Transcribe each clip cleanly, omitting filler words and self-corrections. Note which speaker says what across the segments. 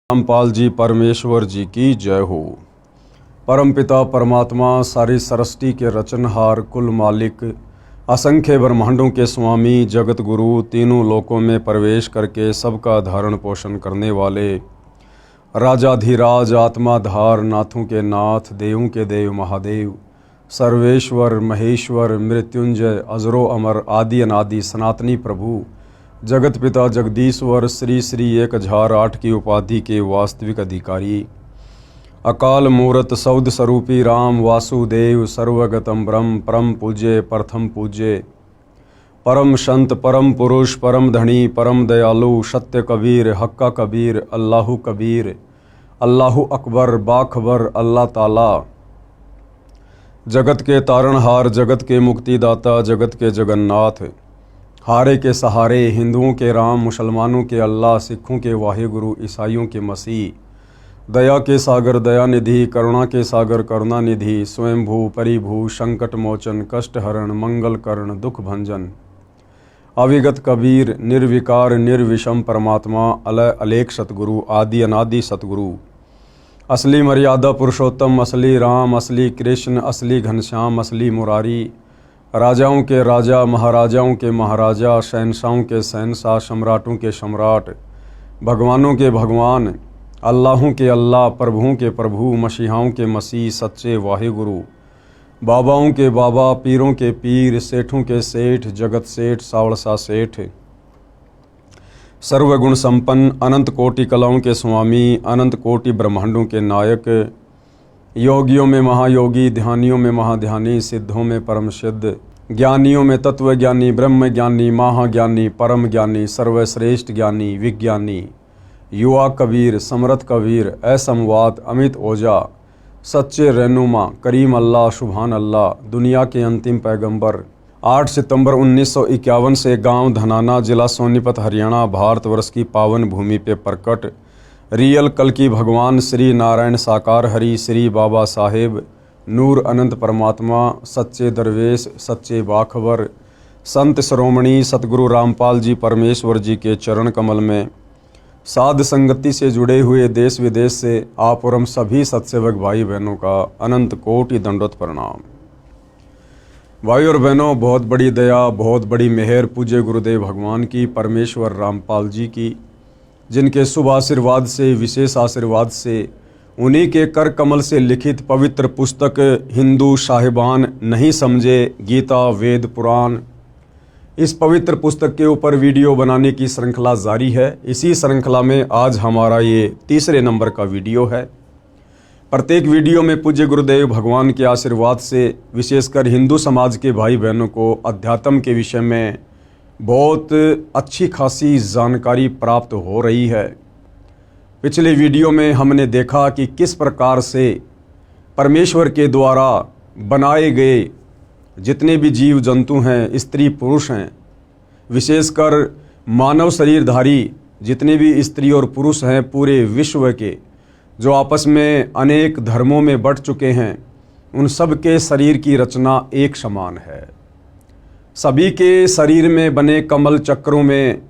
Speaker 1: रामपाल जी परमेश्वर जी की जय हो। परमपिता परमात्मा सारी सृष्टि के रचनहार, कुल मालिक, असंख्य ब्रह्मांडों के स्वामी, जगत गुरु, तीनों लोकों में प्रवेश करके सबका धारण पोषण करने वाले राजाधिराज, आत्माधार, नाथों के नाथ, देवों के देव महादेव, सर्वेश्वर महेश्वर, मृत्युंजय, अजरो अमर, आदि अनादि, सनातनी प्रभु, जगत पिता जगदीश्वर, श्री श्री 1008 की उपाधि के वास्तविक अधिकारी, अकाल मूरत सौद स्वरूपी राम वासुदेव, सर्वगतम ब्रह्म, परम पूज्य, प्रथम पूज्य, परम संत, परम पुरुष, परम धनी, परम दयालु, सत्य कबीर, हक्का कबीर, अल्लाहु कबीर, अल्लाहु अकबर, बाखबर, अल्लाह ताला, जगत के तारणहार, जगत के मुक्तिदाता, जगत के जगन्नाथ, हारे के सहारे, हिंदुओं के राम, मुसलमानों के अल्लाह, सिखों के वाहिगुरु, ईसाइयों के मसीह, दया के सागर दयानिधि, करुणा के सागर करुणानिधि, स्वयंभू परिभू, संकट मोचन, कष्ट हरण, मंगल करण, दुख भंजन, अविगत कबीर, निर्विकार निर्विषम परमात्मा, अलय अलेख सतगुरु, आदि अनादि सतगुरु, असली मर्यादा पुरुषोत्तम, असली राम, असली कृष्ण, असली घनश्याम, असली मुरारी, राजाओं के राजा, महाराजाओं के महाराजा, शहंशाहों के शहंशाह, सम्राटों के सम्राट, भगवानों के भगवान, अल्लाहों के अल्लाह, प्रभुओं के प्रभु, मसीहाओं के मसीह, सच्चे वाहिगुरु, बाबाओं के बाबा, पीरों के पीर, सेठों के सेठ, जगत सेठ, सावड़सा सेठ, सर्वगुण संपन्न, अनंत कोटि कलाओं के स्वामी, अनंत कोटि ब्रह्मांडों के नायक, योगियों में महायोगी, ध्यानियों में महाध्यानी, सिद्धों में परम सिद्ध, ज्ञानियों में तत्वज्ञानी, ब्रह्म ज्ञानी, महाज्ञानी, परम ज्ञानी, सर्वश्रेष्ठ ज्ञानी, विज्ञानी, युवा कबीर, समरथ कबीर, असमवात, अमित ओझा, सच्चे रहनुमा, करीम अल्लाह, सुभान अल्लाह, दुनिया के अंतिम पैगंबर, 8 सितंबर 1951 से गांव धनाना, जिला सोनीपत, हरियाणा, भारतवर्ष की पावन भूमि पे प्रकट रियल कल की भगवान श्री नारायण साकार हरि, श्री बाबा साहेब, नूर अनंत परमात्मा, सच्चे दरवेश, सच्चे बाखबर, संत श्रोमणी सतगुरु रामपाल जी परमेश्वर जी के चरण कमल में साध संगति से जुड़े हुए देश विदेश से आप और हम सभी सत्सेवक भाई बहनों का अनंत कोटि दंडवत प्रणाम। भाई और बहनों, बहुत बड़ी दया, बहुत बड़ी मेहर पूज्य गुरुदेव भगवान की, परमेश्वर रामपाल जी की, जिनके शुभ आशीर्वाद से, विशेष आशीर्वाद से, उन्हीं के कर कमल से लिखित पवित्र पुस्तक हिंदू साहिबान नहीं समझे, गीता, वेद, पुराण, इस पवित्र पुस्तक के ऊपर वीडियो बनाने की श्रृंखला जारी है। इसी श्रृंखला में आज हमारा ये तीसरे नंबर का वीडियो है। प्रत्येक वीडियो में पूज्य गुरुदेव भगवान के आशीर्वाद से विशेषकर हिंदू समाज के भाई बहनों को अध्यात्म के विषय में बहुत अच्छी खासी जानकारी प्राप्त हो रही है। पिछले वीडियो में हमने देखा कि किस प्रकार से परमेश्वर के द्वारा बनाए गए जितने भी जीव जंतु हैं, स्त्री पुरुष हैं, विशेषकर मानव शरीरधारी जितने भी स्त्री और पुरुष हैं पूरे विश्व के, जो आपस में अनेक धर्मों में बंट चुके हैं, उन सब के शरीर की रचना एक समान है। सभी के शरीर में बने कमल चक्रों में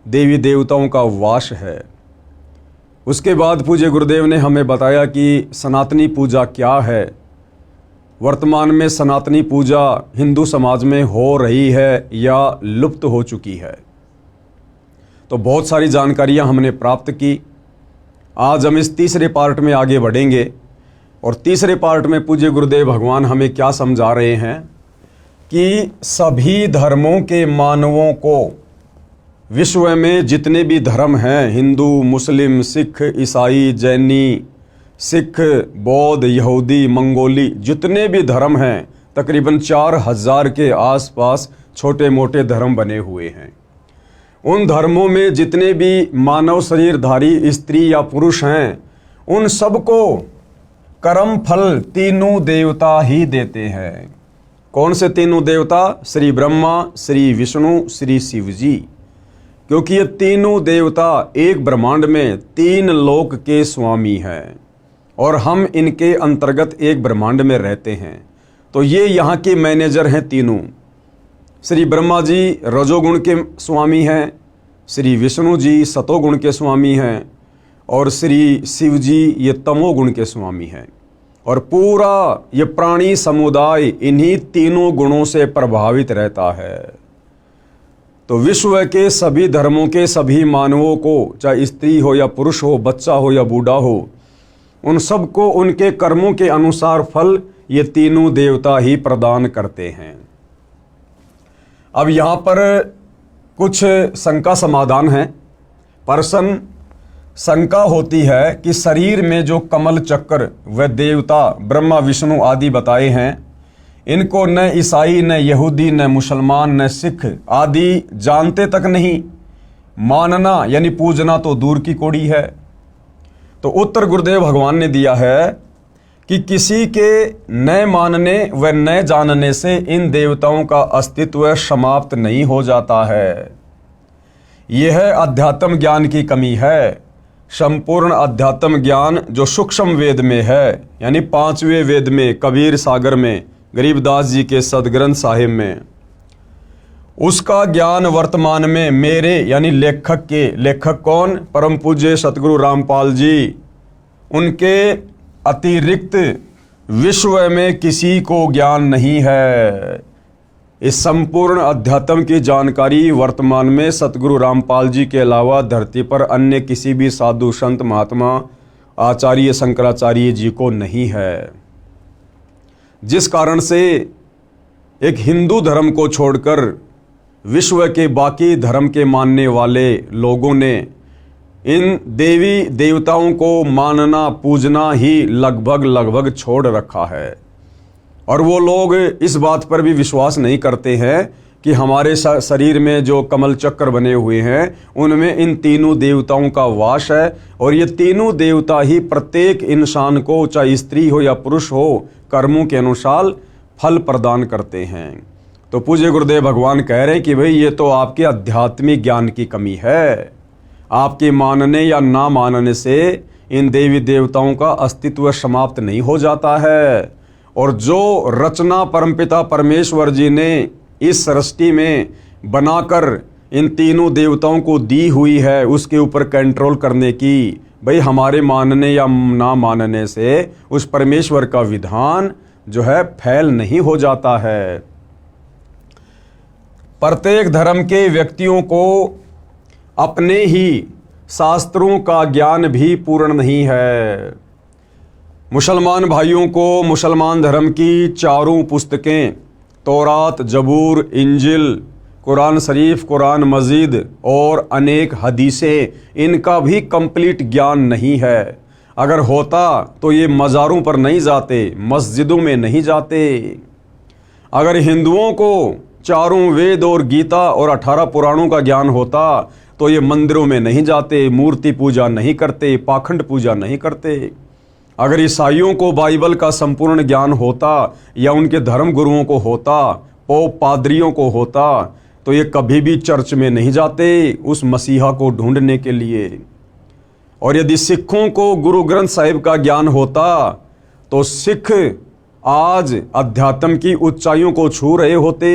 Speaker 1: देवी देवताओं का वास है। उसके बाद पूज्य गुरुदेव ने हमें बताया कि सनातनी पूजा क्या है। वर्तमान में सनातनी पूजा हिंदू समाज में हो रही है या लुप्त हो चुकी है। तो बहुत सारी जानकारियां हमने प्राप्त की। आज हम इस तीसरे पार्ट में आगे बढ़ेंगे और तीसरे पार्ट में पूज्य गुरुदेव भगवान हमें क्या समझा रहे हैं कि सभी धर्मों के मानवों को, विश्व में जितने भी धर्म हैं, हिंदू, मुस्लिम, सिख, ईसाई, जैनी, सिख, बौद्ध, यहूदी, मंगोली, जितने भी धर्म हैं, तकरीबन 4000 के आसपास छोटे मोटे धर्म बने हुए हैं। उन धर्मों में जितने भी मानव शरीरधारी स्त्री या पुरुष हैं, उन सबको कर्म फल तीनों देवता ही देते हैं। कौन से तीनों देवता? श्री ब्रह्मा, श्री विष्णु, श्री शिव जी। क्योंकि ये तीनों देवता एक ब्रह्मांड में 3 लोक के स्वामी हैं और हम इनके अंतर्गत एक ब्रह्मांड में रहते हैं। तो ये यहाँ के मैनेजर हैं तीनों। श्री ब्रह्मा जी रजोगुण के स्वामी हैं, श्री विष्णु जी सतोगुण के स्वामी हैं और श्री शिव जी ये तमोगुण के स्वामी हैं, और पूरा ये प्राणी समुदाय इन्हीं तीनों गुणों से प्रभावित रहता है। तो विश्व के सभी धर्मों के सभी मानवों को, चाहे स्त्री हो या पुरुष हो, बच्चा हो या बूढ़ा हो, उन सबको उनके कर्मों के अनुसार फल ये तीनों देवता ही प्रदान करते हैं। अब यहाँ पर कुछ शंका समाधान है। पर्सन शंका होती है कि शरीर में जो कमल चक्र व देवता ब्रह्मा विष्णु आदि बताए हैं, इनको न ईसाई न यहूदी न मुसलमान न सिख आदि जानते तक नहीं, मानना यानी पूजना तो दूर की कौड़ी है। तो उत्तर गुरुदेव भगवान ने दिया है कि किसी के न मानने व न जानने से इन देवताओं का अस्तित्व समाप्त नहीं हो जाता है। यह अध्यात्म ज्ञान की कमी है। संपूर्ण अध्यात्म ज्ञान जो सूक्ष्म वेद में है, यानी 5वें वेद में, कबीर सागर में, गरीबदास जी के सदग्रंथ साहिब में, उसका ज्ञान वर्तमान में मेरे यानी लेखक के, लेखक कौन? परम पूज्य सतगुरु रामपाल जी, उनके अतिरिक्त विश्व में किसी को ज्ञान नहीं है। इस संपूर्ण अध्यात्म की जानकारी वर्तमान में सतगुरु रामपाल जी के अलावा धरती पर अन्य किसी भी साधु संत महात्मा आचार्य शंकराचार्य जी को नहीं है। जिस कारण से एक हिंदू धर्म को छोड़कर विश्व के बाकी धर्म के मानने वाले लोगों ने इन देवी देवताओं को मानना पूजना ही लगभग छोड़ रखा है। और वो लोग इस बात पर भी विश्वास नहीं करते हैं कि हमारे शरीर में जो कमल चक्र बने हुए हैं उनमें इन तीनों देवताओं का वास है, और ये तीनों देवता ही प्रत्येक इंसान को, चाहे स्त्री हो या पुरुष हो, कर्मों के अनुसार फल प्रदान करते हैं। तो पूज्य गुरुदेव भगवान कह रहे हैं कि भाई ये तो आपके आध्यात्मिक ज्ञान की कमी है। आपके मानने या ना मानने से इन देवी देवताओं का अस्तित्व समाप्त नहीं हो जाता है। और जो रचना परमपिता परमेश्वर जी ने इस सृष्टि में बनाकर इन तीनों देवताओं को दी हुई है, उसके ऊपर कंट्रोल करने की, भाई हमारे मानने या ना मानने से उस परमेश्वर का विधान जो है फैल नहीं हो जाता है। प्रत्येक धर्म के व्यक्तियों को अपने ही शास्त्रों का ज्ञान भी पूर्ण नहीं है। मुसलमान भाइयों को मुसलमान धर्म की चारों पुस्तकें, तौरात, जबूर, इंजिल, कुरान शरीफ, कुरान मजीद और अनेक हदीसें, इनका भी कंप्लीट ज्ञान नहीं है। अगर होता तो ये मज़ारों पर नहीं जाते, मस्जिदों में नहीं जाते। अगर हिंदुओं को चारों वेद और गीता और 18 पुराणों का ज्ञान होता तो ये मंदिरों में नहीं जाते, मूर्ति पूजा नहीं करते, पाखंड पूजा नहीं करते। अगर ईसाइयों को बाइबल का संपूर्ण ज्ञान होता या उनके धर्म गुरुओं को होता, पोप पादरियों को होता, तो ये कभी भी चर्च में नहीं जाते उस मसीहा को ढूंढने के लिए। और यदि सिखों को गुरु ग्रंथ साहिब का ज्ञान होता तो सिख आज अध्यात्म की ऊंचाइयों को छू रहे होते।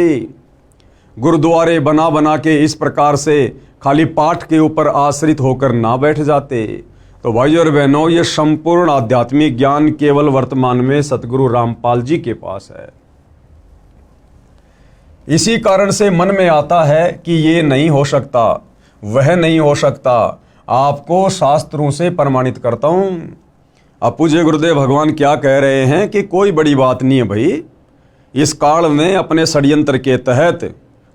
Speaker 1: गुरुद्वारे बना बना के इस प्रकार से खाली पाठ के ऊपर आश्रित होकर ना बैठ जाते। तो भाइयों और बहनों, ये संपूर्ण आध्यात्मिक ज्ञान केवल वर्तमान में सतगुरु रामपाल जी के पास है। इसी कारण से मन में आता है कि ये नहीं हो सकता, वह नहीं हो सकता। आपको शास्त्रों से प्रमाणित करता हूं। अब पूज्य गुरुदेव भगवान क्या कह रहे हैं कि कोई बड़ी बात नहीं है भाई। इस काल ने अपने षड्यंत्र के तहत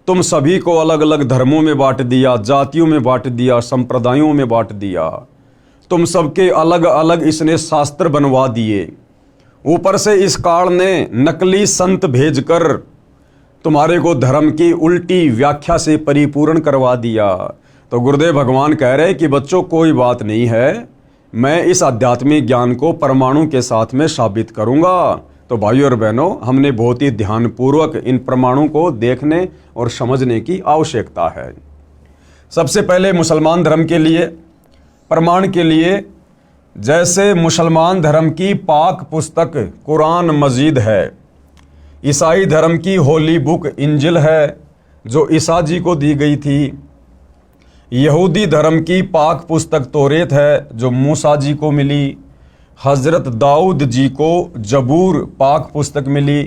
Speaker 1: तुम सभी को अलग अलग धर्मों में बांट दिया, जातियों में बांट दिया, संप्रदायों में बांट दिया। तुम सबके अलग अलग इसने शास्त्र बनवा दिए। ऊपर से इस काल ने नकली संत भेजकर तुम्हारे को धर्म की उल्टी व्याख्या से परिपूर्ण करवा दिया। तो गुरुदेव भगवान कह रहे हैं कि बच्चों कोई बात नहीं है, मैं इस आध्यात्मिक ज्ञान को परमाणु के साथ में साबित करूंगा। तो भाइयों और बहनों, हमने बहुत ही ध्यानपूर्वक इन प्रमाणों को देखने और समझने की आवश्यकता है। सबसे पहले मुसलमान धर्म के लिए प्रमाण के लिए, जैसे मुसलमान धर्म की पाक पुस्तक कुरान मजीद है, ईसाई धर्म की होली बुक इंजिल है जो ईसा जी को दी गई थी, यहूदी धर्म की पाक पुस्तक तौरेत है जो मूसा जी को मिली। हज़रत दाऊद जी को जबूर पाक पुस्तक मिली।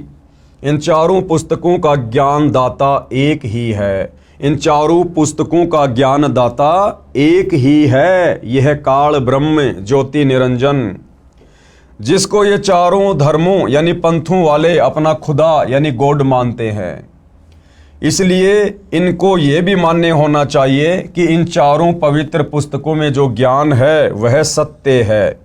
Speaker 1: इन चारों पुस्तकों का ज्ञान दाता एक ही है। इन चारों पुस्तकों का ज्ञान दाता एक ही है। यह काल ब्रह्म ज्योति निरंजन, जिसको ये चारों धर्मों यानी पंथों वाले अपना खुदा यानी गॉड मानते हैं। इसलिए इनको ये भी मान्य होना चाहिए कि इन चारों पवित्र पुस्तकों में जो ज्ञान है वह सत्य है।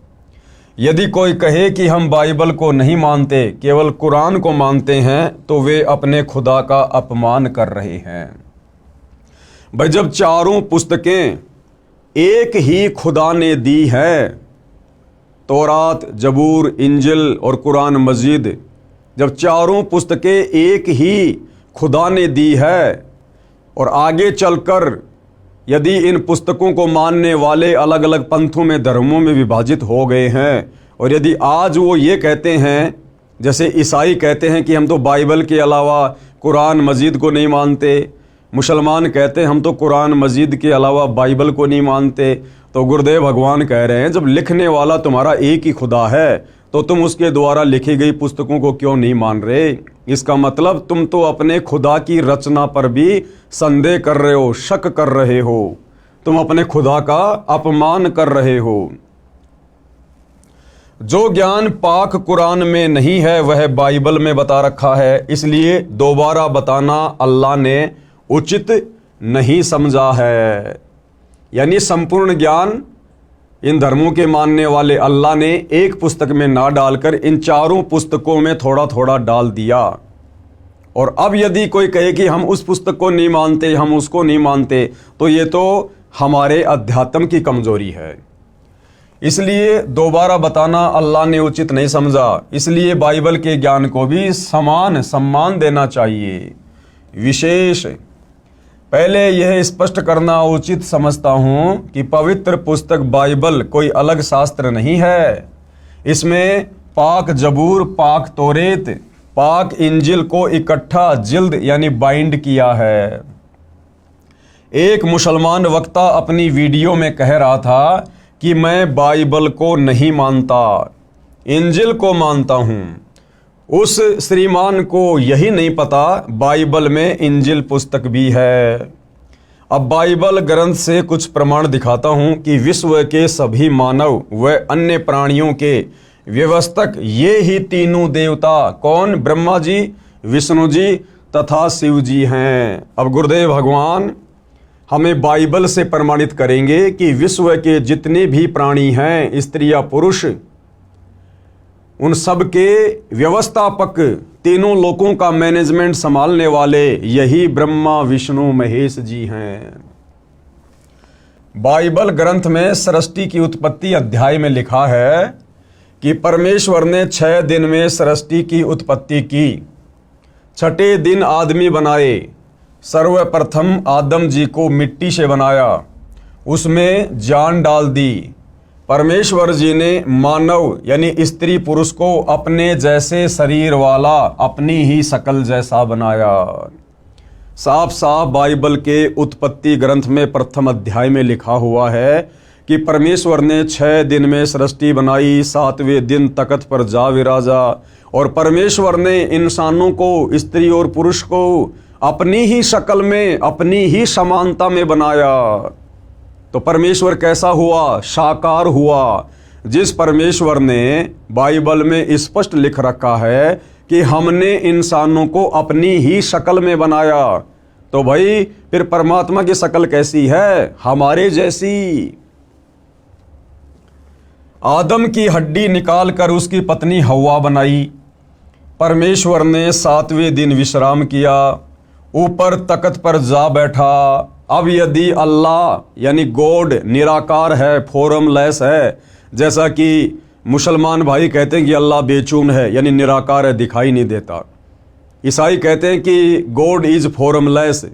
Speaker 1: यदि कोई कहे कि हम बाइबल को नहीं मानते, केवल कुरान को मानते हैं, तो वे अपने खुदा का अपमान कर रहे हैं। भाई, जब चारों पुस्तकें एक ही खुदा ने दी हैं, तौरात, जबूर, इंजिल और कुरान मजीद, जब चारों पुस्तकें एक ही खुदा ने दी है और आगे चलकर यदि इन पुस्तकों को मानने वाले अलग अलग पंथों में, धर्मों में विभाजित हो गए हैं, और यदि आज वो ये कहते हैं, जैसे ईसाई कहते हैं कि हम तो बाइबल के अलावा कुरान मजीद को नहीं मानते, मुसलमान कहते हैं हम तो कुरान मजीद के अलावा बाइबल को नहीं मानते, तो गुरुदेव भगवान कह रहे हैं जब लिखने वाला तुम्हारा एक ही खुदा है तो तुम उसके द्वारा लिखी गई पुस्तकों को क्यों नहीं मान रहे? इसका मतलब तुम तो अपने खुदा की रचना पर भी संदेह कर रहे हो, शक कर रहे हो, तुम अपने खुदा का अपमान कर रहे हो। जो ज्ञान पाक कुरान में नहीं है वह बाइबल में बता रखा है, इसलिए दोबारा बताना अल्लाह ने उचित नहीं समझा है। यानी संपूर्ण ज्ञान इन धर्मों के मानने वाले अल्लाह ने एक पुस्तक में ना डालकर इन चारों पुस्तकों में थोड़ा थोड़ा डाल दिया। और अब यदि कोई कहे कि हम उस पुस्तक को नहीं मानते, हम उसको नहीं मानते, तो ये तो हमारे अध्यात्म की कमजोरी है। इसलिए दोबारा बताना अल्लाह ने उचित नहीं समझा। इसलिए बाइबल के ज्ञान को भी समान सम्मान देना चाहिए। विशेष पहले यह स्पष्ट करना उचित समझता हूं कि पवित्र पुस्तक बाइबल कोई अलग शास्त्र नहीं है। इसमें पाक जबूर, पाक तौरेत, पाक इंजिल को इकट्ठा जिल्द यानी बाइंड किया है। एक मुसलमान वक्ता अपनी वीडियो में कह रहा था कि मैं बाइबल को नहीं मानता, इंजिल को मानता हूं। उस श्रीमान को यही नहीं पता बाइबल में इंजिल पुस्तक भी है। अब बाइबल ग्रंथ से कुछ प्रमाण दिखाता हूं कि विश्व के सभी मानव व अन्य प्राणियों के व्यवस्थक ये ही तीनों देवता, कौन? ब्रह्मा जी, विष्णु जी तथा शिव जी हैं। अब गुरुदेव भगवान हमें बाइबल से प्रमाणित करेंगे कि विश्व के जितने भी प्राणी हैं, स्त्री या पुरुष, उन सब के व्यवस्थापक, तीनों लोकों का मैनेजमेंट संभालने वाले यही ब्रह्मा विष्णु महेश जी हैं। बाइबल ग्रंथ में सृष्टि की उत्पत्ति अध्याय में लिखा है कि परमेश्वर ने 6 दिन में सृष्टि की उत्पत्ति की। 6ठे दिन आदमी बनाए। सर्वप्रथम आदम जी को मिट्टी से बनाया, उसमें जान डाल दी। परमेश्वर जी ने मानव यानी स्त्री पुरुष को अपने जैसे शरीर वाला, अपनी ही शक्ल जैसा बनाया। साफ साफ बाइबल के उत्पत्ति ग्रंथ में प्रथम अध्याय में लिखा हुआ है कि परमेश्वर ने 6 दिन में सृष्टि बनाई, 7वें दिन तख्त पर जा विराजा। और परमेश्वर ने इंसानों को, स्त्री और पुरुष को अपनी ही शक्ल में, अपनी ही समानता में बनाया। तो परमेश्वर कैसा हुआ? साकार हुआ। जिस परमेश्वर ने बाइबल में स्पष्ट लिख रखा है कि हमने इंसानों को अपनी ही शक्ल में बनाया, तो भाई फिर परमात्मा की शक्ल कैसी है? हमारे जैसी। आदम की हड्डी निकालकर उसकी पत्नी हव्वा बनाई। परमेश्वर ने 7वें दिन विश्राम किया, ऊपर तख्त पर जा बैठा। अब यदि अल्लाह यानी गॉड निराकार है, फॉर्मलेस है, जैसा कि मुसलमान भाई कहते हैं कि अल्लाह बेचून है यानी निराकार है, दिखाई नहीं देता। ईसाई कहते हैं कि गॉड इज फॉर्मलेस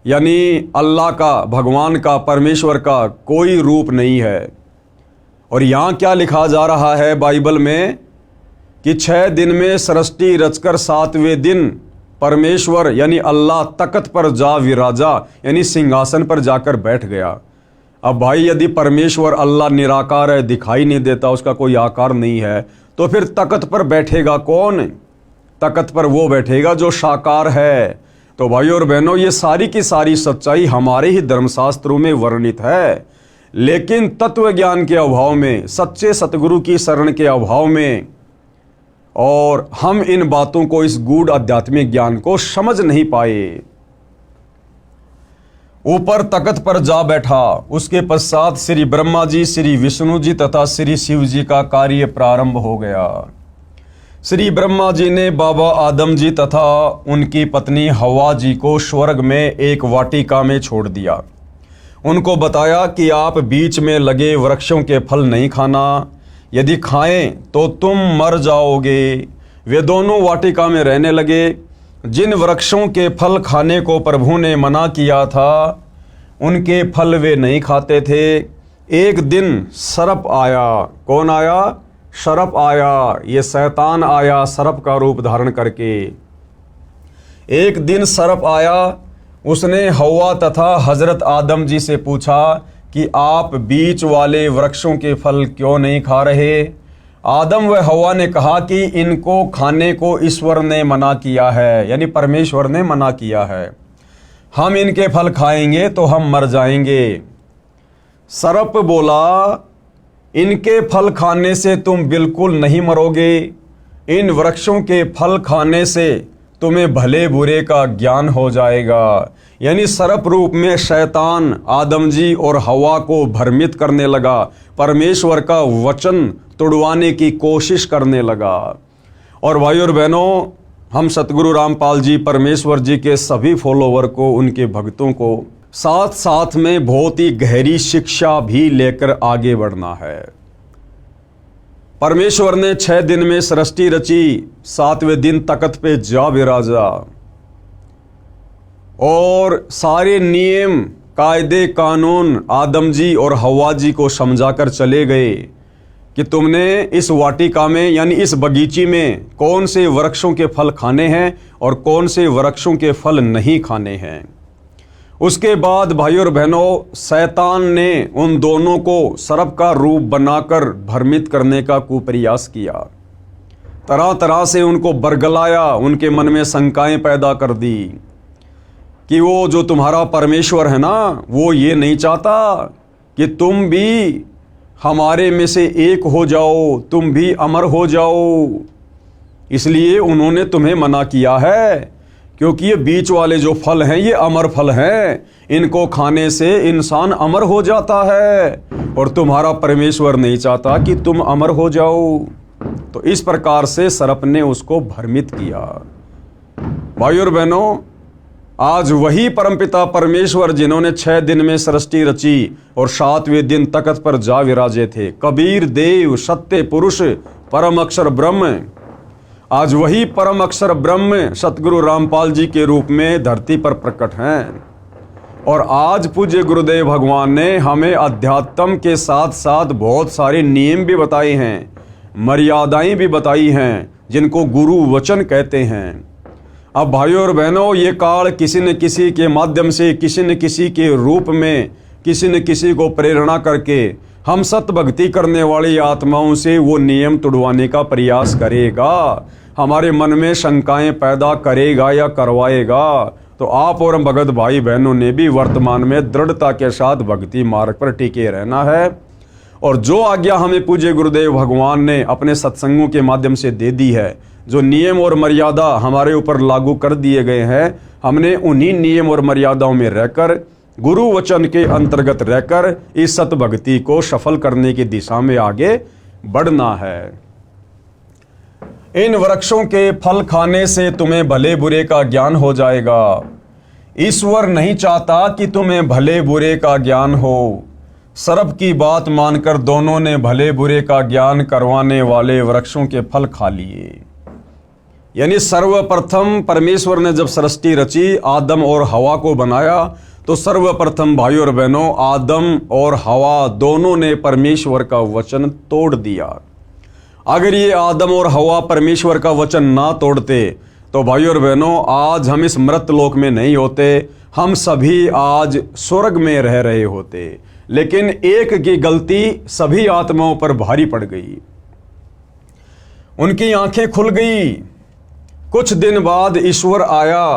Speaker 1: यानी अल्लाह का, भगवान का, परमेश्वर का कोई रूप नहीं है। और यहाँ क्या लिखा जा रहा है बाइबल में कि 6 दिन में सृष्टि रचकर 7वें दिन परमेश्वर यानी अल्लाह तख्त पर जा विराजा यानी सिंहासन पर जाकर बैठ गया। अब भाई यदि परमेश्वर अल्लाह निराकार है, दिखाई नहीं देता, उसका कोई आकार नहीं है, तो फिर तख्त पर बैठेगा कौन? तख्त पर वो बैठेगा जो साकार है। तो भाइयों और बहनों, ये सारी की सारी सच्चाई हमारे ही धर्मशास्त्रों में वर्णित है, लेकिन तत्व ज्ञान के अभाव में, सच्चे सतगुरु की शरण के अभाव में, और हम इन बातों को, इस गूढ़ आध्यात्मिक ज्ञान को समझ नहीं पाए। ऊपर तख्त पर जा बैठा, उसके पश्चात श्री ब्रह्मा जी, श्री विष्णु जी तथा श्री शिव जी का कार्य प्रारंभ हो गया। श्री ब्रह्मा जी ने बाबा आदम जी तथा उनकी पत्नी हवा जी को स्वर्ग में एक वाटिका में छोड़ दिया। उनको बताया कि आप बीच में लगे वृक्षों के फल नहीं खाना, यदि खाएं तो तुम मर जाओगे। वे दोनों वाटिका में रहने लगे। जिन वृक्षों के फल खाने को प्रभु ने मना किया था, उनके फल वे नहीं खाते थे। एक दिन सर्प आया। कौन आया? सर्प आया। ये शैतान आया सर्प का रूप धारण करके। एक दिन सर्प आया, उसने हवा तथा हजरत आदम जी से पूछा कि आप बीच वाले वृक्षों के फल क्यों नहीं खा रहे? आदम व हवा ने कहा कि इनको खाने को ईश्वर ने मना किया है, यानी परमेश्वर ने मना किया है। हम इनके फल खाएंगे तो हम मर जाएंगे। सर्प बोला, इनके फल खाने से तुम बिल्कुल नहीं मरोगे। इन वृक्षों के फल खाने से तुम्हें भले बुरे का ज्ञान हो जाएगा। यानी सर्प रूप में शैतान आदम जी और हवा को भ्रमित करने लगा, परमेश्वर का वचन तुड़वाने की कोशिश करने लगा। और भाइयों और बहनों, हम सतगुरु रामपाल जी, परमेश्वर जी के सभी फॉलोवर को, उनके भक्तों को साथ साथ में बहुत ही गहरी शिक्षा भी लेकर आगे बढ़ना है। परमेश्वर ने 6 दिन में सृष्टि रची, 7वें दिन तख्त पे जा विराजा और सारे नियम, कायदे, कानून आदम जी और हवा जी को समझाकर चले गए कि तुमने इस वाटिका में यानी इस बगीचे में कौन से वृक्षों के फल खाने हैं और कौन से वृक्षों के फल नहीं खाने हैं। उसके बाद भाइयों और बहनों, शैतान ने उन दोनों को सर्प का रूप बनाकर भ्रमित करने का कुप्रयास किया। तरह तरह से उनको बरगलाया, उनके मन में शंकाएं पैदा कर दी कि वो जो तुम्हारा परमेश्वर है ना, वो ये नहीं चाहता कि तुम भी हमारे में से एक हो जाओ, तुम भी अमर हो जाओ। इसलिए उन्होंने तुम्हें मना किया है, क्योंकि ये बीच वाले जो फल हैं ये अमर फल हैं, इनको खाने से इंसान अमर हो जाता है और तुम्हारा परमेश्वर नहीं चाहता कि तुम अमर हो जाओ। तो इस प्रकार से सर्प ने उसको भ्रमित किया। भाइयों और बहनों, आज वही परमपिता परमेश्वर जिन्होंने 6 दिन में सृष्टि रची और 7वें दिन तख्त पर जा विराजे थे, कबीर देव, सत्य पुरुष, परम अक्षर ब्रह्म, आज वही परम अक्षर ब्रह्म सतगुरु रामपाल जी के रूप में धरती पर प्रकट हैं। और आज पूज्य गुरुदेव भगवान ने हमें अध्यात्म के साथ साथ बहुत सारे नियम भी बताए हैं, मर्यादाएं भी बताई हैं, जिनको गुरु वचन कहते हैं। अब भाइयों और बहनों, ये काल किसी न किसी के माध्यम से, किसी न किसी के रूप में, किसी न किसी को प्रेरणा करके हम सत भक्ति करने वाली आत्माओं से वो नियम तुड़वाने का प्रयास करेगा, हमारे मन में शंकाएं पैदा करेगा या करवाएगा। तो आप और हम भगत भाई बहनों ने भी वर्तमान में दृढ़ता के साथ भक्ति मार्ग पर टिके रहना है। और जो आज्ञा हमें पूज्य गुरुदेव भगवान ने अपने सत्संगों के माध्यम से दे दी है, जो नियम और मर्यादा हमारे ऊपर लागू कर दिए गए हैं, हमने उन्हीं नियम और मर्यादाओं में रहकर, गुरु वचन के अंतर्गत रहकर इस सत भक्ति को सफल करने की दिशा में आगे बढ़ना है। इन वृक्षों के फल खाने से तुम्हें भले बुरे का ज्ञान हो जाएगा। ईश्वर नहीं चाहता कि तुम्हें भले बुरे का ज्ञान हो। सर्प की बात मानकर दोनों ने भले बुरे का ज्ञान करवाने वाले वृक्षों के फल खा लिए। यानी सर्वप्रथम परमेश्वर ने जब सृष्टि रची, आदम और हवा को बनाया, तो सर्वप्रथम भाइयों और बहनों, आदम और हवा दोनों ने परमेश्वर का वचन तोड़ दिया। अगर ये आदम और हवा परमेश्वर का वचन ना तोड़ते तो भाइयों और बहनों, आज हम इस मृत लोक में नहीं होते, हम सभी आज स्वर्ग में रह रहे होते, लेकिन एक की गलती सभी आत्माओं पर भारी पड़ गई। उनकी आंखें खुल गई। कुछ दिन बाद ईश्वर आया।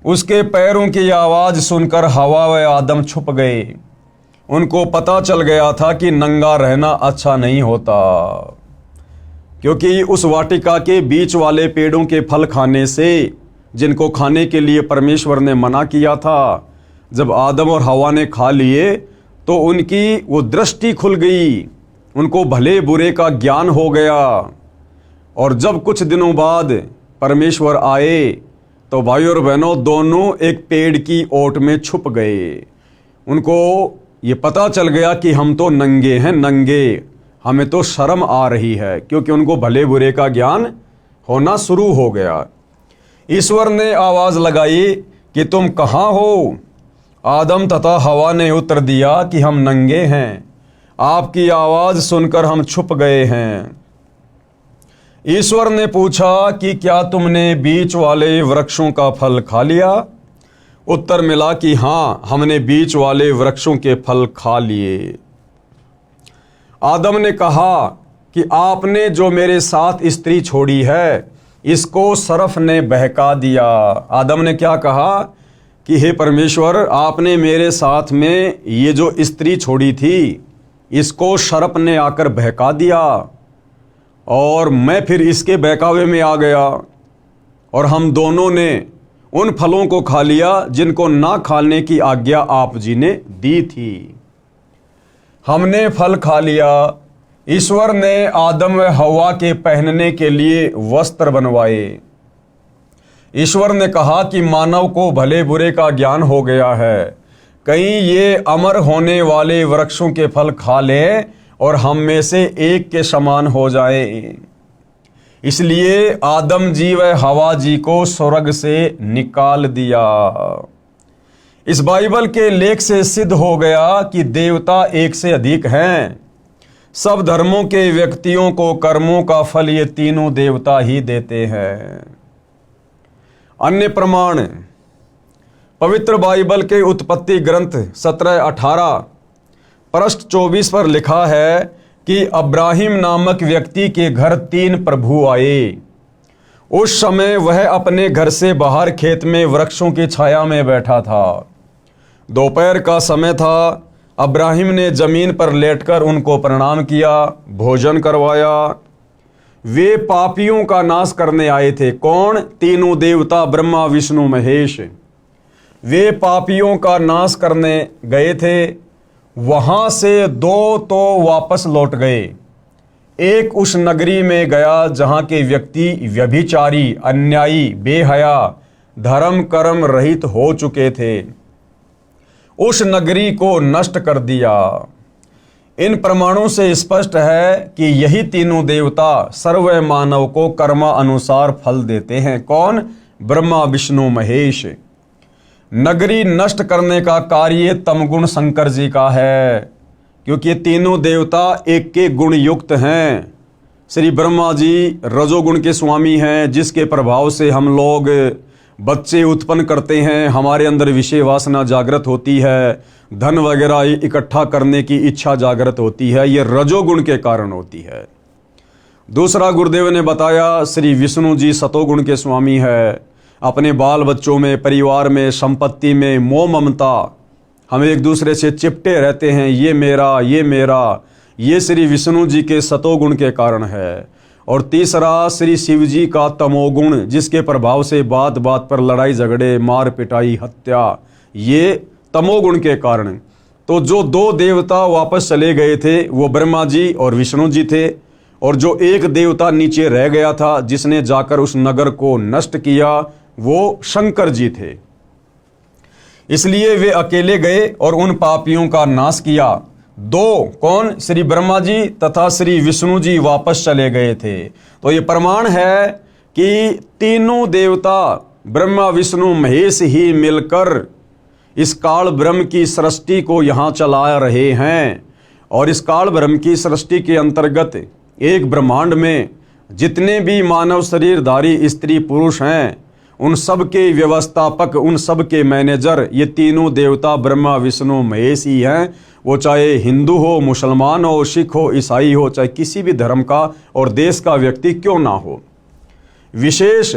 Speaker 1: उसके पैरों की आवाज सुनकर हवा व आदम छुप गए। उनको पता चल गया था कि नंगा रहना अच्छा नहीं होता, क्योंकि उस वाटिका के बीच वाले पेड़ों के फल खाने से, जिनको खाने के लिए परमेश्वर ने मना किया था, जब आदम और हवा ने खा लिए तो उनकी वो दृष्टि खुल गई, उनको भले बुरे का ज्ञान हो गया। और जब कुछ दिनों बाद परमेश्वर आए तो भाइयों और बहनों, दोनों एक पेड़ की ओट में छुप गए। उनको ये पता चल गया कि हम तो नंगे हैं, नंगे, हमें तो शर्म आ रही है, क्योंकि उनको भले बुरे का ज्ञान होना शुरू हो गया। ईश्वर ने आवाज लगाई कि तुम कहाँ हो? आदम तथा हवा ने उत्तर दिया कि हम नंगे हैं, आपकी आवाज सुनकर हम छुप गए हैं। ईश्वर ने पूछा कि क्या तुमने बीच वाले वृक्षों का फल खा लिया? उत्तर मिला कि हाँ, हमने बीच वाले वृक्षों के फल खा लिए। आदम ने कहा कि आपने जो मेरे साथ स्त्री छोड़ी है, इसको सर्फ ने बहका दिया। आदम ने क्या कहा कि हे परमेश्वर, आपने मेरे साथ में ये जो स्त्री छोड़ी थी, इसको सर्प ने आकर बहका दिया और मैं फिर इसके बहकावे में आ गया, और हम दोनों ने उन फलों को खा लिया जिनको ना खाने की आज्ञा आप जी ने दी थी। हमने फल खा लिया। ईश्वर ने आदम व हवा के पहनने के लिए वस्त्र बनवाए। ईश्वर ने कहा कि मानव को भले बुरे का ज्ञान हो गया है, कहीं ये अमर होने वाले वृक्षों के फल खा ले और हम में से एक के समान हो जाए। इसलिए आदम जी व हवा जी को स्वर्ग से निकाल दिया। इस बाइबल के लेख से सिद्ध हो गया कि देवता एक से अधिक हैं। सब धर्मों के व्यक्तियों को कर्मों का फल ये तीनों देवता ही देते हैं। अन्य प्रमाण, पवित्र बाइबल के उत्पत्ति ग्रंथ 17:18 पृष्ठ 24 पर लिखा है कि अब्राहिम नामक व्यक्ति के घर 3 प्रभु आए। उस समय वह अपने घर से बाहर खेत में वृक्षों की छाया में बैठा था। दोपहर का समय था। अब्राहिम ने जमीन पर लेटकर उनको प्रणाम किया, भोजन करवाया। वे पापियों का नाश करने आए थे। कौन? तीनों देवता, ब्रह्मा विष्णु महेश। वे पापियों का नाश करने गए थे। वहां से 2 तो वापस लौट गए। एक उस नगरी में गया जहां के व्यक्ति व्यभिचारी, अन्यायी, बेहया, धर्म कर्म रहित हो चुके थे। उस नगरी को नष्ट कर दिया। इन प्रमाणों से स्पष्ट है कि यही तीनों देवता सर्व मानव को कर्मा अनुसार फल देते हैं। कौन? ब्रह्मा विष्णु महेश। नगरी नष्ट करने का कार्य तमगुण शंकर जी का है, क्योंकि ये तीनों देवता एक के गुण युक्त हैं। श्री ब्रह्मा जी रजोगुण के स्वामी हैं, जिसके प्रभाव से हम लोग बच्चे उत्पन्न करते हैं, हमारे अंदर विषय वासना जागृत होती है, धन वगैरह इकट्ठा करने की इच्छा जागृत होती है। ये रजोगुण के कारण होती है। दूसरा, गुरुदेव ने बताया श्री विष्णु जी सतोगुण के स्वामी है। अपने बाल बच्चों में, परिवार में, संपत्ति में मोह ममता, हम एक दूसरे से चिपटे रहते हैं, ये मेरा, ये मेरा, ये श्री विष्णु जी के सतोगुण के कारण है। और तीसरा, श्री शिव जी का तमोगुण, जिसके प्रभाव से बात बात पर लड़ाई झगड़े, मार पिटाई, हत्या, ये तमोगुण के कारण। तो जो 2 देवता वापस चले गए थे वो ब्रह्मा जी और विष्णु जी थे, और जो एक देवता नीचे रह गया था जिसने जाकर उस नगर को नष्ट किया, वो शंकर जी थे। इसलिए वे अकेले गए और उन पापियों का नाश किया। 2 कौन? श्री ब्रह्मा जी तथा श्री विष्णु जी वापस चले गए थे। तो ये प्रमाण है कि तीनों देवता ब्रह्मा विष्णु महेश ही मिलकर इस काल ब्रह्म की सृष्टि को यहाँ चला रहे हैं। और इस काल ब्रह्म की सृष्टि के अंतर्गत एक ब्रह्मांड में जितने भी मानव शरीरधारी स्त्री पुरुष हैं, उन सब के व्यवस्थापक, उन सब के मैनेजर ये तीनों देवता ब्रह्मा विष्णु महेश ही हैं। वो चाहे हिंदू हो, मुसलमान हो, सिख हो, ईसाई हो, चाहे किसी भी धर्म का और देश का व्यक्ति क्यों ना हो। विशेष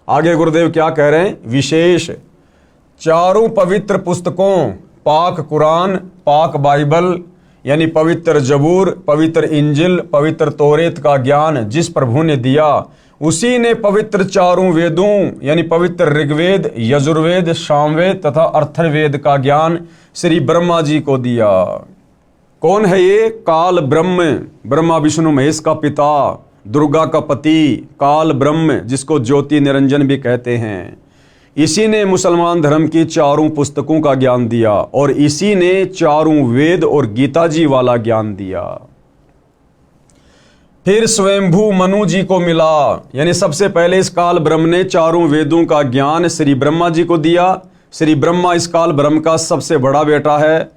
Speaker 1: आगे गुरुदेव क्या कह रहे हैं, विशेष चारों पवित्र पुस्तकों, पाक कुरान, पाक बाइबल यानी पवित्र जबूर, पवित्र इंजिल, पवित्र तौरेत का ज्ञान जिस प्रभु ने दिया, उसी ने पवित्र चारों वेदों यानी पवित्र ऋग्वेद, यजुर्वेद, सामवेद तथा अथर्ववेद का ज्ञान श्री ब्रह्मा जी को दिया। कौन है ये? काल ब्रह्म, ब्रह्मा विष्णु महेश का पिता, दुर्गा का पति, काल ब्रह्म जिसको ज्योति निरंजन भी कहते हैं। इसी ने मुसलमान धर्म की चारों पुस्तकों का ज्ञान दिया और इसी ने चारों वेद और गीता जी वाला ज्ञान दिया। फिर स्वयंभू मनु जी को मिला, यानी सबसे पहले इस काल ब्रह्म ने चारों वेदों का ज्ञान श्री ब्रह्मा जी को दिया। श्री ब्रह्मा इस काल ब्रह्म का सबसे बड़ा बेटा है।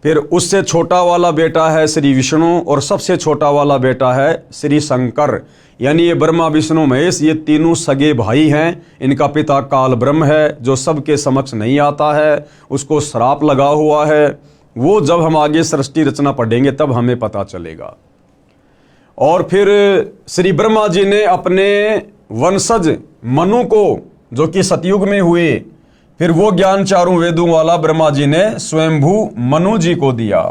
Speaker 1: फिर उससे छोटा वाला बेटा है श्री विष्णु और सबसे छोटा वाला बेटा है श्री शंकर। यानी ये ब्रह्मा विष्णु महेश ये तीनों सगे भाई हैं। इनका पिता काल ब्रह्म है जो सबके समक्ष नहीं आता है, उसको श्राप लगा हुआ है। वो जब हम आगे सृष्टि रचना पढ़ेंगे तब हमें पता चलेगा। और फिर श्री ब्रह्मा जी ने अपने वंशज मनु को, जो कि सतयुग में हुए, फिर वो ज्ञान चारों वेदों वाला ब्रह्मा जी ने स्वयंभू मनु जी को दिया।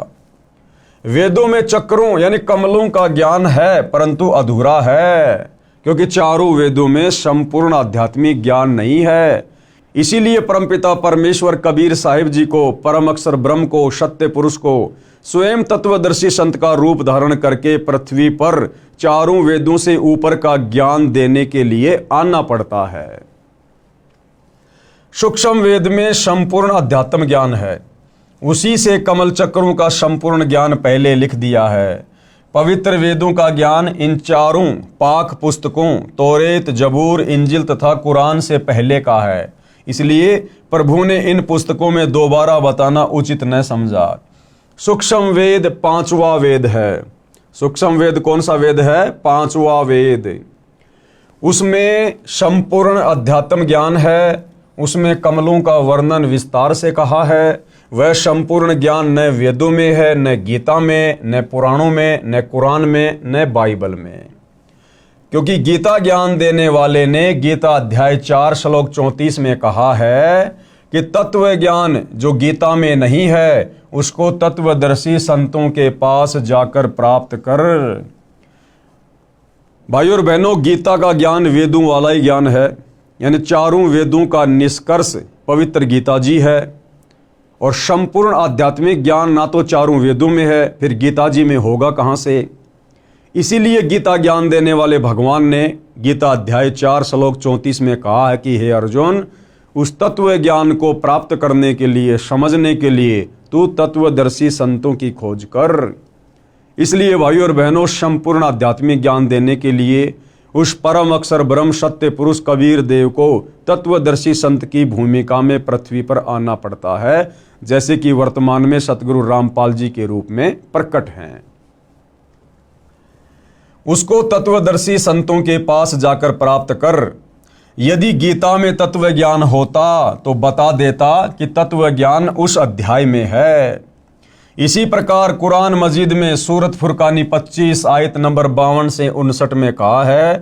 Speaker 1: वेदों में चक्रों यानी कमलों का ज्ञान है परंतु अधूरा है, क्योंकि चारों वेदों में संपूर्ण आध्यात्मिक ज्ञान नहीं है। इसीलिए परमपिता परमेश्वर कबीर साहिब जी को, परम अक्षर ब्रह्म को, सत्य पुरुष को स्वयं तत्वदर्शी संत का रूप धारण करके पृथ्वी पर चारों वेदों से ऊपर का ज्ञान देने के लिए आना पड़ता है। सूक्ष्म वेद में संपूर्ण अध्यात्म ज्ञान है, उसी से कमल चक्रों का संपूर्ण ज्ञान पहले लिख दिया है। पवित्र वेदों का ज्ञान इन चारों पाक पुस्तकों तौरेत, जबूर, इंजिल तथा कुरान से पहले का है। इसलिए प्रभु ने इन पुस्तकों में दोबारा बताना उचित न समझा। सूक्ष्म वेद पांचवा वेद है। सूक्ष्म वेद कौन सा वेद है? पांचवा वेद। उसमें संपूर्ण अध्यात्म ज्ञान है, उसमें कमलों का वर्णन विस्तार से कहा है। वह संपूर्ण ज्ञान न वेदों में है, न गीता में, न पुराणों में, न कुरान में, न बाइबल में। क्योंकि गीता ज्ञान देने वाले ने गीता अध्याय 4 श्लोक 34 में कहा है कि तत्व ज्ञान जो गीता में नहीं है उसको तत्वदर्शी संतों के पास जाकर प्राप्त कर। भाइयों और बहनों, गीता का ज्ञान वेदों वाला ही ज्ञान है, यानी चारों वेदों का निष्कर्ष पवित्र गीता जी है। और संपूर्ण आध्यात्मिक ज्ञान ना तो चारों वेदों में है, फिर गीता जी में होगा कहाँ से? इसीलिए गीता ज्ञान देने वाले भगवान ने गीता अध्याय 4 श्लोक 34 में कहा है कि हे अर्जुन, उस तत्व ज्ञान को प्राप्त करने के लिए, समझने के लिए तू तत्वदर्शी संतों की खोज कर। इसलिए भाइयों और बहनों, संपूर्ण आध्यात्मिक ज्ञान देने के लिए उस परम अक्षर ब्रह्म सत्य पुरुष कबीर देव को तत्वदर्शी संत की भूमिका में पृथ्वी पर आना पड़ता है, जैसे कि वर्तमान में सतगुरु रामपाल जी के रूप में प्रकट हैं। उसको तत्वदर्शी संतों के पास जाकर प्राप्त कर। यदि गीता में तत्व ज्ञान होता तो बता देता कि तत्व ज्ञान उस अध्याय में है। इसी प्रकार कुरान मजीद में सूरत फुरकानी 25 आयत नंबर 52 से 59 में कहा है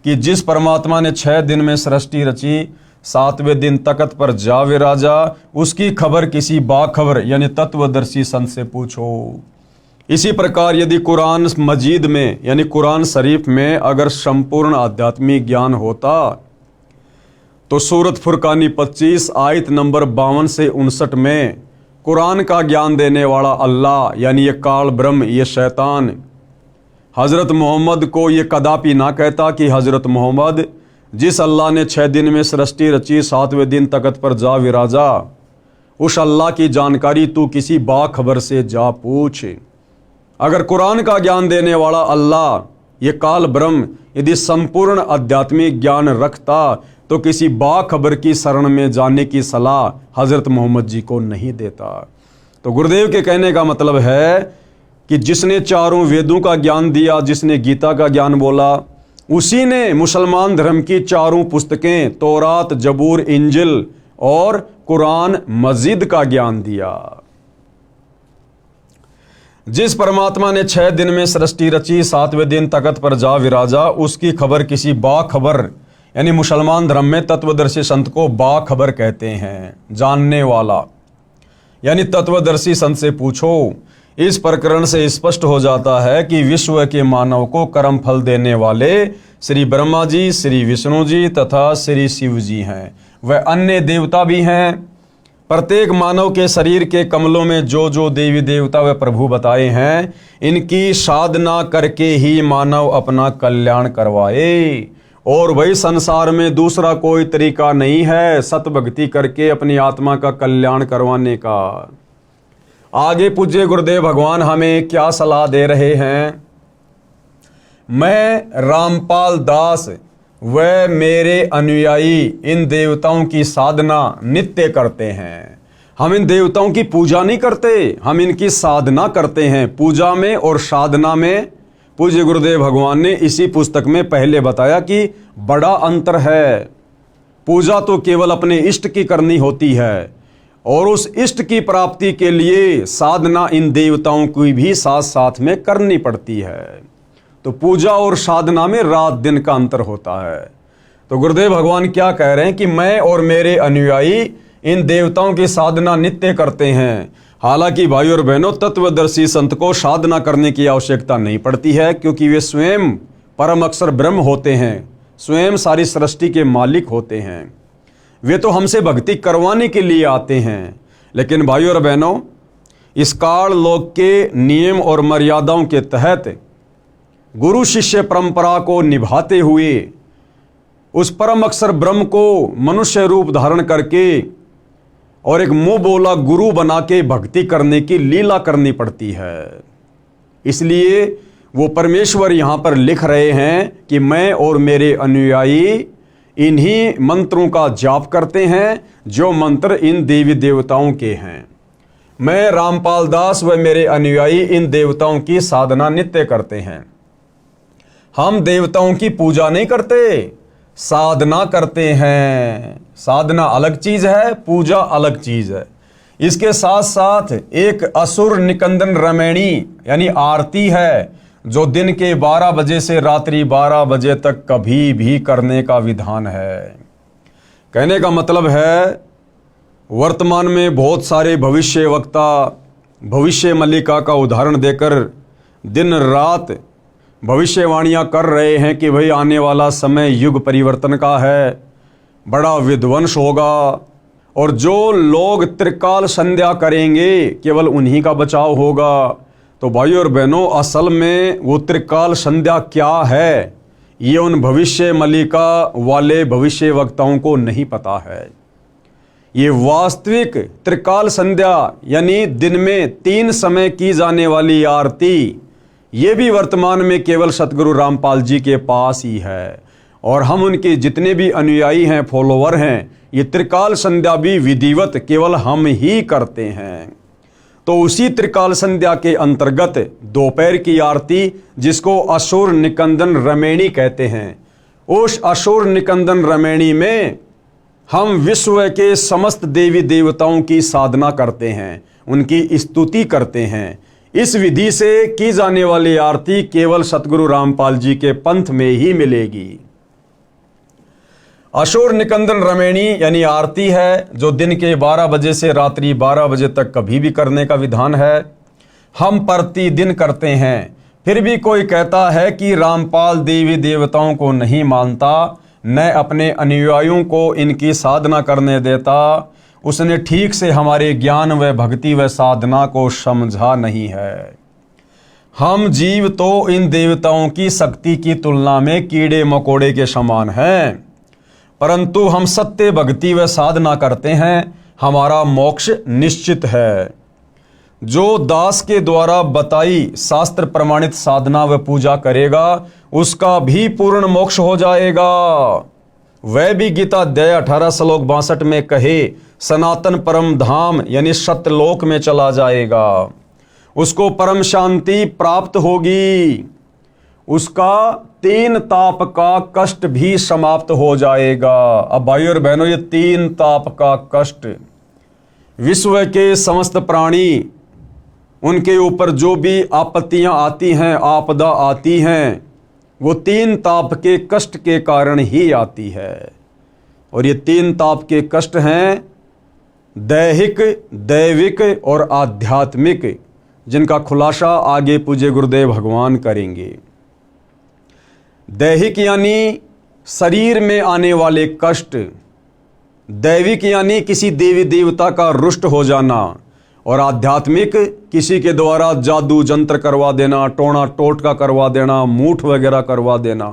Speaker 1: कि जिस परमात्मा ने 6 दिन में सृष्टि रची, 7वें दिन तख्त पर जा विराजा, उसकी खबर किसी बाखबर यानी तत्वदर्शी संत से पूछो। इसी प्रकार यदि कुरान मजीद में यानी कुरान शरीफ में अगर संपूर्ण आध्यात्मिक ज्ञान होता तो सूरत फुरकानी 25 आयत नंबर 52 से 59 में कुरान का ज्ञान देने वाला अल्लाह यानी ये काल ब्रह्म, ये शैतान हज़रत मोहम्मद को ये कदापि ना कहता कि हज़रत मोहम्मद, जिस अल्लाह ने 6 दिन में सृष्टि रची, 7वें दिन तख्त पर जा विराजा, उस अल्लाह की जानकारी तू किसी बाखबर से जा पूछ। अगर कुरान का ज्ञान देने वाला अल्लाह ये काल ब्रह्म यदि संपूर्ण आध्यात्मिक ज्ञान रखता तो किसी बाखबर की शरण में जाने की सलाह हज़रत मोहम्मद जी को नहीं देता। तो गुरुदेव के कहने का मतलब है कि जिसने चारों वेदों का ज्ञान दिया, जिसने गीता का ज्ञान बोला, उसी ने मुसलमान धर्म की चारों पुस्तकें तौरात, जबूर, इंजिल और कुरान मजीद का ज्ञान दिया। जिस परमात्मा ने 6 दिन में सृष्टि रची, 7वें दिन तख्त पर जा विराजा, उसकी खबर किसी बाखबर यानी मुसलमान धर्म में तत्वदर्शी संत को बाखबर कहते हैं, जानने वाला। यानी तत्वदर्शी संत से पूछो। इस प्रकरण से स्पष्ट हो जाता है कि विश्व के मानव को कर्म फल देने वाले श्री ब्रह्मा जी, श्री विष्णु जी तथा श्री शिव जी हैं। वह अन्य देवता भी हैं। प्रत्येक मानव के शरीर के कमलों में जो जो देवी देवता व प्रभु बताए हैं, इनकी साधना करके ही मानव अपना कल्याण करवाए। और वही संसार में दूसरा कोई तरीका नहीं है सत भक्ति करके अपनी आत्मा का कल्याण करवाने का। आगे पूज्य गुरुदेव भगवान हमें क्या सलाह दे रहे हैं? मैं रामपाल दास व मेरे अनुयायी इन देवताओं की साधना नित्य करते हैं। हम इन देवताओं की पूजा नहीं करते, हम इनकी साधना करते हैं। पूजा में और साधना में पूज्य गुरुदेव भगवान ने इसी पुस्तक में पहले बताया कि बड़ा अंतर है। पूजा तो केवल अपने इष्ट की करनी होती है और उस इष्ट की प्राप्ति के लिए साधना इन देवताओं की भी साथ साथ में करनी पड़ती है। तो पूजा और साधना में रात दिन का अंतर होता है। तो गुरुदेव भगवान क्या कह रहे हैं कि मैं और मेरे अनुयायी इन देवताओं की साधना नित्य करते हैं। हालांकि भाई और बहनों, तत्वदर्शी संत को साधना करने की आवश्यकता नहीं पड़ती है, क्योंकि वे स्वयं परम अक्षर ब्रह्म होते हैं, स्वयं सारी सृष्टि के मालिक होते हैं। वे तो हमसे भक्ति करवाने के लिए आते हैं। लेकिन भाई और बहनों, इस काल लोक के नियम और मर्यादाओं के तहत गुरु शिष्य परंपरा को निभाते हुए उस परम अक्षर ब्रह्म को मनुष्य रूप धारण करके और एक मुंह बोला गुरु बना के भक्ति करने की लीला करनी पड़ती है। इसलिए वो परमेश्वर यहाँ पर लिख रहे हैं कि मैं और मेरे अनुयायी इन्हीं मंत्रों का जाप करते हैं जो मंत्र इन देवी देवताओं के हैं। मैं रामपाल दास व मेरे अनुयायी इन देवताओं की साधना नित्य करते हैं। हम देवताओं की पूजा नहीं करते, साधना करते हैं। साधना अलग चीज है, पूजा अलग चीज है। इसके साथ साथ एक असुर निकंदन रमैणी यानी आरती है, जो दिन के 12 बजे से रात्रि 12 बजे तक कभी भी करने का विधान है। कहने का मतलब है, वर्तमान में बहुत सारे भविष्य वक्ता भविष्य मल्लिका का उदाहरण देकर दिन रात भविष्यवाणियां कर रहे हैं कि भाई आने वाला समय युग परिवर्तन का है, बड़ा विध्वंस होगा और जो लोग त्रिकाल संध्या करेंगे केवल उन्हीं का बचाव होगा। तो भाई और बहनों, असल में वो त्रिकाल संध्या क्या है, ये उन भविष्य मल्लिका वाले भविष्य वक्ताओं को नहीं पता है। ये वास्तविक त्रिकाल संध्या यानी दिन में 3 समय की जाने वाली आरती, ये भी वर्तमान में केवल सतगुरु रामपाल जी के पास ही है। और हम उनके जितने भी अनुयायी हैं, फॉलोवर हैं, ये त्रिकाल संध्या भी विधिवत केवल हम ही करते हैं। तो उसी त्रिकाल संध्या के अंतर्गत दोपहर की आरती, जिसको असुर निकंदन रमैणी कहते हैं, उस असुर निकंदन रमैणी में हम विश्व के समस्त देवी देवताओं की साधना करते हैं, उनकी स्तुति करते हैं। इस विधि से की जाने वाली आरती केवल सतगुरु रामपाल जी के पंथ में ही मिलेगी। असुर निकंदन रमैणी यानी आरती है, जो दिन के 12 बजे से रात्रि 12 बजे तक कभी भी करने का विधान है। हम प्रतिदिन करते हैं। फिर भी कोई कहता है कि रामपाल देवी देवताओं को नहीं मानता, न अपने अनुयायियों को इनकी साधना करने देता, उसने ठीक से हमारे ज्ञान व भक्ति व साधना को समझा नहीं है। हम जीव तो इन देवताओं की शक्ति की तुलना में कीड़े मकोड़े के समान हैं, परंतु हम सत्य भक्ति व साधना करते हैं, हमारा मोक्ष निश्चित है। जो दास के द्वारा बताई शास्त्र प्रमाणित साधना व पूजा करेगा, उसका भी पूर्ण मोक्ष हो जाएगा। वह भी गीता अध्याय 18 श्लोक 62 में कहे सनातन परम धाम यानी सत्यलोक में चला जाएगा, उसको परम शांति प्राप्त होगी। उसका 3 ताप का कष्ट भी समाप्त हो जाएगा। अब भाइयों और बहनों, ये 3 ताप का कष्ट, विश्व के समस्त प्राणी, उनके ऊपर जो भी आपत्तियां आती हैं, आपदा आती हैं, वो 3 ताप के कष्ट के कारण ही आती है। और ये 3 ताप के कष्ट हैं दैहिक, दैविक और आध्यात्मिक, जिनका खुलासा आगे पूज्य गुरुदेव भगवान करेंगे। दैहिक यानी शरीर में आने वाले कष्ट, दैविक यानी किसी देवी देवता का रुष्ट हो जाना, और आध्यात्मिक किसी के द्वारा जादू जंत्र करवा देना, टोना टोटका करवा देना, मूठ वगैरह करवा देना।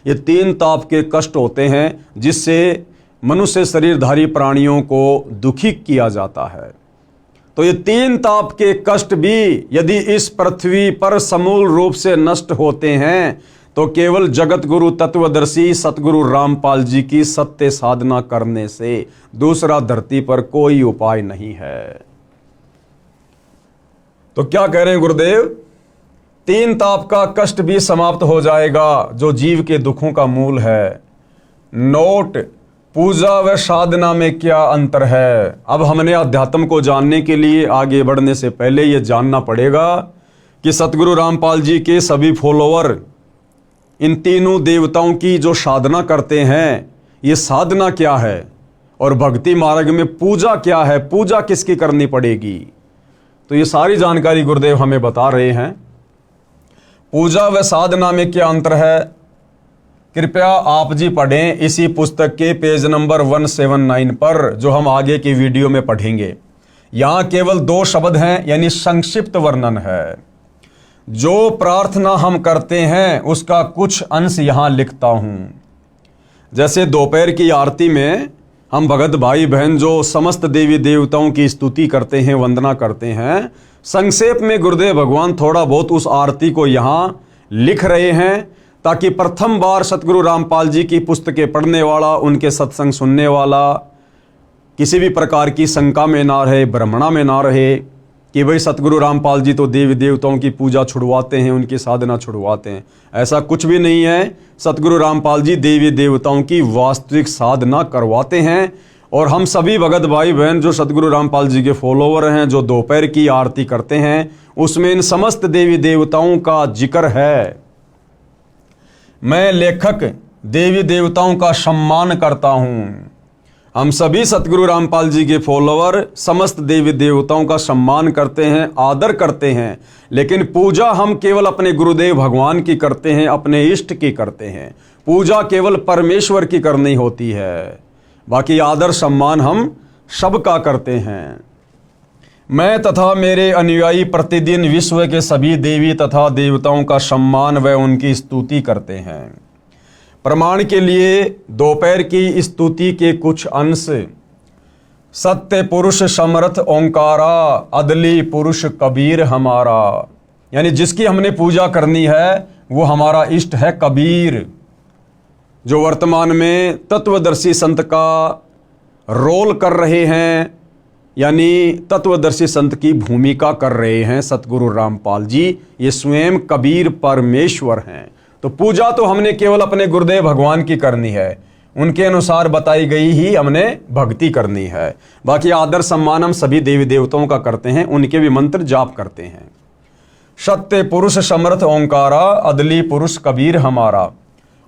Speaker 1: ये 3 ताप के कष्ट होते हैं जिससे मनुष्य शरीरधारी प्राणियों को दुखी किया जाता है। तो ये 3 ताप के कष्ट भी यदि इस पृथ्वी पर समूल रूप से नष्ट होते हैं तो केवल जगत गुरु तत्वदर्शी सतगुरु रामपाल जी की सत्य साधना करने से दूसरा धरती पर कोई उपाय नहीं है। तो क्या कह रहे हैं गुरुदेव? 3 ताप का कष्ट भी समाप्त हो जाएगा जो जीव के दुखों का मूल है। नोट, पूजा व साधना में क्या अंतर है? अब हमने अध्यात्म को जानने के लिए आगे बढ़ने से पहले यह जानना पड़ेगा कि सतगुरु रामपाल जी के सभी फॉलोअर इन तीनों देवताओं की जो साधना करते हैं, ये साधना क्या है और भक्ति मार्ग में पूजा क्या है, पूजा किसकी करनी पड़ेगी। तो ये सारी जानकारी गुरुदेव हमें बता रहे हैं। पूजा व साधना में क्या अंतर है, कृपया आप जी पढ़ें इसी पुस्तक के पेज नंबर 179 पर, जो हम आगे की वीडियो में पढ़ेंगे। यहां केवल 2 शब्द हैं, यानी संक्षिप्त वर्णन है। जो प्रार्थना हम करते हैं उसका कुछ अंश यहां लिखता हूं। जैसे दोपहर की आरती में हम भगत भाई बहन जो समस्त देवी देवताओं की स्तुति करते हैं, वंदना करते हैं, संक्षेप में गुरुदेव भगवान थोड़ा बहुत उस आरती को यहां लिख रहे हैं ताकि प्रथम बार सतगुरु रामपाल जी की पुस्तकें पढ़ने वाला, उनके सत्संग सुनने वाला किसी भी प्रकार की शंका में ना रहे, भ्रमणा में ना रहे कि भाई सतगुरु रामपाल जी तो देवी देवताओं की पूजा छुड़वाते हैं, उनकी साधना छुड़वाते हैं। ऐसा कुछ भी नहीं है। सतगुरु रामपाल जी देवी देवताओं की वास्तविक साधना करवाते हैं। और हम सभी भगत भाई बहन जो सतगुरु रामपाल जी के फॉलोवर हैं, जो दोपहर की आरती करते हैं, उसमें इन समस्त देवी देवताओं का जिक्र है। मैं लेखक देवी देवताओं का सम्मान करता हूं। हम सभी सतगुरु रामपाल जी के फॉलोवर समस्त देवी देवताओं का सम्मान करते हैं, आदर करते हैं, लेकिन पूजा हम केवल अपने गुरुदेव भगवान की करते हैं, अपने इष्ट की करते हैं। पूजा केवल परमेश्वर की करनी होती है, बाकी आदर सम्मान हम सबका करते हैं। मैं तथा मेरे अनुयायी प्रतिदिन विश्व के सभी देवी तथा देवताओं का सम्मान व उनकी स्तुति करते हैं। प्रमाण के लिए दोपहर की स्तुति के कुछ अंश। सत्य पुरुष समर्थ ओंकारा, अदली पुरुष कबीर हमारा, यानी जिसकी हमने पूजा करनी है वो हमारा इष्ट है कबीर, जो वर्तमान में तत्वदर्शी संत का रोल कर रहे हैं, यानी तत्वदर्शी संत की भूमिका कर रहे हैं सतगुरु रामपाल जी। ये स्वयं कबीर परमेश्वर हैं। तो पूजा तो हमने केवल अपने गुरुदेव भगवान की करनी है, उनके अनुसार बताई गई ही हमने भक्ति करनी है। बाकी आदर सम्मान हम सभी देवी देवताओं का करते हैं, उनके भी मंत्र जाप करते हैं। सत्य पुरुष समर्थ ओंकारा, अदली पुरुष कबीर हमारा,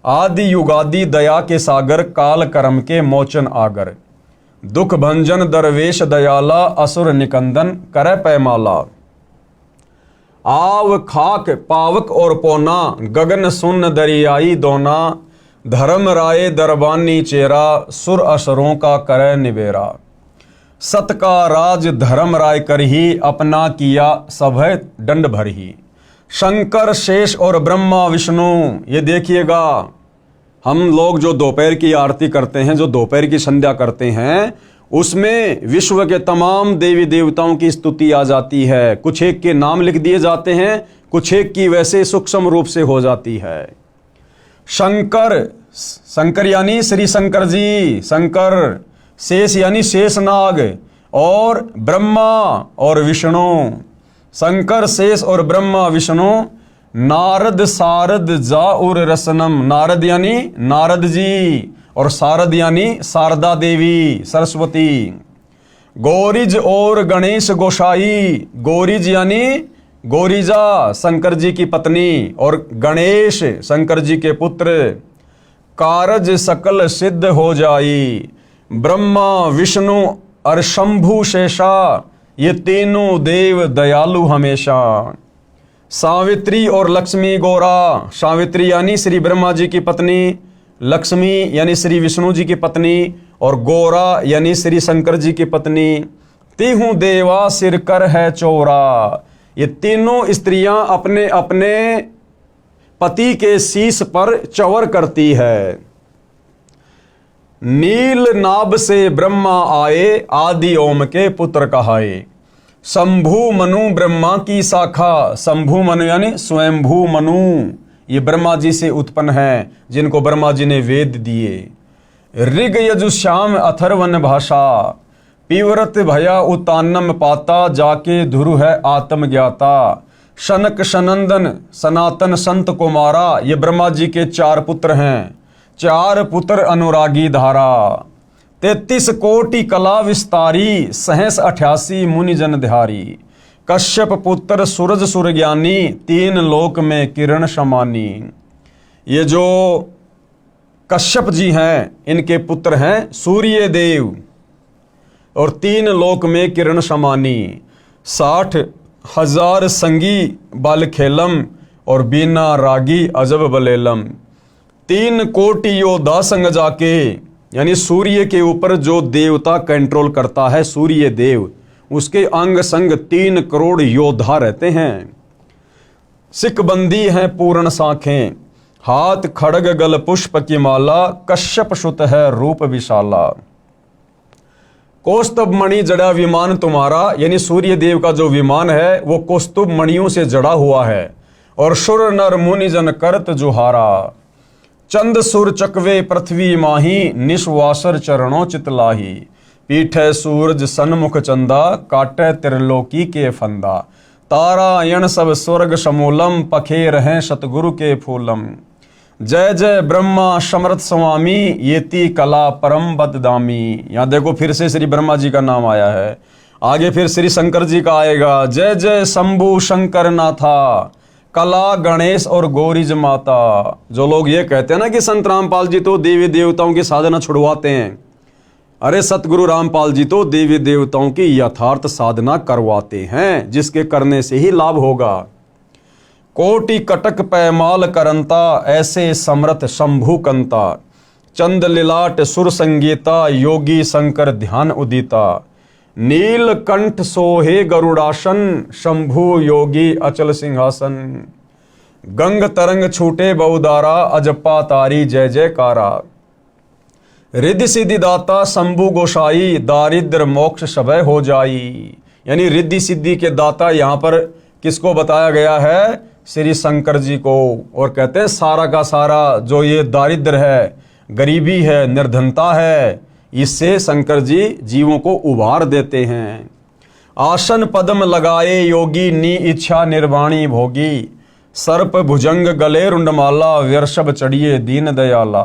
Speaker 1: आदि युगादि दया के सागर, काल कर्म के मोचन आगर, दुख भंजन दरवेश दयाला, असुर निकंदन करे पैमाला, आव खाक पावक और पोना, गगन सुन दरियाई दोना, धर्म राय दरबानी चेरा, सुर असुरों का करे निबेरा, सत का राज धर्म राय करही, अपना किया सभय दंड भरही, शंकर शेष और ब्रह्मा विष्णु। ये देखिएगा, हम लोग जो दोपहर की आरती करते हैं, जो दोपहर की संध्या करते हैं, उसमें विश्व के तमाम देवी देवताओं की स्तुति आ जाती है। कुछ एक के नाम लिख दिए जाते हैं, कुछ एक की वैसे सूक्ष्म रूप से हो जाती है। शंकर, शंकर यानी श्री शंकर जी, शंकर, शेष यानी शेषनाग, और ब्रह्मा और विष्णु, शंकर शेष और ब्रह्मा विष्णु, नारद सारद जाउर रसनम, नारद यानी नारद जी और शारद यानी शारदा देवी सरस्वती। गौरीज और गणेश गोसाई, गौरीज यानी गौरीजा शंकर जी की पत्नी और गणेश शंकर जी के पुत्र। कारज सकल सिद्ध हो जाई, ब्रह्मा विष्णु और शंभु शेषा, ये तीनों देव दयालु हमेशा। सावित्री और लक्ष्मी गौरा, सावित्री यानी श्री ब्रह्मा जी की पत्नी, लक्ष्मी यानी श्री विष्णु जी की पत्नी और गौरा यानी श्री शंकर जी की पत्नी। तीहू देवा सिर कर है चौरा, ये तीनों स्त्रियां अपने अपने पति के शीश पर चौर करती है। नील नाभ से ब्रह्मा आए, आदि ओम के पुत्र कहाए। शंभु मनु ब्रह्मा की शाखा, शंभु मनु यानी स्वयंभू मनु, ये ब्रह्मा जी से उत्पन्न है जिनको ब्रह्मा जी ने वेद दिए। ऋग यजुश्याम अथर्वन भाषा, पीव्रत भया उतान्नम पाता, जाके धुरु है आत्म ज्ञाता। शनक सनंदन सनातन संत कुमारा, ये ब्रह्मा जी के 4 पुत्र हैं, 4 पुत्र अनुरागी धारा। 33 कोटि कला विस्तारी, सहस 88 मुनि जन ध्यारी। कश्यप पुत्र सूरज सुर ज्ञानी, 3 लोक में किरण समानी। ये जो कश्यप जी हैं इनके पुत्र हैं सूर्य देव और 3 लोक में किरण समानी। 60,000 संगी बाल खेलम और बीना रागी अजब बलेलम। 3 कोटि योद्धा संग जाके, यानी सूर्य के ऊपर जो देवता कंट्रोल करता है सूर्य देव, उसके अंग संग 3 करोड़ योद्धा रहते हैं। सिकबंदी हैं पूर्ण साखें, हाथ खड़ग गल पुष्प की माला। कश्यप सुत है रूप विशाला। कौस्तुभ मणि जड़ा विमान तुम्हारा, यानी सूर्य देव का जो विमान है वो कौस्तुभ मणियों से जड़ा हुआ है। और सुर नर मुनि जन करत जुहारा। चंद सुर चकवे पृथ्वी माही, निश्वासर चरणों चितलाही। पीठे सूरज सन्मुख चंदा, काटे त्रिलोकी के फंदा। तारायण सब स्वर्ग समूलम, पखे रहें सतगुरु के फूलम। जय जय ब्रह्मा समर्थ स्वामी, येती कला परम बददामी। यहाँ देखो फिर से श्री ब्रह्मा जी का नाम आया है, आगे फिर श्री शंकर जी का आएगा। जय जय शंभु शंकर नाथा, कला गणेश और गौरीज माता। जो लोग ये कहते हैं ना कि संत रामपाल जी तो देवी देवताओं की साधना छुड़वाते हैं, अरे सतगुरु रामपाल जी तो देवी देवताओं की यथार्थ साधना करवाते हैं, जिसके करने से ही लाभ होगा। कोटि कटक पैमाल करंता, ऐसे समर्थ शंभु कंता। चंद लिलाट सुर संगीता, योगी शंकर ध्यान उदिता। नीलकंठ सोहे गरुड़ासन, शंभु योगी अचल सिंहासन। गंग तरंग छूटे बहुदारा, अजपा तारी जय जयकारा। रिद्धि सिद्धि दाता शंभु गोसाई, दारिद्र मोक्ष सबय हो जाई। यानी रिद्धि सिद्धि के दाता यहाँ पर किसको बताया गया है? श्री शंकर जी को। और कहते हैं सारा का सारा जो ये दारिद्र है, गरीबी है, निर्धनता है, इससे शंकर जी जीवों को उबार देते हैं। आसन पद्म लगाए योगी, नी इच्छा निर्वाणी भोगी। सर्प भुजंग गले रुंडमाला, व्यर्षभ चढ़िए दीन दयाला।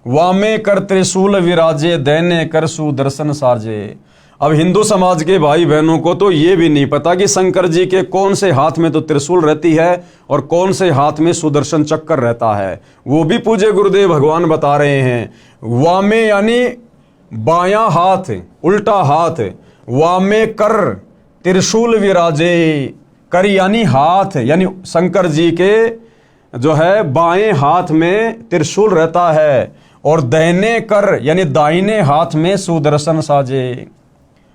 Speaker 1: वामे कर त्रिशूल विराजे, दैने कर सुदर्शन साजे। अब हिंदू समाज के भाई बहनों को तो ये भी नहीं पता कि शंकर जी के कौन से हाथ में तो त्रिशूल रहती है और कौन से हाथ में सुदर्शन चक्कर रहता है। वो भी पूज्य गुरुदेव भगवान बता रहे हैं। वामे यानी बायां हाथ, उल्टा हाथ। वामे कर त्रिशूल विराजे, कर यानी हाथ, यानी शंकर जी के जो है बाएं हाथ में त्रिशूल रहता है। और दाहिने कर यानी दाहिने हाथ में सुदर्शन साजे।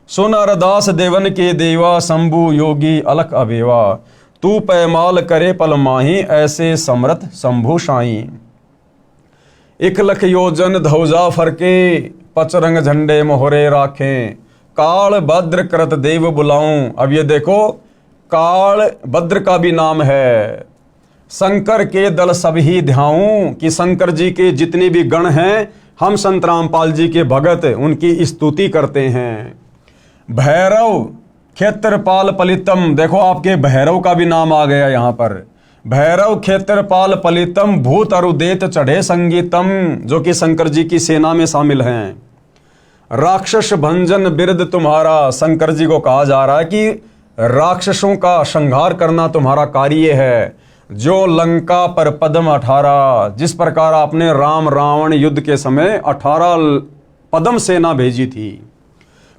Speaker 1: सुन अरदास देवन के देवा, शंभु योगी अलख अबेवा। तू पैमाल करे पल माही, ऐसे समर्थ शंभु साई। 1 लख योजन ध्वजा फरके, पचरंग झंडे मोहरे राखें। काल भद्र करत देव बुलाऊं। अब ये देखो काल भद्र का भी नाम है। शंकर के दल सभी ध्याऊं, कि शंकर जी के जितने भी गण हैं हम संत रामपाल जी के भगत उनकी स्तुति करते हैं। भैरव क्षेत्रपाल पलितम, देखो आपके भैरव का भी नाम आ गया यहाँ पर। भैरव क्षेत्रपाल पलितम भूत अरुदेत चढ़े संगीतम, जो कि शंकर जी की सेना में शामिल हैं। राक्षस भंजन बिरद तुम्हारा, शंकर जी को कहा जा रहा है कि राक्षसों का संहार करना तुम्हारा कार्य है। जो लंका पर पद्म 18, जिस प्रकार आपने राम रावण युद्ध के समय 18 पद्म सेना भेजी थी।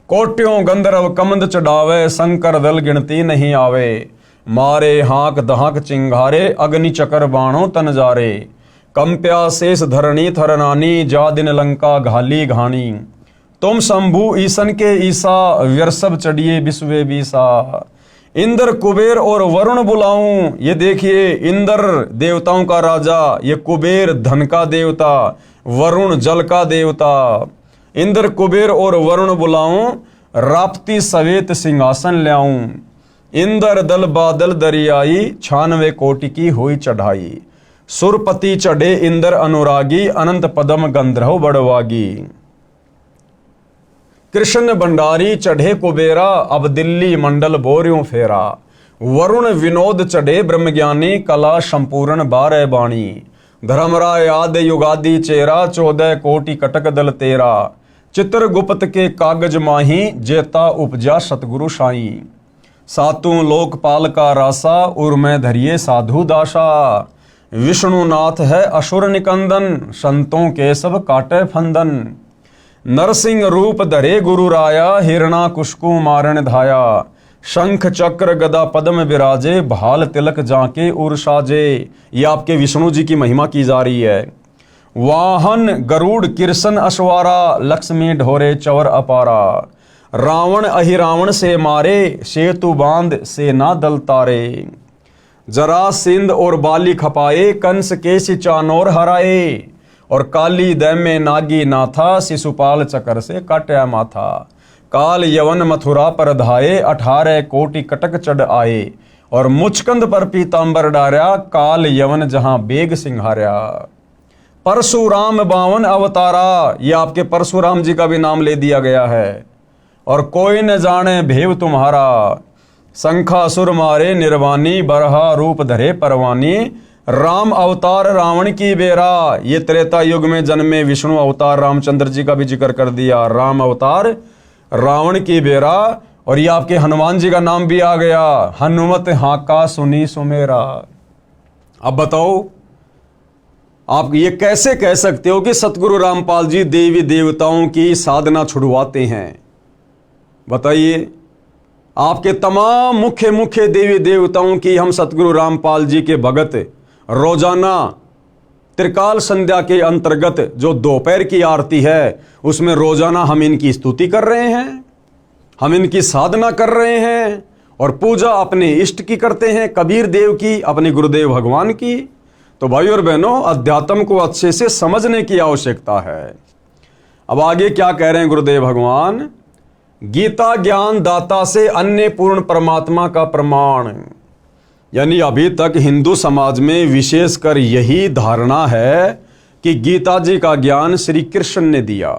Speaker 1: कोट्यों गंधर्व कमंद चढ़ावे, शंकर दल गिनती नहीं आवे। मारे हाक दहाक चिंगारे, अग्नि चकर बाणों तन जारे। कंप्या शेष धरणी थरनानी, जा दिन लंका घाली घानी। तुम शंभु ईसन के ईसा, व्यर्सभ चढ़िए विश्वे बीसा। इंद्र कुबेर और वरुण बुलाऊं, ये देखिए इंद्र देवताओं का राजा, ये कुबेर धन का देवता, वरुण जल का देवता। इंद्र कुबेर और वरुण बुलाऊं, राप्ती सवेत सिंहासन ल्याऊं। इंद्र दल बादल दरियाई, 96 कोटि की हुई चढ़ाई। सुरपति चढ़े इंद्र अनुरागी, अनंत पदम गंधर्व बड़वागी। कृष्ण भंडारी चढ़े कुबेरा, अब दिल्ली मंडल बोर्यों फेरा। वरुण विनोद चढ़े ब्रह्मज्ञानी, कला संपूर्ण 12 बाणी। धर्मराय आदि युगादि चेरा, 14 कोटि कटक दल तेरा। चित्रगुप्त के कागज माही, जेता उपजा सतगुरु साई। सातों लोकपाल का रासा, उर्मे धरिए साधु दासा। विष्णुनाथ है असुर निकंदन, संतों के सब काटे फंदन। नरसिंह रूप धरे गुरु राया, हिरणा कुशकु मारण धाया। शंख चक्र गदा पद्म विराजे, भाल तिलक जाके उर साजे। ये आपके विष्णु जी की महिमा की जा रही है। वाहन गरुड़ किरसन अश्वारा, लक्ष्मी ढोरे चवर अपारा। रावण अहिरावण से मारे, सेतु बांध सेना दल तारे। जरासिंध और बाली खपाए, कंस के चानोर हराए। और काली दैम्य नागी नाथा, शिशुपाल चकर से काट्या माथा। काल यवन मथुरा पर धाये, 18 कोटि कटक चढ़ आए। और मुचकंद पर पीतांबर डार्या, काल यवन जहां बेग सिंहार्या। परशुराम 52 अवतारा, ये आपके परशुराम जी का भी नाम ले दिया गया है। और कोई न जाने भेव तुम्हारा, शंखासुर मारे निर्वाणी, बरहा रूप धरे परवानी। राम अवतार रावण की बेरा, ये त्रेता युग में जन्मे विष्णु अवतार रामचंद्र जी का भी जिक्र कर दिया। राम अवतार रावण की बेरा। और ये आपके हनुमान जी का नाम भी आ गया, हनुमत हाका सुनी सुमेरा। अब बताओ आप ये कैसे कह सकते हो कि सतगुरु रामपाल जी देवी देवताओं की साधना छुड़वाते हैं? बताइए, आपके तमाम मुख्य मुख्य देवी देवताओं की हम सतगुरु रामपाल जी के भगत रोजाना त्रिकाल संध्या के अंतर्गत जो दोपहर की आरती है, उसमें रोजाना हम इनकी स्तुति कर रहे हैं, हम इनकी साधना कर रहे हैं। और पूजा अपने इष्ट की करते हैं, कबीर देव की, अपने गुरुदेव भगवान की। तो भाई और बहनों, अध्यात्म को अच्छे से समझने की आवश्यकता है। अब आगे क्या कह रहे हैं गुरुदेव भगवान? गीता ज्ञान दाता से अन्य पूर्ण परमात्मा का प्रमाण। यानी अभी तक हिंदू समाज में विशेषकर यही धारणा है कि गीता जी का ज्ञान श्री कृष्ण ने दिया।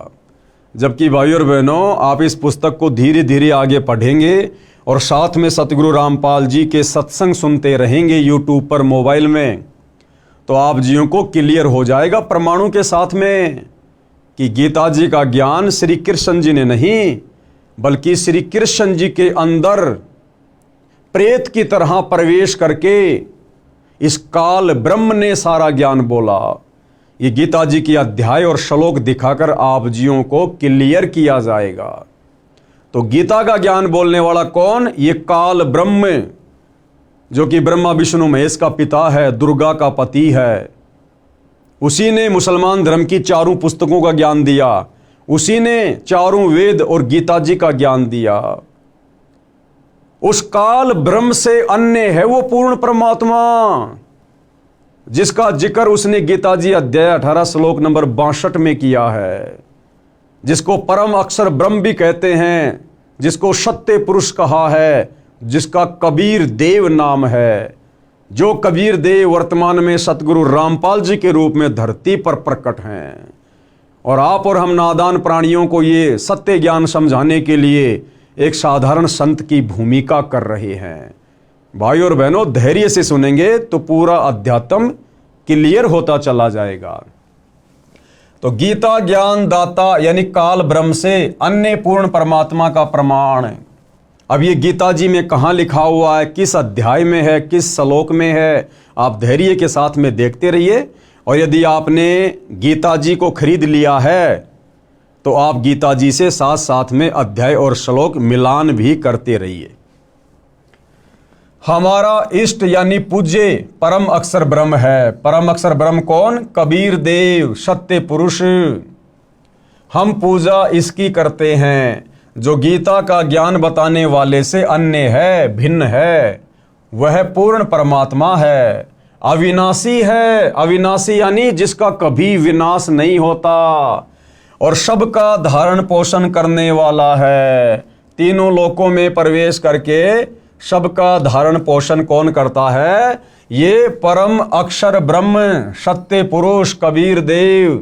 Speaker 1: जबकि भाई और बहनों, आप इस पुस्तक को धीरे धीरे आगे पढ़ेंगे और साथ में सतगुरु रामपाल जी के सत्संग सुनते रहेंगे यूट्यूब पर, मोबाइल में, तो आप जियों को क्लियर हो जाएगा प्रमाणों के साथ में कि गीता जी का ज्ञान श्री कृष्ण जी ने नहीं, बल्कि श्री कृष्ण जी के अंदर प्रेत की तरह प्रवेश करके इस काल ब्रह्म ने सारा ज्ञान बोला। ये गीता जी की अध्याय और श्लोक दिखाकर आप जियों को क्लियर किया जाएगा। तो गीता का ज्ञान बोलने वाला कौन? ये काल ब्रह्म, जो कि ब्रह्मा विष्णु महेश का पिता है, दुर्गा का पति है। उसी ने मुसलमान धर्म की 4 पुस्तकों का ज्ञान दिया, उसी ने 4 वेद और गीता जी का ज्ञान दिया। उस काल ब्रह्म से अन्य है वो पूर्ण परमात्मा, जिसका जिक्र उसने गीता जी अध्याय 18 श्लोक नंबर 62 में किया है, जिसको परम अक्षर ब्रह्म भी कहते हैं, जिसको सत्य पुरुष कहा है, जिसका कबीर देव नाम है। जो कबीर देव वर्तमान में सतगुरु रामपाल जी के रूप में धरती पर प्रकट हैं। और आप और हम नादान प्राणियों को ये सत्य ज्ञान समझाने के लिए एक साधारण संत की भूमिका कर रहे हैं। भाई और बहनों, धैर्य से सुनेंगे तो पूरा अध्यात्म क्लियर होता चला जाएगा। तो गीता ज्ञान दाता यानी काल ब्रह्म से अन्य पूर्ण परमात्मा का प्रमाण। अब ये गीता जी में कहाँ लिखा हुआ है, किस अध्याय में है, किस श्लोक में है, आप धैर्य के साथ में देखते रहिए। और यदि आपने गीता जी को खरीद लिया है तो आप गीता जी से साथ साथ में अध्याय और श्लोक मिलान भी करते रहिए। हमारा इष्ट यानी पूज्य परम अक्षर ब्रह्म है। परम अक्षर ब्रह्म कौन? कबीर देव, सत्य पुरुष। हम पूजा इसकी करते हैं जो गीता का ज्ञान बताने वाले से अन्य है, भिन्न है। वह पूर्ण परमात्मा है, अविनाशी है। अविनाशी यानी जिसका कभी विनाश नहीं होता, और सबका धारण पोषण करने वाला है। तीनों लोकों में प्रवेश करके सबका धारण पोषण कौन करता है? ये परम अक्षर ब्रह्म, सत्य पुरुष कबीर देव।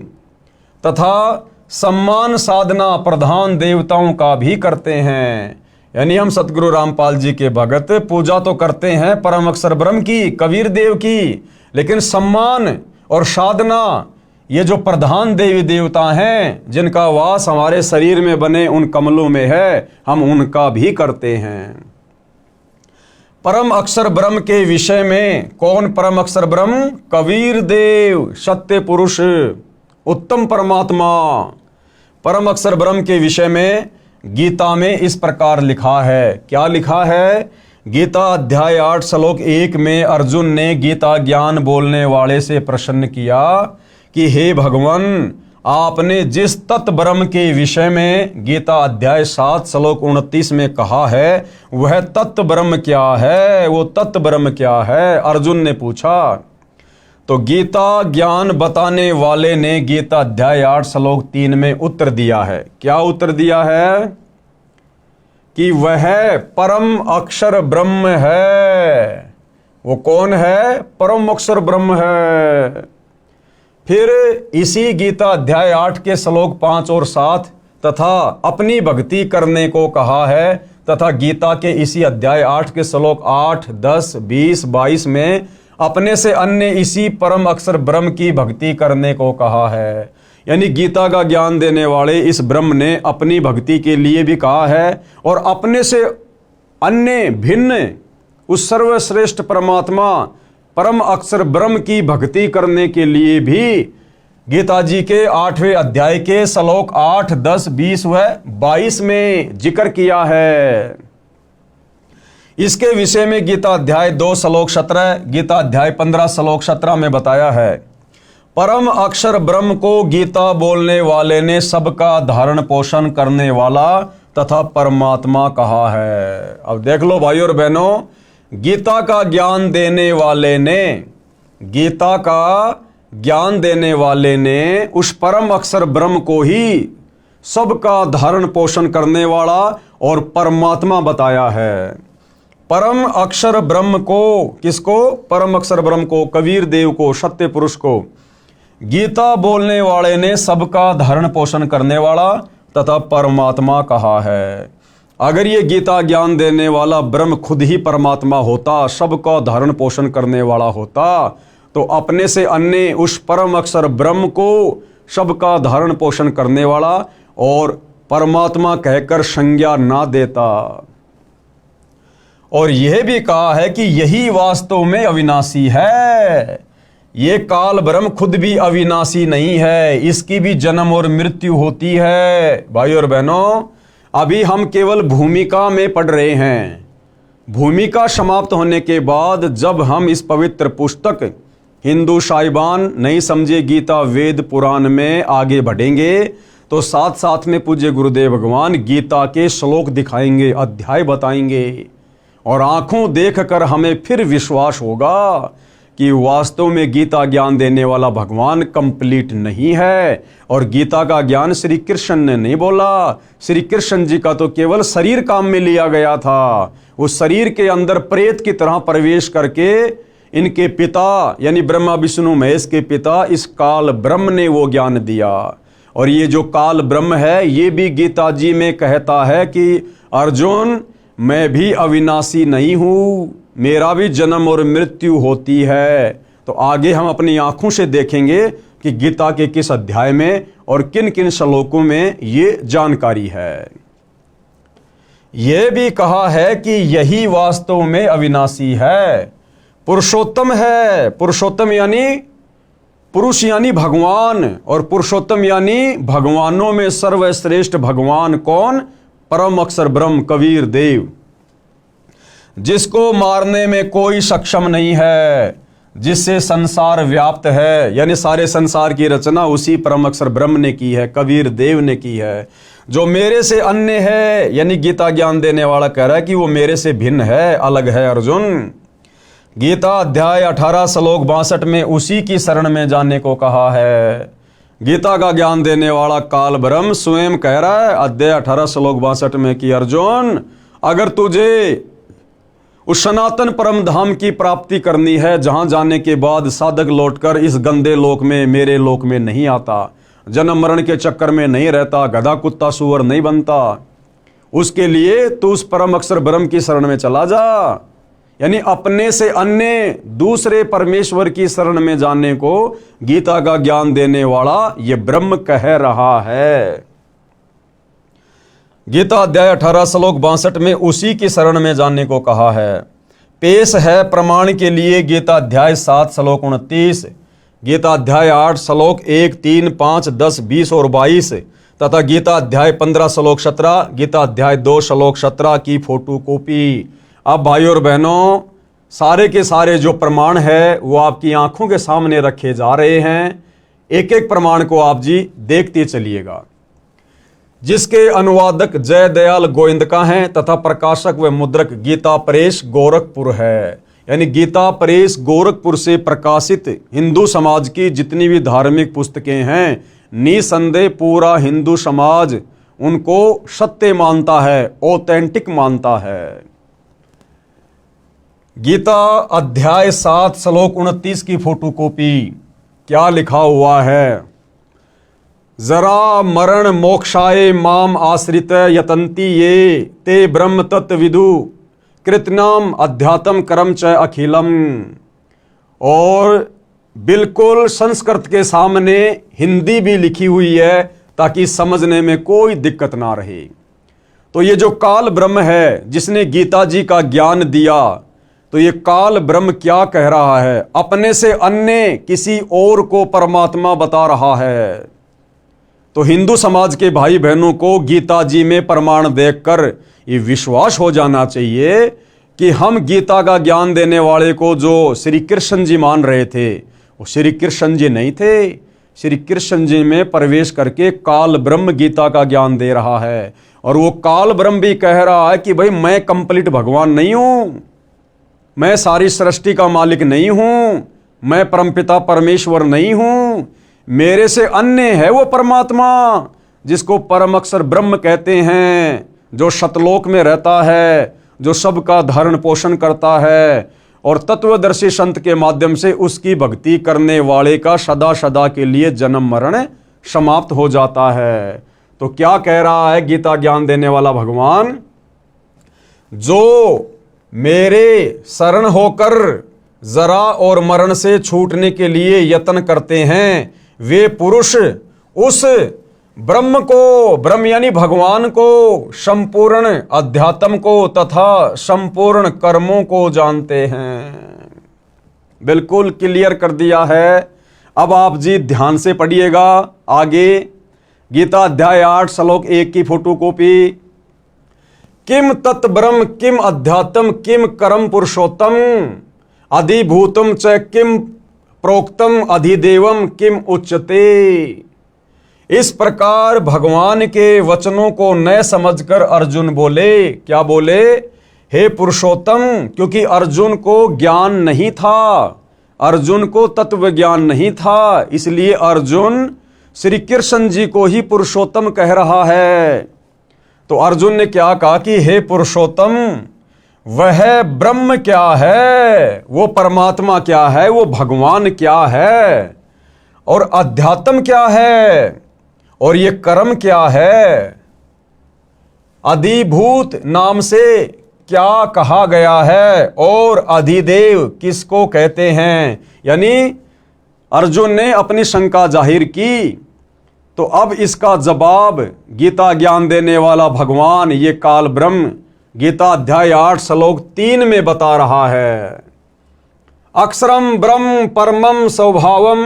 Speaker 1: तथा सम्मान साधना प्रधान देवताओं का भी करते हैं। यानी हम सतगुरु रामपाल जी के भगत पूजा तो करते हैं परम अक्षर ब्रह्म की, कबीर देव की, लेकिन सम्मान और साधना ये जो प्रधान देवी देवता हैं जिनका वास हमारे शरीर में बने उन कमलों में है, हम उनका भी करते हैं। परम अक्षर ब्रह्म के विषय में कौन परम अक्षर ब्रह्म? कबीर देव, सत्य पुरुष, उत्तम परमात्मा। परम अक्षर ब्रह्म के विषय में गीता में इस प्रकार लिखा है। क्या लिखा है? गीता अध्याय 8 श्लोक 1 में अर्जुन ने गीता ज्ञान बोलने वाले से प्रश्न किया कि हे भगवान, आपने जिस तत्व ब्रह्म के विषय में गीता अध्याय 7 श्लोक 29 में कहा है, वह तत्व ब्रह्म क्या है? वो तत्व ब्रह्म क्या है? अर्जुन ने पूछा। तो गीता ज्ञान बताने वाले ने गीता अध्याय 8 श्लोक 3 में उत्तर दिया है। क्या उत्तर दिया है? कि वह परम अक्षर ब्रह्म है। वो कौन है? परम अक्षर ब्रह्म है। फिर इसी गीता अध्याय 8 के श्लोक 5 और 7 तथा अपनी भक्ति करने को कहा है, तथा गीता के इसी अध्याय 8 के श्लोक 8, 10, 20, 22 में अपने से अन्य इसी परम अक्षर ब्रह्म की भक्ति करने को कहा है। यानी गीता का ज्ञान देने वाले इस ब्रह्म ने अपनी भक्ति के लिए भी कहा है, और अपने से अन्य भिन्न उस सर्वश्रेष्ठ परमात्मा परम अक्षर ब्रह्म की भक्ति करने के लिए भी गीता जी के 8वें अध्याय के श्लोक 8, 10, 20 व 22 में जिक्र किया है। इसके विषय में गीता अध्याय 2 श्लोक 17, गीता अध्याय 15 श्लोक 17 में बताया है। परम अक्षर ब्रह्म को गीता बोलने वाले ने सबका धारण पोषण करने वाला तथा परमात्मा कहा है। अब देख लो भाइयों और बहनों, गीता का ज्ञान देने वाले ने, गीता का ज्ञान देने वाले ने उस परम अक्षर ब्रह्म को ही सबका धारण पोषण करने वाला और परमात्मा बताया है। परम अक्षर ब्रह्म को, किसको? परम अक्षर ब्रह्म को, कबीर देव को, सत्य पुरुष को गीता बोलने वाले ने सबका धारण पोषण करने वाला तथा परमात्मा कहा है। अगर ये गीता ज्ञान देने वाला ब्रह्म खुद ही परमात्मा होता, सबका धारण पोषण करने वाला होता, तो अपने से अन्य उस परम अक्षर ब्रह्म को सबका धारण पोषण करने वाला और परमात्मा कहकर संज्ञा ना देता। और यह भी कहा है कि यही वास्तव में अविनाशी है। ये काल ब्रह्म खुद भी अविनाशी नहीं है, इसकी भी जन्म और मृत्यु होती है। भाई और बहनों, अभी हम केवल भूमिका में पढ़ रहे हैं। भूमिका समाप्त होने के बाद जब हम इस पवित्र पुस्तक हिंदू साहिबान नहीं समझे गीता वेद पुराण में आगे बढ़ेंगे, तो साथ साथ में पूज्य गुरुदेव भगवान गीता के श्लोक दिखाएंगे, अध्याय बताएंगे, और आंखों देखकर हमें फिर विश्वास होगा कि वास्तव में गीता ज्ञान देने वाला भगवान कंप्लीट नहीं है। और गीता का ज्ञान श्री कृष्ण ने नहीं बोला। श्री कृष्ण जी का तो केवल शरीर काम में लिया गया था। उस शरीर के अंदर प्रेत की तरह प्रवेश करके इनके पिता यानी ब्रह्मा विष्णु महेश के पिता इस काल ब्रह्म ने वो ज्ञान दिया। और ये जो काल ब्रह्म है, ये भी गीता जी में कहता है कि अर्जुन, मैं भी अविनाशी नहीं हूँ, मेरा भी जन्म और मृत्यु होती है। तो आगे हम अपनी आंखों से देखेंगे कि गीता के किस अध्याय में और किन किन श्लोकों में ये जानकारी है। यह भी कहा है कि यही वास्तव में अविनाशी है, पुरुषोत्तम है। पुरुषोत्तम यानी पुरुष यानी भगवान, और पुरुषोत्तम यानी भगवानों में सर्वश्रेष्ठ भगवान कौन? परम अक्षर ब्रह्म कबीर देव, जिसको मारने में कोई सक्षम नहीं है, जिससे संसार व्याप्त है। यानी सारे संसार की रचना उसी परम अक्षर ब्रह्म ने की है, कबीर देव ने की है। जो मेरे से अन्य है, यानी गीता ज्ञान देने वाला कह रहा है कि वो मेरे से भिन्न है, अलग है अर्जुन। गीता अध्याय 18 श्लोक 62 में उसी की शरण में जाने को कहा है। गीता का ज्ञान देने वाला काल ब्रह्म स्वयं कह रहा है अध्याय 18 श्लोक 62 में कि अर्जुन, अगर तुझे उस सनातन परम धाम की प्राप्ति करनी है, जहां जाने के बाद साधक लौटकर इस गंदे लोक में, मेरे लोक में नहीं आता, जन्म मरण के चक्कर में नहीं रहता, गधा कुत्ता सुअर नहीं बनता, उसके लिए तू उस परम अक्षर ब्रह्म की शरण में चला जा। यानी अपने से अन्य दूसरे परमेश्वर की शरण में जाने को गीता का ज्ञान देने वाला ये ब्रह्म कह रहा है। गीता अध्याय 18 श्लोक 62 में उसी की शरण में जाने को कहा है। पेश है प्रमाण के लिए गीता अध्याय 7 श्लोक 29, गीता अध्याय 8 श्लोक 1, 3, 5, 10, 20 और 22 तथा गीता अध्याय 15 श्लोक 17, गीता अध्याय 2 श्लोक 17 की फोटो कॉपी। अब भाई और बहनों, सारे के सारे जो प्रमाण है वो आपकी आंखों के सामने रखे जा रहे हैं। एक एक प्रमाण को आप जी देखते चलिएगा, जिसके अनुवादक जय दयाल गोविंदका हैं तथा प्रकाशक व मुद्रक गीता प्रेस गोरखपुर है। यानी गीता प्रेस गोरखपुर से प्रकाशित हिंदू समाज की जितनी भी धार्मिक पुस्तकें हैं, निसंदेह पूरा हिंदू समाज उनको सत्य मानता है, ऑथेंटिक मानता है। गीता अध्याय 7 श्लोक 29 की फोटोकॉपी क्या लिखा हुआ है? जरा मरण मोक्षाय माम आश्रित यतंती ये ते ब्रह्म तत्व विदु कृतनाम अध्यात्म कर्म च अखिलम। और बिल्कुल संस्कृत के सामने हिंदी भी लिखी हुई है ताकि समझने में कोई दिक्कत ना रहे। तो ये जो काल ब्रह्म है जिसने गीता जी का ज्ञान दिया, तो ये काल ब्रह्म क्या कह रहा है? अपने से अन्य किसी और को परमात्मा बता रहा है। तो हिंदू समाज के भाई बहनों को गीता जी में प्रमाण देखकर ये विश्वास हो जाना चाहिए कि हम गीता का ज्ञान देने वाले को जो श्री कृष्ण जी मान रहे थे, वो श्री कृष्ण जी नहीं थे। श्री कृष्ण जी में प्रवेश करके काल ब्रह्म गीता का ज्ञान दे रहा है। और वो काल ब्रह्म भी कह रहा है कि भाई मैं कंप्लीट भगवान नहीं हूं, मैं सारी सृष्टि का मालिक नहीं हूं, मैं परमपिता परमेश्वर नहीं हूं, मेरे से अन्य है वो परमात्मा जिसको परम अक्षर ब्रह्म कहते हैं, जो सतलोक में रहता है, जो सबका धारण पोषण करता है और तत्वदर्शी संत के माध्यम से उसकी भक्ति करने वाले का सदा सदा के लिए जन्म मरण समाप्त हो जाता है। तो क्या कह रहा है गीता ज्ञान देने वाला भगवान? जो मेरे शरण होकर जरा और मरण से छूटने के लिए यत्न करते हैं, वे पुरुष उस ब्रह्म को, ब्रह्म यानी भगवान को, संपूर्ण अध्यात्म को तथा संपूर्ण कर्मों को जानते हैं। बिल्कुल क्लियर कर दिया है। अब आप जी ध्यान से पढ़िएगा आगे। गीता अध्याय 8 श्लोक 1 की फोटोकॉपी। किम तत् ब्रह्म किम अध्यात्म किम कर्म पुरुषोत्तम अधिभूतम च किम प्रोक्तम अधिदेवम किम उच्चते। इस प्रकार भगवान के वचनों को न समझकर अर्जुन बोले, क्या बोले? हे पुरुषोत्तम। क्योंकि अर्जुन को ज्ञान नहीं था, अर्जुन को तत्व ज्ञान नहीं था, इसलिए अर्जुन श्री कृष्ण जी को ही पुरुषोत्तम कह रहा है। तो अर्जुन ने क्या कहा कि हे पुरुषोत्तम, वह ब्रह्म क्या है, वो परमात्मा क्या है, वो भगवान क्या है, और अध्यात्म क्या है, और ये कर्म क्या है। अधिभूत नाम से क्या कहा गया है और अधिदेव किसको कहते हैं। यानी अर्जुन ने अपनी शंका जाहिर की, तो अब इसका जवाब गीता ज्ञान देने वाला भगवान ये काल ब्रह्म गीता अध्याय 8 श्लोक 3 में बता रहा है। अक्षरम ब्रह्म परमम स्वभावम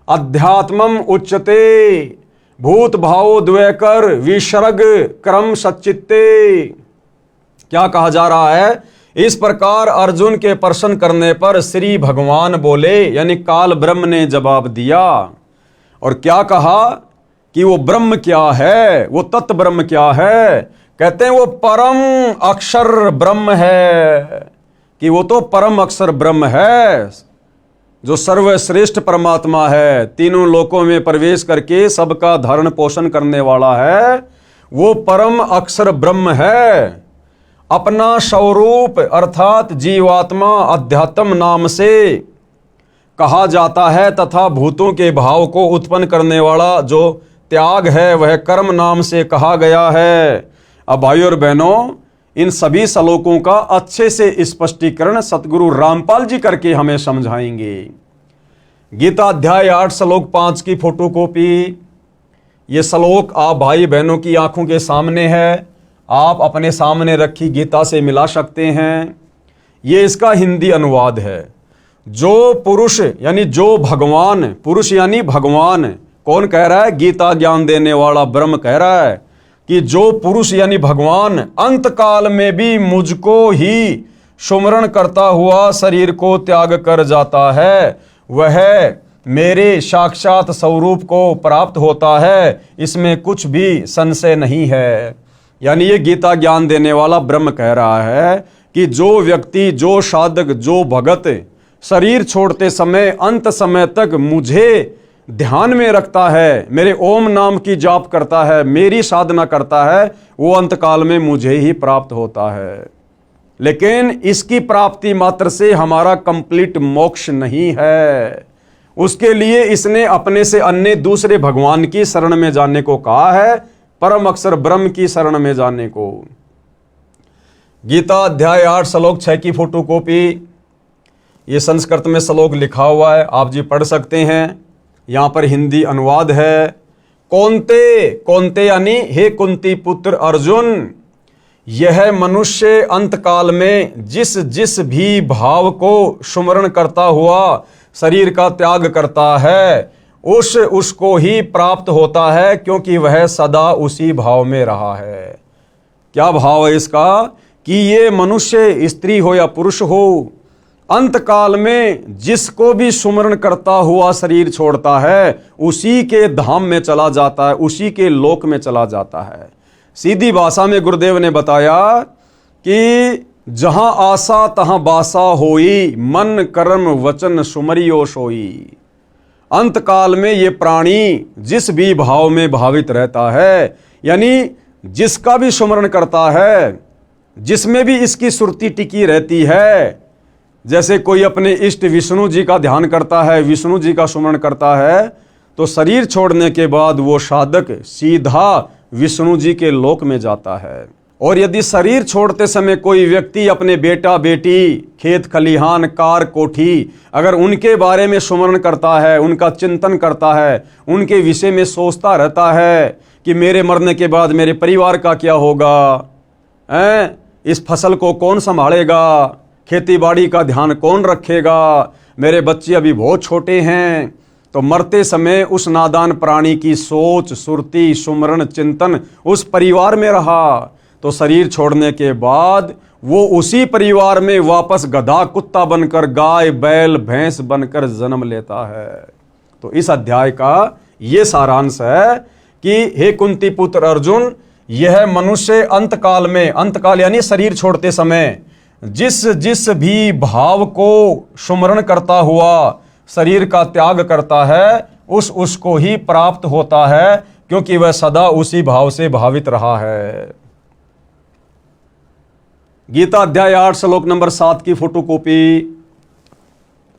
Speaker 1: अध्यात्मम उच्यते भूत भावो द्वैकर विसर्ग क्रम सच्चित्ते। क्या कहा जा रहा है? इस प्रकार अर्जुन के प्रश्न करने पर श्री भगवान बोले, यानी काल ब्रह्म ने जवाब दिया। और क्या कहा कि वो ब्रह्म क्या है, वो तत्व ब्रह्म क्या है? कहते हैं वो परम अक्षर ब्रह्म है, कि वो तो परम अक्षर ब्रह्म है जो सर्वश्रेष्ठ परमात्मा है, तीनों लोकों में प्रवेश करके सबका धारण पोषण करने वाला है, वो परम अक्षर ब्रह्म है। अपना स्वरूप अर्थात जीवात्मा अध्यात्म नाम से कहा जाता है तथा भूतों के भाव को उत्पन्न करने वाला जो त्याग है वह कर्म नाम से कहा गया है। अब भाइयों और बहनों, इन सभी श्लोकों का अच्छे से स्पष्टीकरण सतगुरु रामपाल जी करके हमें समझाएंगे। गीता अध्याय 8 श्लोक 5 की फोटोकॉपी, ये श्लोक आप भाई बहनों की आंखों के सामने है, आप अपने सामने रखी गीता से मिला सकते हैं। ये इसका हिंदी अनुवाद है। जो पुरुष यानी जो भगवान, पुरुष यानी भगवान कौन कह रहा है? गीता ज्ञान देने वाला ब्रह्म कह रहा है कि जो पुरुष यानी भगवान अंत काल में भी मुझको ही सुमरण करता हुआ शरीर को त्याग कर जाता है, वह मेरे साक्षात स्वरूप को प्राप्त होता है, इसमें कुछ भी संशय नहीं है। यानी ये गीता ज्ञान देने वाला ब्रह्म कह रहा है कि जो व्यक्ति, जो साधक, जो भगत शरीर छोड़ते समय अंत समय तक मुझे ध्यान में रखता है, मेरे ओम नाम की जाप करता है, मेरी साधना करता है, वो अंत काल में मुझे ही प्राप्त होता है। लेकिन इसकी प्राप्ति मात्र से हमारा कंप्लीट मोक्ष नहीं है। उसके लिए इसने अपने से अन्य दूसरे भगवान की शरण में जाने को कहा है, परम अक्षर ब्रह्म की शरण में जाने को। गीता अध्याय 8 श्लोक 6 की फोटोकॉपी, ये संस्कृत में श्लोक लिखा हुआ है, आप जी पढ़ सकते हैं। यहां पर हिंदी अनुवाद है। कौन्ते, कौन्ते यानी हे कुंती पुत्र अर्जुन, यह मनुष्य अंतकाल में जिस जिस भी भाव को सुमरण करता हुआ शरीर का त्याग करता है, उसको ही प्राप्त होता है, क्योंकि वह सदा उसी भाव में रहा है। क्या भाव है इसका? कि ये मनुष्य स्त्री हो या पुरुष हो, अंत काल में जिसको भी सुमरण करता हुआ शरीर छोड़ता है, उसी के धाम में चला जाता है, उसी के लोक में चला जाता है। सीधी भाषा में गुरुदेव ने बताया कि जहां आशा तहां बासा होई, मन कर्म वचन सुमरियो सोई। अंत काल में ये प्राणी जिस भी भाव में भावित रहता है, यानी जिसका भी सुमरण करता है, जिसमें भी इसकी सुरती टिकी रहती है, जैसे कोई अपने इष्ट विष्णु जी का ध्यान करता है, विष्णु जी का सुमरण करता है, तो शरीर छोड़ने के बाद वो साधक सीधा विष्णु जी के लोक में जाता है। और यदि शरीर छोड़ते समय कोई व्यक्ति अपने बेटा बेटी, खेत खलिहान, कार कोठी, अगर उनके बारे में सुमरण करता है, उनका चिंतन करता है, उनके विषय में सोचता रहता है कि मेरे मरने के बाद मेरे परिवार का क्या होगा, इस फसल को कौन संभालेगा, खेती बाड़ी का ध्यान कौन रखेगा, मेरे बच्चे अभी बहुत छोटे हैं, तो मरते समय उस नादान प्राणी की सोच, सुरती, सुमरण, चिंतन उस परिवार में रहा, तो शरीर छोड़ने के बाद वो उसी परिवार में वापस गधा कुत्ता बनकर, गाय बैल भैंस बनकर जन्म लेता है। तो इस अध्याय का ये सारांश है कि हे कुंती पुत्र अर्जुन, यह मनुष्य अंतकाल में, अंतकाल यानी शरीर छोड़ते समय जिस जिस भी भाव को सुमरण करता हुआ शरीर का त्याग करता है, उसको ही प्राप्त होता है, क्योंकि वह सदा उसी भाव से भावित रहा है। गीता अध्याय 8 श्लोक नंबर 7 की फोटोकॉपी,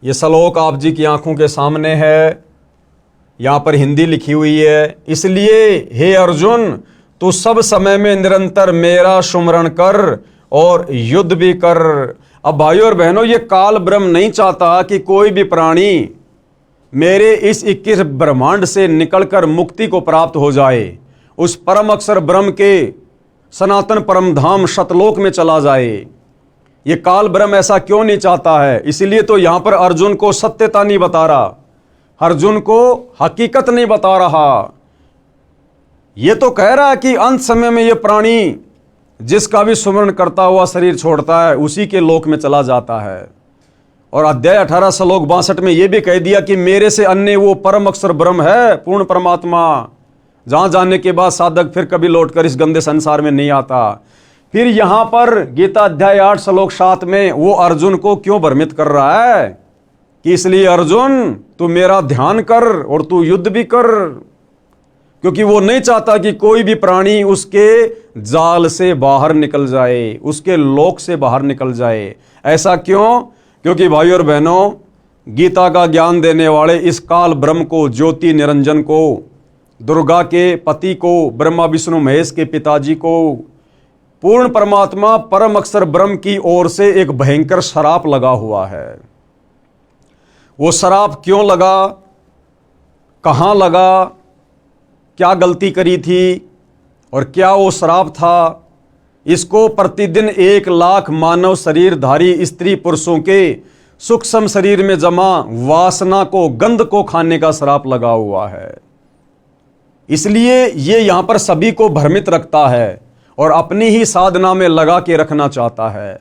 Speaker 1: ये श्लोक आप जी की आंखों के सामने है, यहां पर हिंदी लिखी हुई है। इसलिए हे अर्जुन, तू सब समय में निरंतर मेरा सुमरण कर और युद्ध भी कर। अब भाइयों और बहनों, ये काल ब्रह्म नहीं चाहता कि कोई भी प्राणी मेरे इस 21 ब्रह्मांड से निकलकर मुक्ति को प्राप्त हो जाए, उस परम अक्षर ब्रह्म के सनातन परम धाम सतलोक में चला जाए। ये काल ब्रह्म ऐसा क्यों नहीं चाहता है? इसलिए तो यहां पर अर्जुन को सत्यता नहीं बता रहा, अर्जुन को हकीकत नहीं बता रहा। ये तो कह रहा है कि अंत समय में ये प्राणी जिसका भी सुमरण करता हुआ शरीर छोड़ता है उसी के लोक में चला जाता है। और अध्याय 18 श्लोक 62 में यह भी कह दिया कि मेरे से अन्य वो परम अक्षर ब्रह्म है, पूर्ण परमात्मा, जहां जाने के बाद साधक फिर कभी लौटकर इस गंदे संसार में नहीं आता। फिर यहां पर गीता अध्याय 8 श्लोक 7 में वो अर्जुन को क्यों भ्रमित कर रहा है कि इसलिए अर्जुन तू मेरा ध्यान कर और तू युद्ध भी कर, क्योंकि वो नहीं चाहता कि कोई भी प्राणी उसके जाल से बाहर निकल जाए, उसके लोक से बाहर निकल जाए। ऐसा क्यों? क्योंकि भाइयों और बहनों, गीता का ज्ञान देने वाले इस काल ब्रह्म को, ज्योति निरंजन को, दुर्गा के पति को, ब्रह्मा विष्णु महेश के पिताजी को, पूर्ण परमात्मा परम अक्षर ब्रह्म की ओर से एक भयंकर श्राप लगा हुआ है। वो श्राप क्यों लगा, कहां लगा, क्या गलती करी थी और क्या वो श्राप था, इसको प्रतिदिन 1 लाख मानव शरीरधारी स्त्री पुरुषों के सूक्ष्म शरीर में जमा वासना को, गंध को खाने का श्राप लगा हुआ है। इसलिए ये यहां पर सभी को भ्रमित रखता है और अपनी ही साधना में लगा के रखना चाहता है,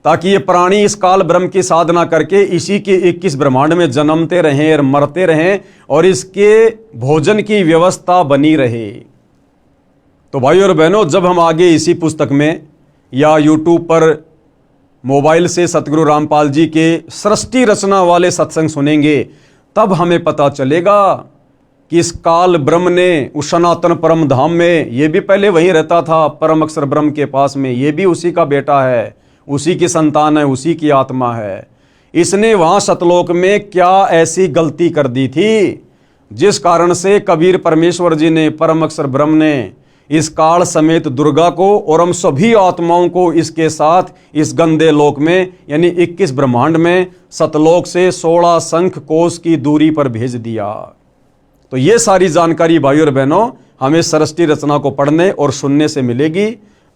Speaker 1: ताकि ये प्राणी इस काल ब्रह्म की साधना करके इसी के 21 ब्रह्मांड में जन्मते रहें और मरते रहें और इसके भोजन की व्यवस्था बनी रहे। तो भाई और बहनों, जब हम आगे इसी पुस्तक में या यूट्यूब पर मोबाइल से सतगुरु रामपाल जी के सृष्टि रचना वाले सत्संग सुनेंगे, तब हमें पता चलेगा कि इस काल ब्रह्म ने उस सनातन परम धाम में, ये भी पहले वहीं रहता था परम अक्षर ब्रह्म के पास में, ये भी उसी का बेटा है, उसी की संतान है, उसी की आत्मा है। इसने वहां सतलोक में क्या ऐसी गलती कर दी थी जिस कारण से कबीर परमेश्वर जी ने, परम अक्षर ब्रह्म ने इस काल समेत दुर्गा को और हम सभी आत्माओं को इसके साथ इस गंदे लोक में यानी 21 ब्रह्मांड में सतलोक से 16 शंख कोस की दूरी पर भेज दिया। तो ये सारी जानकारी भाइयों और बहनों हमें सृष्टि रचना को पढ़ने और सुनने से मिलेगी।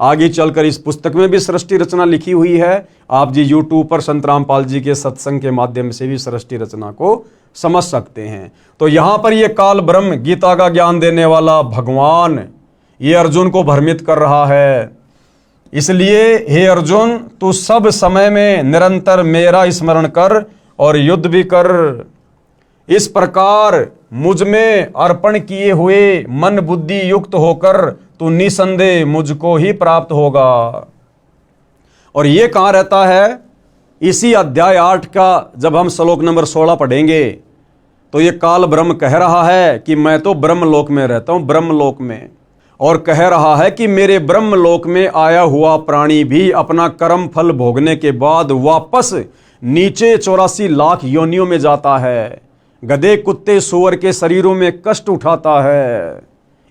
Speaker 1: आगे चलकर इस पुस्तक में भी सृष्टि रचना लिखी हुई है। आप जी यूट्यूब पर संत रामपाल जी के सत्संग के माध्यम से भी सृष्टि रचना को समझ सकते हैं। तो यहां पर यह काल ब्रह्म, गीता का ज्ञान देने वाला भगवान, ये अर्जुन को भ्रमित कर रहा है। इसलिए हे अर्जुन, तू सब समय में निरंतर मेरा स्मरण कर और युद्ध भी कर। इस प्रकार मुझ में अर्पण किए हुए मन बुद्धि युक्त होकर तू निसंदेह मुझको ही प्राप्त होगा। और ये कहां रहता है? इसी अध्याय 8 का जब हम श्लोक नंबर 16 पढ़ेंगे तो ये काल ब्रह्म कह रहा है कि मैं तो ब्रह्मलोक में रहता हूं, ब्रह्मलोक में, और कह रहा है कि मेरे ब्रह्मलोक में आया हुआ प्राणी भी अपना कर्म फल भोगने के बाद वापस नीचे 84 लाख योनियों में जाता है, गधे कुत्ते सूअर के शरीरों में कष्ट उठाता है।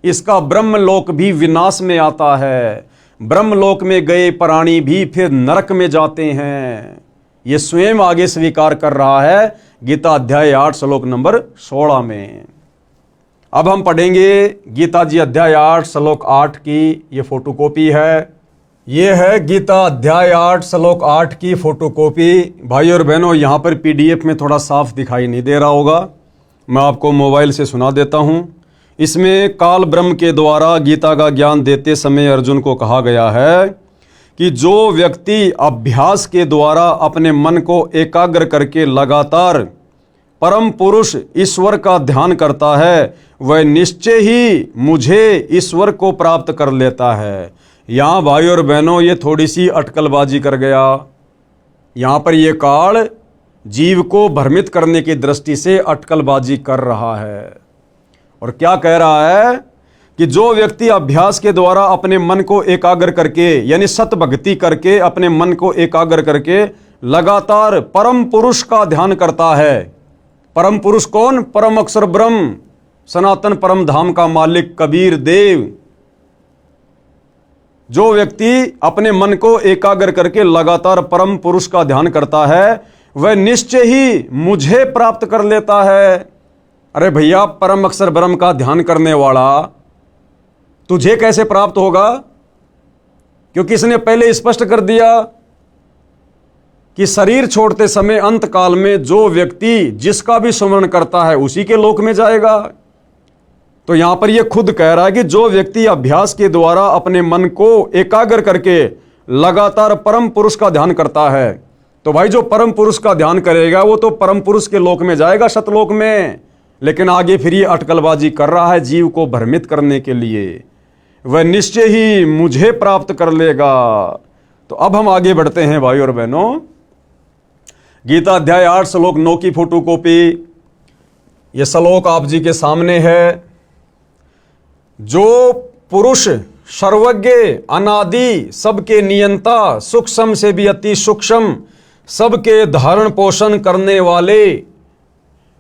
Speaker 1: इसका ब्रह्मलोक भी विनाश में आता है। ब्रह्मलोक में गए प्राणी भी फिर नरक में जाते हैं। ये स्वयं आगे स्वीकार कर रहा है गीता अध्याय 8 श्लोक नंबर 16 में। अब हम पढ़ेंगे गीता जी अध्याय 8 श्लोक 8 की ये फोटोकॉपी है। ये है गीता अध्याय 8 श्लोक 8 की फोटोकॉपी। भाई और बहनों, यहाँ पर पीडीएफ में थोड़ा साफ दिखाई नहीं दे रहा होगा, मैं आपको मोबाइल से सुना देता हूँ। इसमें काल ब्रह्म के द्वारा गीता का ज्ञान देते समय अर्जुन को कहा गया है कि जो व्यक्ति अभ्यास के द्वारा अपने मन को एकाग्र करके लगातार परम पुरुष ईश्वर का ध्यान करता है, वह निश्चय ही मुझे ईश्वर को प्राप्त कर लेता है। यहाँ भाई और बहनों, ये थोड़ी सी अटकलबाजी कर गया। यहाँ पर ये काल जीव को भ्रमित करने की दृष्टि से अटकलबाजी कर रहा है और क्या कह रहा है कि जो व्यक्ति अभ्यास के द्वारा अपने मन को एकाग्र करके यानी सत भक्ति करके अपने मन को एकाग्र करके लगातार परम पुरुष का ध्यान करता है। परम पुरुष कौन? परम अक्षर ब्रह्म, सनातन परम धाम का मालिक कबीर देव। जो व्यक्ति अपने मन को एकाग्र करके लगातार परम पुरुष का ध्यान करता है वह निश्चय ही मुझे प्राप्त कर लेता है। अरे भैया, परम अक्षर ब्रह्म का ध्यान करने वाला तुझे कैसे प्राप्त होगा? क्योंकि इसने पहले स्पष्ट कर दिया कि शरीर छोड़ते समय अंत काल में जो व्यक्ति जिसका भी स्मरण करता है उसी के लोक में जाएगा। तो यहां पर यह खुद कह रहा है कि जो व्यक्ति अभ्यास के द्वारा अपने मन को एकाग्र करके लगातार परम पुरुष का ध्यान करता है, तो भाई जो परम पुरुष का ध्यान करेगा वो तो परम पुरुष के लोक में जाएगा, सतलोक में। लेकिन आगे फिर ये अटकलबाजी कर रहा है जीव को भ्रमित करने के लिए, वह निश्चय ही मुझे प्राप्त कर लेगा। तो अब हम आगे बढ़ते हैं भाई और बहनों। गीता अध्याय 8 श्लोक 9 की फोटो कॉपी यह श्लोक आप जी के सामने है। जो पुरुष सर्वज्ञ, अनादि, सबके नियंता, सूक्ष्म से भी अति सूक्ष्म, सबके धारण पोषण करने वाले,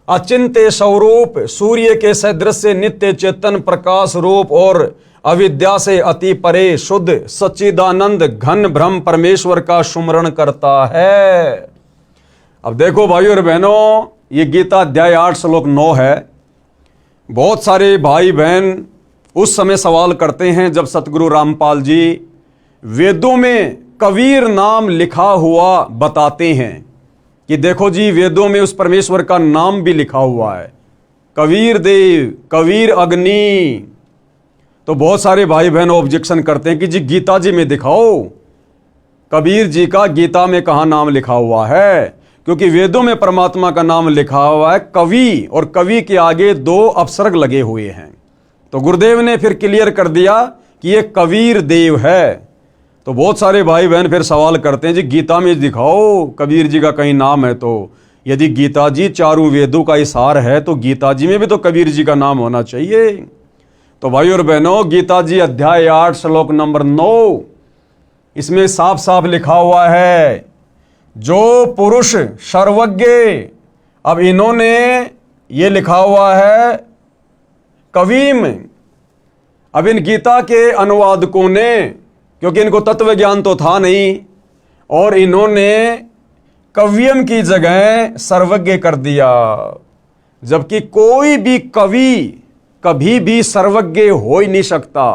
Speaker 1: अचिंत्य स्वरूप, सूर्य के सदृश नित्य चेतन प्रकाश रूप और अविद्या से अति परे शुद्ध सच्चिदानंद घन ब्रह्म परमेश्वर का सुमरण करता है। अब देखो भाई और बहनों, ये गीता अध्याय 8 श्लोक 9 है। बहुत सारे भाई बहन उस समय सवाल करते हैं जब सतगुरु रामपाल जी वेदों में कबीर नाम लिखा हुआ बताते हैं कि देखो जी वेदों में उस परमेश्वर का नाम भी लिखा हुआ है, कबीर देव, कबीर अग्नि। तो बहुत सारे भाई बहन ऑब्जेक्शन करते हैं कि जी गीता जी में दिखाओ कबीर जी का गीता में कहाँ नाम लिखा हुआ है, क्योंकि वेदों में परमात्मा का नाम लिखा हुआ है कवि, और कवि के आगे 2 अपसर्ग लगे हुए हैं। तो गुरुदेव ने फिर क्लियर कर दिया कि ये कबीर देव है। तो बहुत सारे भाई बहन फिर सवाल करते हैं जी गीता में दिखाओ कबीर जी का कहीं नाम है। तो यदि गीता जी चारों वेदों का सार है तो गीता जी में भी तो कबीर जी का नाम होना चाहिए। तो भाई और बहनों, गीता जी अध्याय 8 श्लोक नंबर 9 इसमें साफ साफ लिखा हुआ है जो पुरुष सर्वज्ञ। अब इन्होंने ये लिखा हुआ है कवीम। अब इन गीता के अनुवादकों ने, क्योंकि इनको तत्व ज्ञान तो था नहीं, और इन्होंने कवियम की जगह सर्वज्ञ कर दिया, जबकि कोई भी कवि कभी भी सर्वज्ञ हो ही नहीं सकता।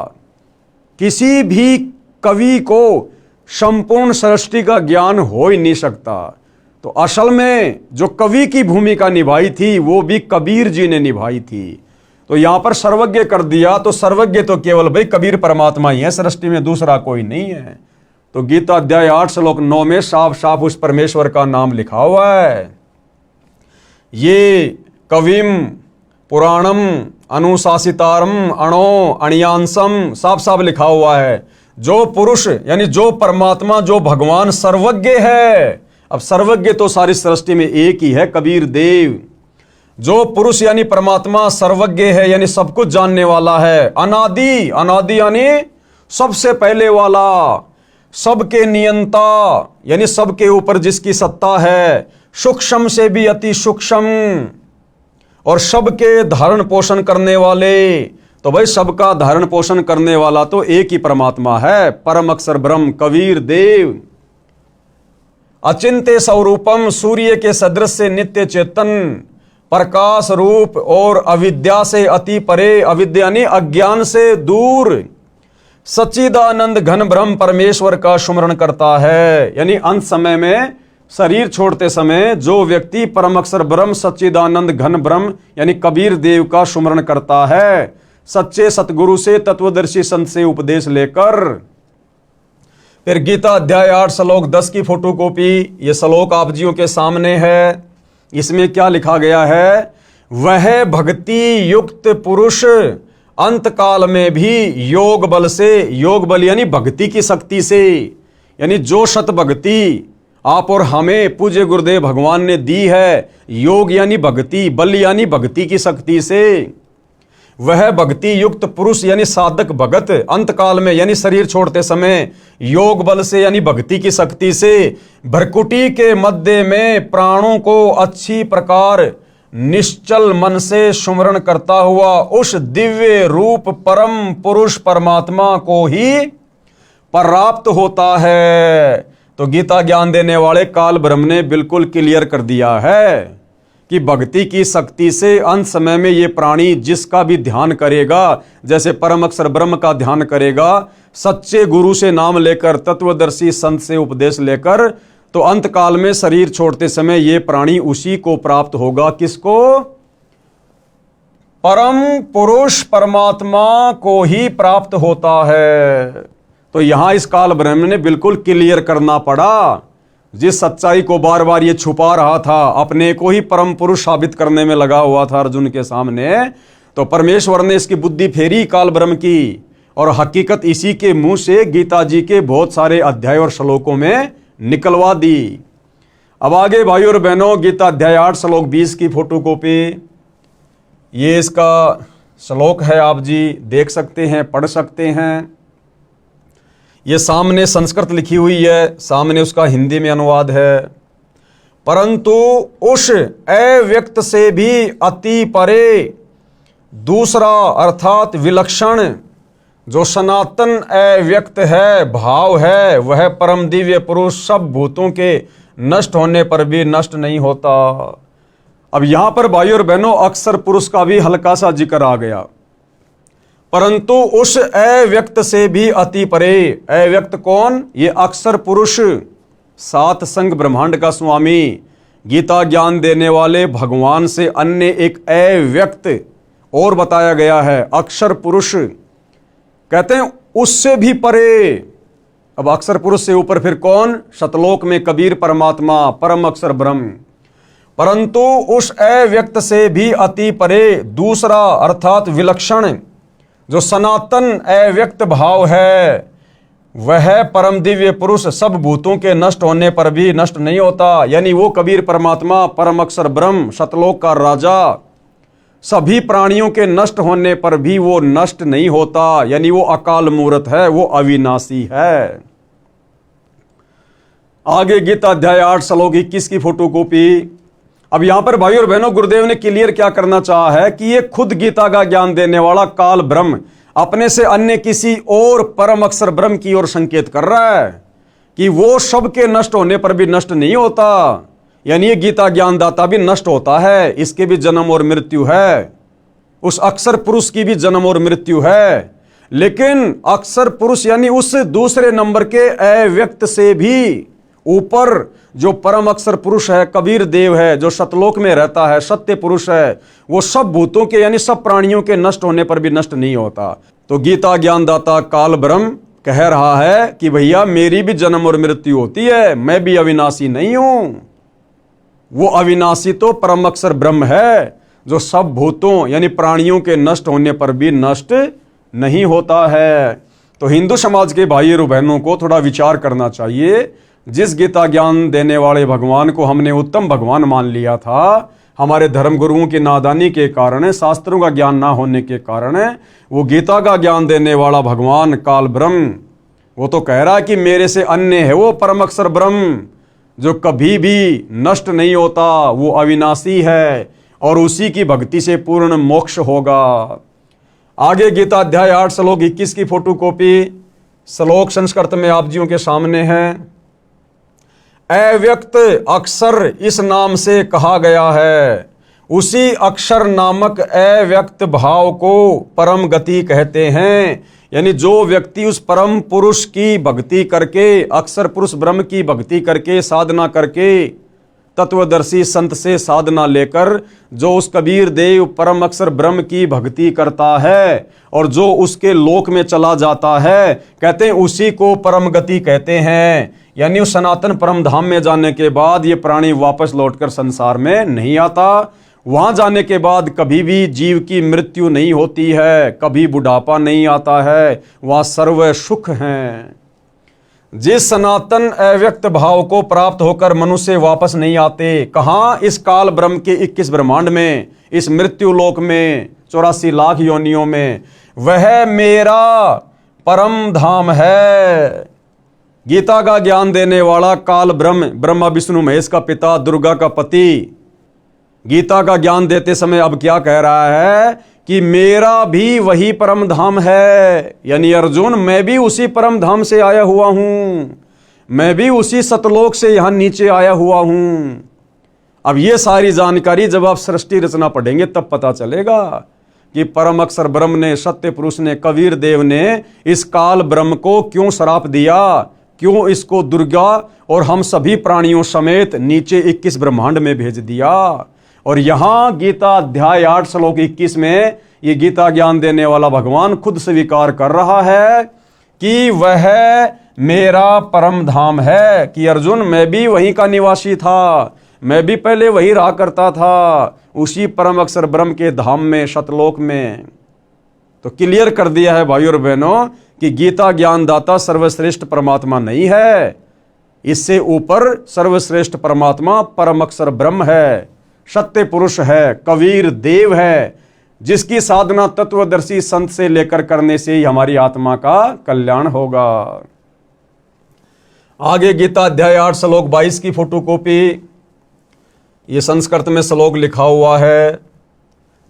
Speaker 1: किसी भी कवि को संपूर्ण सृष्टि का ज्ञान हो ही नहीं सकता। तो असल में जो कवि की भूमिका निभाई थी वो भी कबीर जी ने निभाई थी। तो यहां पर सर्वज्ञ कर दिया, तो सर्वज्ञ तो केवल भाई कबीर परमात्मा ही है, सृष्टि में दूसरा कोई नहीं है। तो गीता अध्याय 8 श्लोक 9 में साफ साफ उस परमेश्वर का नाम लिखा हुआ है। ये कविम पुराणम अनुशासितारम अणो अणियांसम साफ साफ लिखा हुआ है। जो पुरुष यानी जो परमात्मा, जो भगवान सर्वज्ञ है। अब सर्वज्ञ तो सारी सृष्टि में एक ही है, कबीर देव। जो पुरुष यानी परमात्मा सर्वज्ञ है, यानी सब कुछ जानने वाला है। अनादि, अनादि यानी सबसे पहले वाला, सबके नियंता यानी सबके ऊपर जिसकी सत्ता है, सूक्ष्म से भी अति सूक्ष्म, और सबके धारण पोषण करने वाले। तो भाई सबका धारण पोषण करने वाला तो एक ही परमात्मा है, परम अक्षर ब्रह्म कबीर देव। अचिंत्य स्वरूपम, सूर्य के सदृश से नित्य चेतन प्रकाश रूप और अविद्या से अति परे, अविद्या यानी अज्ञान से दूर, सच्चिदानंद घन ब्रह्म परमेश्वर का सुमरण करता है। यानी अंत समय में शरीर छोड़ते समय जो व्यक्ति परम अक्षर ब्रह्म सच्चिदानंद घन ब्रह्म यानी कबीर देव का सुमरण करता है, सच्चे सतगुरु से, तत्वदर्शी संत से उपदेश लेकर। फिर गीता अध्याय 8 श्लोक 10 की फोटोकॉपी ये श्लोक आप जियों के सामने है। इसमें क्या लिखा गया है? वह भक्ति युक्त पुरुष अंत काल में भी योग बल से, योग बल यानी भक्ति की शक्ति से, यानी जो शत भक्ति आप और हमें पूज्य गुरुदेव भगवान ने दी है, योग यानी भक्ति, बल यानी भक्ति की शक्ति से, वह भक्ति युक्त पुरुष यानी साधक भगत अंत काल में यानी शरीर छोड़ते समय योग बल से यानी भक्ति की शक्ति से भ्रकुटी के मध्य में प्राणों को अच्छी प्रकार निश्चल मन से सुमरण करता हुआ उस दिव्य रूप परम पुरुष परमात्मा को ही प्राप्त होता है। तो गीता ज्ञान देने वाले काल ब्रह्म ने बिल्कुल क्लियर कर दिया है कि भक्ति की शक्ति से अंत समय में ये प्राणी जिसका भी ध्यान करेगा, जैसे परम अक्षर ब्रह्म का ध्यान करेगा, सच्चे गुरु से नाम लेकर, तत्वदर्शी संत से उपदेश लेकर, तो अंत काल में शरीर छोड़ते समय ये प्राणी उसी को प्राप्त होगा। किसको? परम पुरुष परमात्मा को ही प्राप्त होता है। तो यहां इस काल ब्रह्म ने बिल्कुल क्लियर करना पड़ा। जिस सच्चाई को बार बार ये छुपा रहा था, अपने को ही परम पुरुष साबित करने में लगा हुआ था अर्जुन के सामने, तो परमेश्वर ने इसकी बुद्धि फेरी काल ब्रह्म की, और हकीकत इसी के मुंह से गीता जी के बहुत सारे अध्याय और श्लोकों में निकलवा दी। अब आगे भाइयों और बहनों, गीता अध्याय 8 श्लोक 20 की फोटोकॉपी, ये इसका श्लोक है, आप जी देख सकते हैं, पढ़ सकते हैं। ये सामने संस्कृत लिखी हुई है, सामने उसका हिंदी में अनुवाद है। परंतु उस अव्यक्त से भी अति परे दूसरा अर्थात विलक्षण जो सनातन अव्यक्त है, भाव है, वह परम दिव्य पुरुष सब भूतों के नष्ट होने पर भी नष्ट नहीं होता। अब यहां पर भाइयों और बहनों अक्षर पुरुष का भी हल्का सा जिक्र आ गया। परंतु उस अव्यक्त से भी अति परे, अव्यक्त कौन? ये अक्षर पुरुष, सात संग ब्रह्मांड का स्वामी, गीता ज्ञान देने वाले भगवान से अन्य एक अव्यक्त और बताया गया है, अक्षर पुरुष। कहते हैं उससे भी परे। अब अक्षर पुरुष से ऊपर फिर कौन? सतलोक में कबीर परमात्मा, परम अक्षर ब्रह्म। परंतु उस अव्यक्त से भी अति परे दूसरा अर्थात विलक्षण जो सनातन अव्यक्त भाव है, वह परम दिव्य पुरुष सब भूतों के नष्ट होने पर भी नष्ट नहीं होता। यानी वो कबीर परमात्मा, परम अक्षर ब्रह्म, सतलोक का राजा, सभी प्राणियों के नष्ट होने पर भी वो नष्ट नहीं होता। यानी वो अकाल मूर्त है, वो अविनाशी है। आगे गीता अध्याय 8 श्लोक 21 की फोटोकॉपी। अब यहां पर भाई और बहनों गुरुदेव ने क्लियर क्या करना चाहा है कि ये खुद गीता का ज्ञान देने वाला काल ब्रह्म अपने से अन्य किसी और परम अक्षर ब्रह्म की ओर संकेत कर रहा है कि वो सबके नष्ट होने पर भी नष्ट नहीं होता। यानी ये गीता ज्ञानदाता भी नष्ट होता है, इसके भी जन्म और मृत्यु है, उस अक्षर पुरुष की भी जन्म और मृत्यु है। लेकिन अक्षर पुरुष यानी उस दूसरे नंबर के अव्यक्त से भी ऊपर जो परम अक्षर पुरुष है, कबीर देव है, जो सतलोक में रहता है, सत्य पुरुष है, वो सब भूतों के यानी सब प्राणियों के नष्ट होने पर भी नष्ट नहीं होता। तो गीता ज्ञानदाता काल ब्रह्म कह रहा है कि भैया मेरी भी जन्म और मृत्यु होती है, मैं भी अविनाशी नहीं हूं। वो अविनाशी तो परम अक्षर ब्रह्म है जो सब भूतों यानी प्राणियों के नष्ट होने पर भी नष्ट नहीं होता है। तो हिंदू समाज के भाई और बहनों को थोड़ा विचार करना चाहिए। जिस गीता ज्ञान देने वाले भगवान को हमने उत्तम भगवान मान लिया था, हमारे धर्म गुरुओं की नादानी के कारण, शास्त्रों का ज्ञान ना होने के कारण, वो गीता का ज्ञान देने वाला भगवान काल ब्रह्म वो तो कह रहा है कि मेरे से अन्य है वो परम अक्षर ब्रह्म जो कभी भी नष्ट नहीं होता, वो अविनाशी है और उसी की भक्ति से पूर्ण मोक्ष होगा। आगे गीता अध्याय 8 श्लोक 21 की फोटोकॉपी, श्लोक संस्कृत में आप जियों के सामने है। अव्यक्त अक्षर इस नाम से कहा गया है, उसी अक्षर नामक अव्यक्त भाव को परम गति कहते हैं। यानी जो व्यक्ति उस परम पुरुष की भक्ति करके, अक्षर पुरुष ब्रह्म की भक्ति करके, साधना करके, तत्वदर्शी संत से साधना लेकर जो उस कबीर देव परम अक्षर ब्रह्म की भक्ति करता है और जो उसके लोक में चला जाता है, कहते हैं उसी को परम गति कहते हैं। यानी उस सनातन परम धाम में जाने के बाद ये प्राणी वापस लौटकर संसार में नहीं आता। वहां जाने के बाद कभी भी जीव की मृत्यु नहीं होती है, कभी बुढ़ापा नहीं आता है, वहां सर्व सुख हैं। जिस सनातन अव्यक्त भाव को प्राप्त होकर मनुष्य वापस नहीं आते, कहां? इस काल ब्रह्म के 21 ब्रह्मांड में, इस मृत्यु लोक में, 84 लाख योनियों में, वह मेरा परम धाम है। गीता का ज्ञान देने वाला काल ब्रह्म, ब्रह्मा विष्णु महेश का पिता, दुर्गा का पति, गीता का ज्ञान देते समय अब क्या कह रहा है कि मेरा भी वही परम धाम है, यानी अर्जुन मैं भी उसी परम धाम से आया हुआ हूं, मैं भी उसी सतलोक से यहां नीचे आया हुआ हूं। अब ये सारी जानकारी जब आप सृष्टि रचना पढ़ेंगे तब पता चलेगा कि परम अक्षर ब्रह्म ने, सत्य पुरुष ने, कबीर देव ने इस काल ब्रह्म को क्यों श्राप दिया, क्यों इसको दुर्गा और हम सभी प्राणियों समेत नीचे 21 ब्रह्मांड में भेज दिया। और यहां गीता अध्याय 8 श्लोक 21 में ये गीता ज्ञान देने वाला भगवान खुद स्वीकार कर रहा है कि वह मेरा परम धाम है, कि अर्जुन मैं भी वहीं का निवासी था, मैं भी पहले वही रहा करता था, उसी परम अक्षर ब्रह्म के धाम में, सतलोक में। तो क्लियर कर दिया है भाइयों और बहनों कि गीता ज्ञानदाता सर्वश्रेष्ठ परमात्मा नहीं है, इससे ऊपर सर्वश्रेष्ठ परमात्मा परम अक्षर ब्रह्म है, सत्य पुरुष है, कबीर देव है, जिसकी साधना तत्वदर्शी संत से लेकर करने से ही हमारी आत्मा का कल्याण होगा। आगे गीता अध्याय 8 श्लोक 22 की फोटोकॉपी, ये संस्कृत में श्लोक लिखा हुआ है,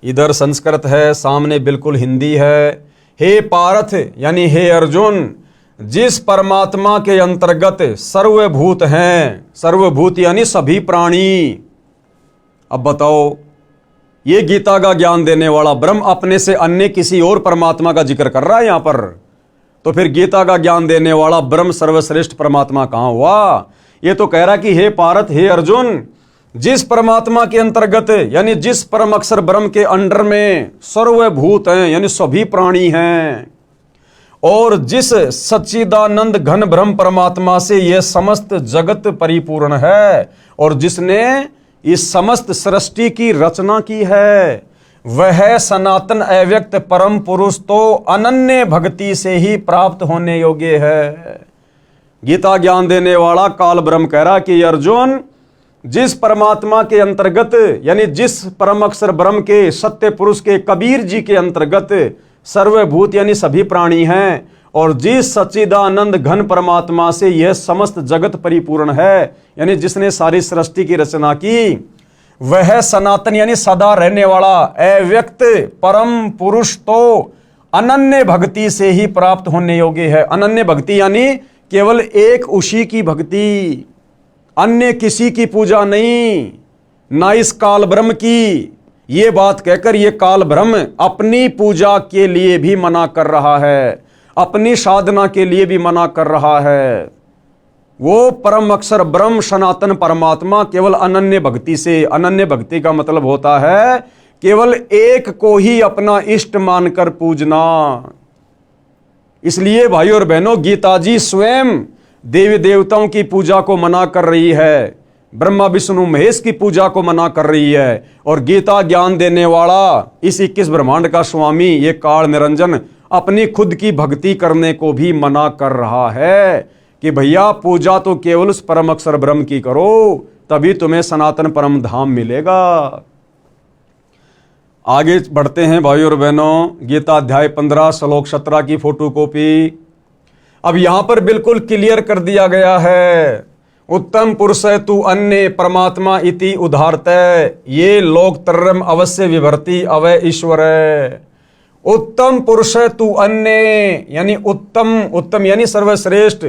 Speaker 1: इधर संस्कृत है, सामने बिल्कुल हिंदी है। हे पार्थ यानी हे अर्जुन, जिस परमात्मा के अंतर्गत सर्वभूत हैं, सर्वभूत यानी सभी प्राणी। अब बताओ, ये गीता का ज्ञान देने वाला ब्रह्म अपने से अन्य किसी और परमात्मा का जिक्र कर रहा है यहां पर, तो फिर गीता का ज्ञान देने वाला ब्रह्म सर्वश्रेष्ठ परमात्मा कहां हुआ? ये तो कह रहा कि हे पार्थ, हे अर्जुन, जिस परमात्मा के अंतर्गत यानी जिस परम अक्षर ब्रह्म के अंडर में सर्वभूत हैं यानी सभी प्राणी हैं, और जिस सच्चिदानंद घन ब्रह्म परमात्मा से यह समस्त जगत परिपूर्ण है, और जिसने इस समस्त सृष्टि की रचना की है, वह सनातन अव्यक्त परम पुरुष तो अनन्य भक्ति से ही प्राप्त होने योग्य है। गीता ज्ञान देने वाला काल ब्रह्म कह रहा कि अर्जुन, जिस परमात्मा के अंतर्गत यानी जिस परम अक्षर ब्रह्म के, सत्य पुरुष के, कबीर जी के अंतर्गत सर्वभूत यानी सभी प्राणी हैं, और जिस सच्चिदानंद घन परमात्मा से यह समस्त जगत परिपूर्ण है, यानी जिसने सारी सृष्टि की रचना की, वह सनातन यानी सदा रहने वाला अव्यक्त परम पुरुष तो अनन्य भक्ति से ही प्राप्त होने योग्य है। अनन्य भक्ति यानी केवल एक उसी की भक्ति, अन्य किसी की पूजा नहीं, ना इस काल ब्रह्म की। ये बात कहकर ये काल ब्रह्म अपनी पूजा के लिए भी मना कर रहा है, अपनी साधना के लिए भी मना कर रहा है। वो परम अक्षर ब्रह्म सनातन परमात्मा केवल अनन्य भक्ति से, अनन्य भक्ति का मतलब होता है केवल एक को ही अपना इष्ट मानकर पूजना। इसलिए भाइयों और बहनों, गीता जी स्वयं देवी देवताओं की पूजा को मना कर रही है, ब्रह्मा विष्णु महेश की पूजा को मना कर रही है, और गीता ज्ञान देने वाला इस 21 ब्रह्मांड का स्वामी ये काल निरंजन अपनी खुद की भक्ति करने को भी मना कर रहा है कि भैया पूजा तो केवल उस परम अक्षर ब्रह्म की करो, तभी तुम्हें सनातन परम धाम मिलेगा। आगे बढ़ते हैं भाइयों और बहनों, गीता अध्याय 15 श्लोक 17 की फोटोकॉपी। अब यहां पर बिल्कुल क्लियर कर दिया गया है, उत्तम पुरुष तु अन्य परमात्मा इति उदाहरतः ये लोकत्रयम् अवश्य विभर्ति अवय ईश्वर। उत्तम पुरुष तु अन्य यानी उत्तम, उत्तम यानी सर्वश्रेष्ठ,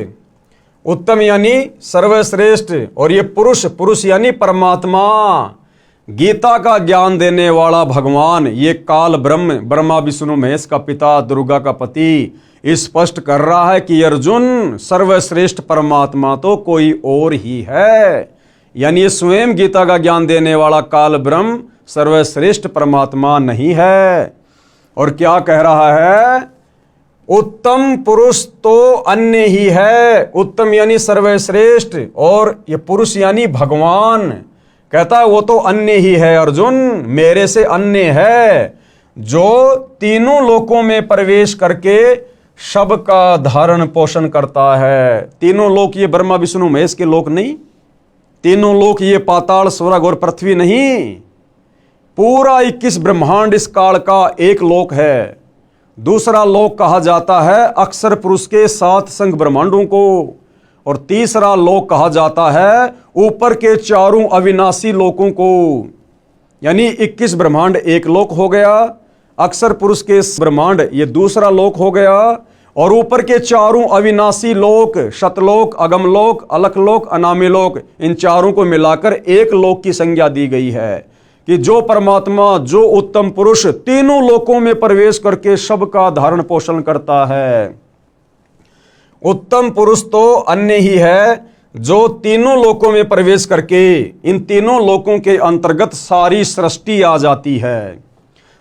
Speaker 1: उत्तम यानी सर्वश्रेष्ठ, और ये पुरुष, पुरुष यानी परमात्मा, गीता का ज्ञान देने वाला भगवान, ये काल ब्रह्म, ब्रह्मा विष्णु महेश का पिता, दुर्गा का पति, स्पष्ट कर रहा है कि अर्जुन, सर्वश्रेष्ठ परमात्मा तो कोई और ही है। यानी ये स्वयं गीता का ज्ञान देने वाला काल ब्रह्म सर्वश्रेष्ठ परमात्मा नहीं है। और क्या कह रहा है? उत्तम पुरुष तो अन्य ही है, उत्तम यानी सर्वश्रेष्ठ, और ये पुरुष यानी भगवान, कहता है वो तो अन्य ही है अर्जुन, मेरे से अन्य है, जो तीनों लोकों में प्रवेश करके सबका धारण पोषण करता है। तीनों लोक ये ब्रह्मा विष्णु महेश के लोक नहीं, तीनों लोक ये पाताल स्वर्ग और पृथ्वी नहीं, पूरा 21 ब्रह्मांड इस काल का एक लोक है। दूसरा लोक कहा जाता है अक्षर पुरुष के 7 संग ब्रह्मांडों को, और तीसरा लोक कहा जाता है ऊपर के चारों अविनाशी लोकों को। यानी 21 ब्रह्मांड एक लोक हो गया, अक्षर पुरुष के ब्रह्मांड ये दूसरा लोक हो गया, और ऊपर के चारों अविनाशी लोक, शतलोक, अगमलोक, अलखलोक, अनामी लोक, इन चारों को मिलाकर एक लोक की संज्ञा दी गई है कि जो परमात्मा, जो उत्तम पुरुष तीनों लोकों में प्रवेश करके सबका धारण पोषण करता है। उत्तम पुरुष तो अन्य ही है जो तीनों लोकों में प्रवेश करके इन तीनों लोकों के अंतर्गत सारी सृष्टि आ जाती है,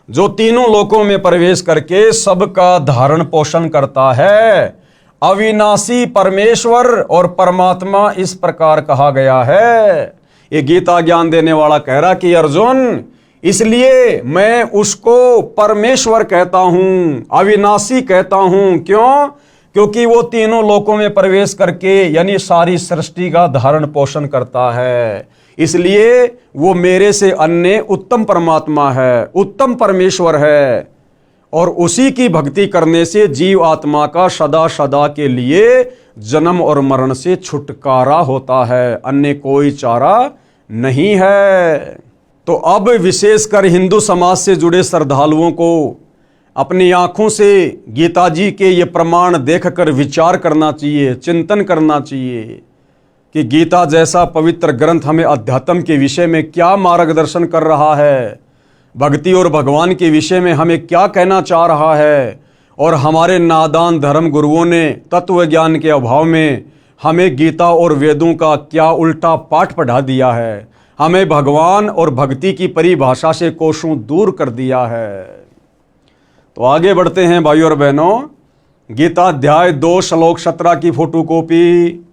Speaker 1: जो तीनों लोकों में प्रवेश करके सबका धारण पोषण करता है। अविनाशी परमेश्वर और परमात्मा इस प्रकार कहा गया है। ये गीता ज्ञान देने वाला कह रहा कि अर्जुन, इसलिए मैं उसको परमेश्वर कहता हूं, अविनाशी कहता हूं। क्यों? क्योंकि वो तीनों लोकों में प्रवेश करके यानी सारी सृष्टि का धारण पोषण करता है, इसलिए वो मेरे से अन्य उत्तम परमात्मा है, उत्तम परमेश्वर है। और उसी की भक्ति करने से जीव आत्मा का सदा सदा के लिए जन्म और मरण से छुटकारा होता है, अन्य कोई चारा नहीं है। तो अब विशेषकर हिंदू समाज से जुड़े श्रद्धालुओं को अपनी आंखों से गीता जी के ये प्रमाण देखकर विचार करना चाहिए, चिंतन करना चाहिए कि गीता जैसा पवित्र ग्रंथ हमें अध्यात्म के विषय में क्या मार्गदर्शन कर रहा है, भक्ति और भगवान के विषय में हमें क्या कहना चाह रहा है। और हमारे नादान धर्म गुरुओं ने तत्व ज्ञान के अभाव में हमें गीता और वेदों का क्या उल्टा पाठ पढ़ा दिया है, हमें भगवान और भक्ति की परिभाषा से कोसों दूर कर दिया है। तो आगे बढ़ते हैं भाइयों और बहनों। गीता अध्याय 2 श्लोक 17 की फोटोकॉपी,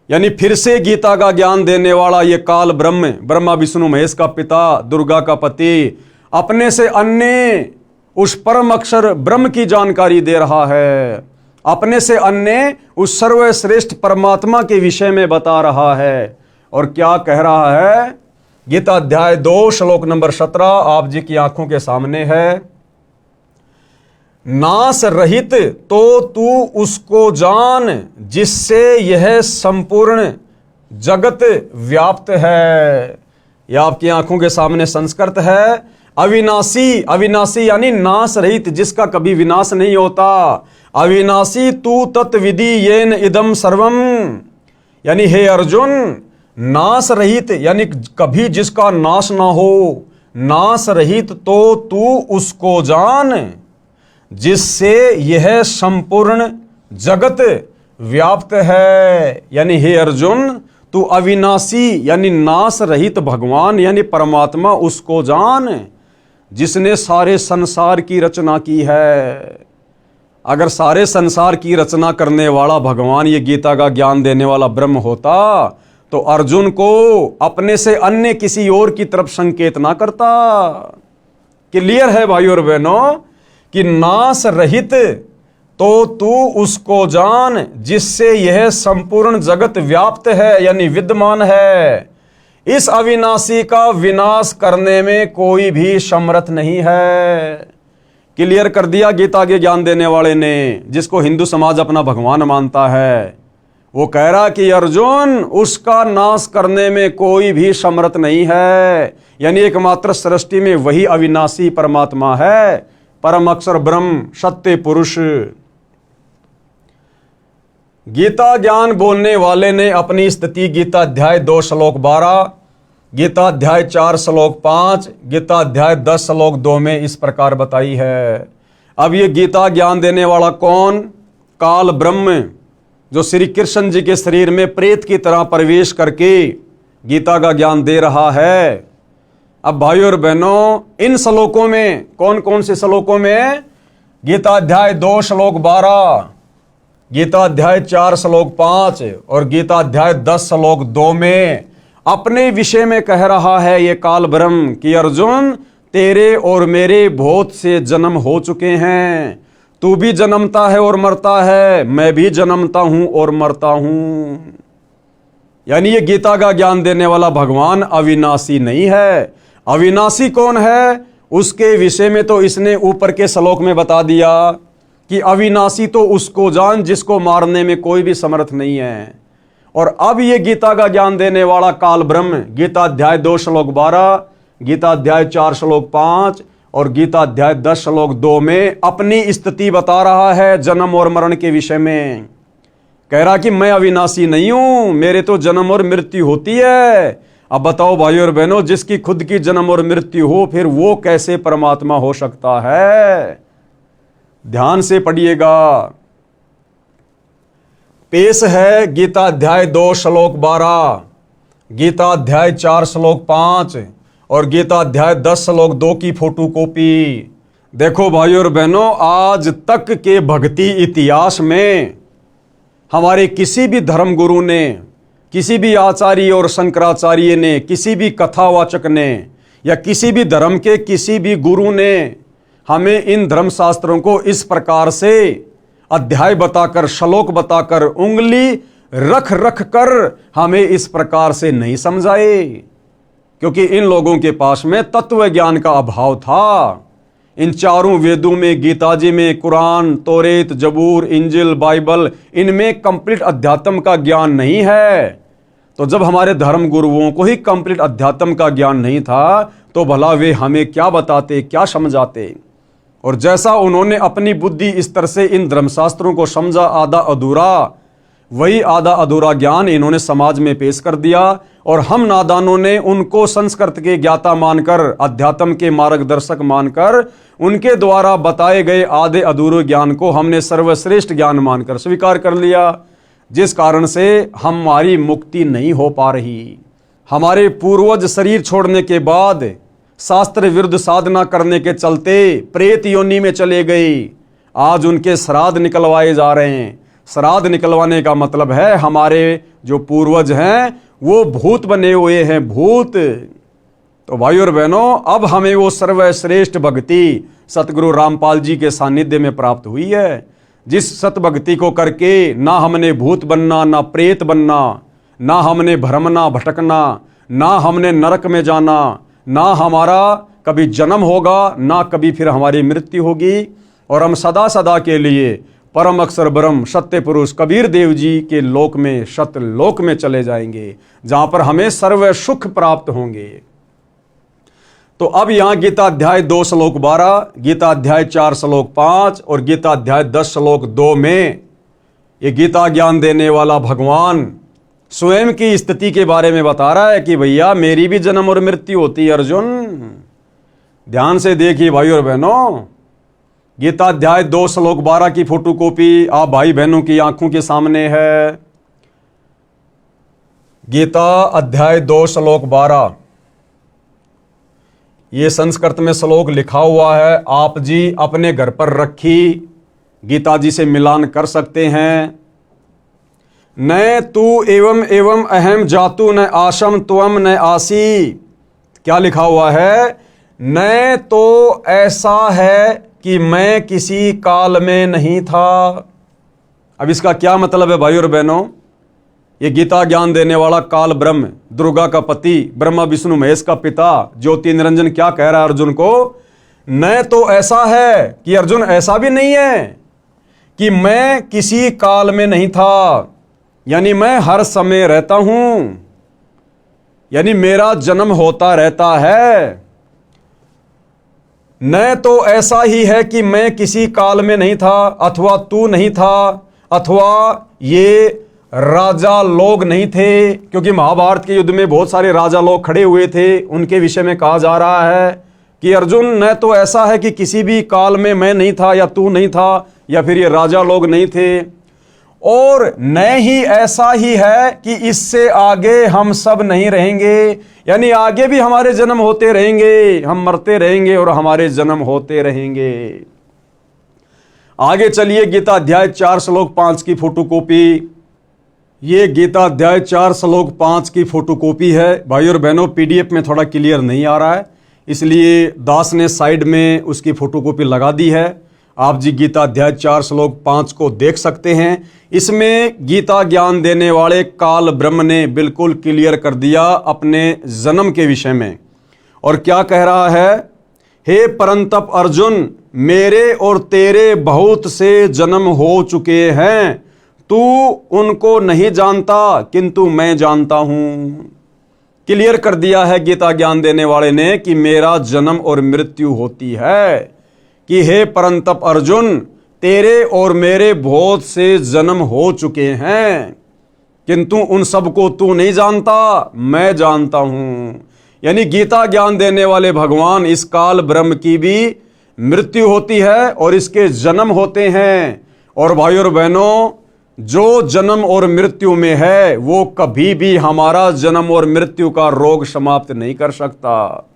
Speaker 1: यानी फिर से गीता का ज्ञान देने वाला ये काल ब्रह्म, ब्रह्मा विष्णु महेश का पिता, दुर्गा का पति, अपने से अन्य उस परम अक्षर ब्रह्म की जानकारी दे रहा है, अपने से अन्य उस सर्वश्रेष्ठ परमात्मा के विषय में बता रहा है। और क्या कह रहा है? गीता अध्याय 2 श्लोक नंबर 17 आप जी की आंखों के सामने है। नाश रहित तो तू उसको जान जिससे यह संपूर्ण जगत व्याप्त है। यह आपकी आंखों के सामने संस्कृत है। अविनाशी, अविनाशी यानी नाश रहित, जिसका कभी विनाश नहीं होता। अविनाशी तू तत्विधि येन इदम सर्वम, यानी हे अर्जुन, नाश रहित यानी कभी जिसका नाश ना हो, नाश रहित तो तू उसको जान जिससे यह संपूर्ण जगत व्याप्त है। यानी हे अर्जुन, तू अविनाशी यानी नाश रहित भगवान यानी परमात्मा उसको जान जिसने सारे संसार की रचना की है। अगर सारे संसार की रचना करने वाला भगवान ये गीता का ज्ञान देने वाला ब्रह्म होता तो अर्जुन को अपने से अन्य किसी और की तरफ संकेत ना करता। क्लियर है भाइयों और बहनों कि नाश रहित तो तू उसको जान जिससे यह संपूर्ण जगत व्याप्त है यानी विद्यमान है। इस अविनाशी का विनाश करने में कोई भी समर्थ नहीं है। क्लियर कर दिया गीता के ज्ञान देने वाले ने, जिसको हिंदू समाज अपना भगवान मानता है। वो कह रहा कि अर्जुन, उसका नाश करने में कोई भी समर्थ नहीं है, यानी एकमात्र सृष्टि में वही अविनाशी परमात्मा है, परम अक्षर ब्रह्म सत्य पुरुष। गीता ज्ञान बोलने वाले ने अपनी स्थिति गीता अध्याय 2 श्लोक 12, गीता अध्याय 4 श्लोक 5, गीता अध्याय 10 श्लोक 2 में इस प्रकार बताई है। अब ये गीता ज्ञान देने वाला कौन? काल ब्रह्म, जो श्री कृष्ण जी के शरीर में प्रेत की तरह प्रवेश करके गीता का ज्ञान दे रहा है। अब भाइयों और बहनों, इन श्लोकों में कौन कौन से श्लोकों में? गीता अध्याय 2 श्लोक 12, गीता अध्याय 4 श्लोक 5 और गीता अध्याय 10 श्लोक 2 में अपने विषय में कह रहा है ये काल ब्रह्म कि अर्जुन, तेरे और मेरे बहुत से जन्म हो चुके हैं। तू भी जन्मता है और मरता है, मैं भी जन्मता हूं और मरता हूं। यानी ये गीता का ज्ञान देने वाला भगवान अविनाशी नहीं है। अविनाशी कौन है उसके विषय में तो इसने ऊपर के श्लोक में बता दिया कि अविनाशी तो उसको जान जिसको मारने में कोई भी समर्थ नहीं है। और अब ये गीता का ज्ञान देने वाला काल ब्रह्म गीता अध्याय 2 श्लोक 12, गीता अध्याय 4 श्लोक 5 और गीता अध्याय 10 श्लोक 2 में अपनी स्थिति बता रहा है जन्म और मरण के विषय में। कह रहा कि मैं अविनाशी नहीं हूं, मेरे तो जन्म और मृत्यु होती है। अब बताओ भाइयों और बहनों, जिसकी खुद की जन्म और मृत्यु हो, फिर वो कैसे परमात्मा हो सकता है? ध्यान से पढ़िएगा। पेश है गीता अध्याय 2 श्लोक 12, गीता अध्याय 4 श्लोक 5 और गीता अध्याय 10 श्लोक 2 की फोटोकॉपी। देखो भाइयों और बहनों, आज तक के भक्ति इतिहास में हमारे किसी भी धर्म गुरु ने, किसी भी आचार्य और शंकराचार्य ने, किसी भी कथावाचक ने या किसी भी धर्म के किसी भी गुरु ने हमें इन धर्म शास्त्रों को इस प्रकार से अध्याय बताकर, श्लोक बताकर, उंगली रख रख कर हमें इस प्रकार से नहीं समझाए, क्योंकि इन लोगों के पास में तत्व ज्ञान का अभाव था। इन चारों वेदों में, गीता जी में, कुरान, तौरेत, जबूर, इंजिल, बाइबल, इनमें कंप्लीट अध्यात्म का ज्ञान नहीं है। तो जब हमारे धर्म गुरुओं को ही कंप्लीट अध्यात्म का ज्ञान नहीं था, तो भला वे हमें क्या बताते, क्या समझाते? और जैसा उन्होंने अपनी बुद्धि स्तर से इन धर्मशास्त्रों को समझा आधा अधूरा, वही आधा अधूरा ज्ञान इन्होंने समाज में पेश कर दिया। और हम नादानों ने उनको संस्कृत के ज्ञाता मानकर, अध्यात्म के मार्गदर्शक मानकर, उनके द्वारा बताए गए आधे अधूरे ज्ञान को हमने सर्वश्रेष्ठ ज्ञान मानकर स्वीकार कर लिया, जिस कारण से हमारी मुक्ति नहीं हो पा रही। हमारे पूर्वज शरीर छोड़ने के बाद शास्त्र विरुद्ध साधना करने के चलते प्रेत योनि में चले गए। आज उनके श्राद्ध निकलवाए जा रहे हैं। श्राद्ध निकलवाने का मतलब है हमारे जो पूर्वज हैं वो भूत बने हुए हैं, भूत। तो भाइयों और बहनों, अब हमें वो सर्वश्रेष्ठ भक्ति सतगुरु रामपाल जी के सानिध्य में प्राप्त हुई है, जिस सत भक्ति को करके ना हमने भूत बनना, ना प्रेत बनना, ना हमने भ्रमना भटकना, ना हमने नरक में जाना, ना हमारा कभी जन्म होगा, ना कभी फिर हमारी मृत्यु होगी। और हम सदा सदा के लिए परम अक्षर ब्रह्म सत्य पुरुष कबीर देव जी के लोक में, सत्य लोक में चले जाएंगे, जहां पर हमें सर्व सुख प्राप्त होंगे। तो अब यहां गीता अध्याय 2 श्लोक 12, गीता अध्याय 4 श्लोक 5 और गीता अध्याय 10 श्लोक 2 में ये गीता ज्ञान देने वाला भगवान स्वयं की स्थिति के बारे में बता रहा है कि भैया मेरी भी जन्म और मृत्यु होती है अर्जुन। ध्यान से देखिए भाइयों और बहनों, गीता अध्याय 2 श्लोक 12 की फोटोकॉपी आप भाई बहनों की आंखों के सामने है। गीता अध्याय 2 श्लोक 12, ये संस्कृत में श्लोक लिखा हुआ है, आप जी अपने घर पर रखी, गीता जी से मिलान कर सकते हैं। न तू एवं एवं अहम जातु न आशम त्वम न आसी। क्या लिखा हुआ है? न तो ऐसा है कि मैं किसी काल में नहीं था। अब इसका क्या मतलब है भाइयों और बहनों? ये गीता ज्ञान देने वाला काल ब्रह्म, दुर्गा का पति, ब्रह्मा विष्णु महेश का पिता, ज्योति निरंजन क्या कह रहा है अर्जुन को? न तो ऐसा है कि अर्जुन ऐसा भी नहीं है कि मैं किसी काल में नहीं था, यानी मैं हर समय रहता हूं, यानी मेरा जन्म होता रहता है। न तो ऐसा ही है कि मैं किसी काल में नहीं था, अथवा तू नहीं था, अथवा ये राजा लोग नहीं थे, क्योंकि महाभारत के युद्ध में बहुत सारे राजा लोग खड़े हुए थे, उनके विषय में कहा जा रहा है कि अर्जुन न तो ऐसा है कि किसी भी काल में मैं नहीं था या तू नहीं था या फिर ये राजा लोग नहीं थे, और न ही ऐसा ही है कि इससे आगे हम सब नहीं रहेंगे, यानी आगे भी हमारे जन्म होते रहेंगे, हम मरते रहेंगे और हमारे जन्म होते रहेंगे। आगे चलिए गीता अध्याय 4 श्लोक 5 की फोटोकॉपी। ये गीता अध्याय 4 श्लोक 5 की फोटोकॉपी है भाइयों और बहनों। पीडीएफ में थोड़ा क्लियर नहीं आ रहा है, इसलिए दास ने साइड में उसकी फोटोकॉपी लगा दी है। आप जी गीता अध्याय 4 श्लोक 5 को देख सकते हैं। इसमें गीता ज्ञान देने वाले काल ब्रह्म ने बिल्कुल क्लियर कर दिया अपने जन्म के विषय में। और क्या कह रहा है? हे परंतप अर्जुन, मेरे और तेरे बहुत से जन्म हो चुके हैं, तू उनको नहीं जानता किंतु मैं जानता हूं। क्लियर कर दिया है गीता ज्ञान देने वाले ने कि मेरा जन्म और मृत्यु होती है, कि हे परंतप अर्जुन, तेरे और मेरे बहुत से जन्म हो चुके हैं, किंतु उन सबको तू नहीं जानता, मैं जानता हूं। यानी गीता ज्ञान देने वाले भगवान इस काल ब्रह्म की भी मृत्यु होती है और इसके जन्म होते हैं। और भाइयों और बहनों, जो जन्म और मृत्यु में है वो कभी भी हमारा जन्म और मृत्यु का रोग समाप्त नहीं कर सकता।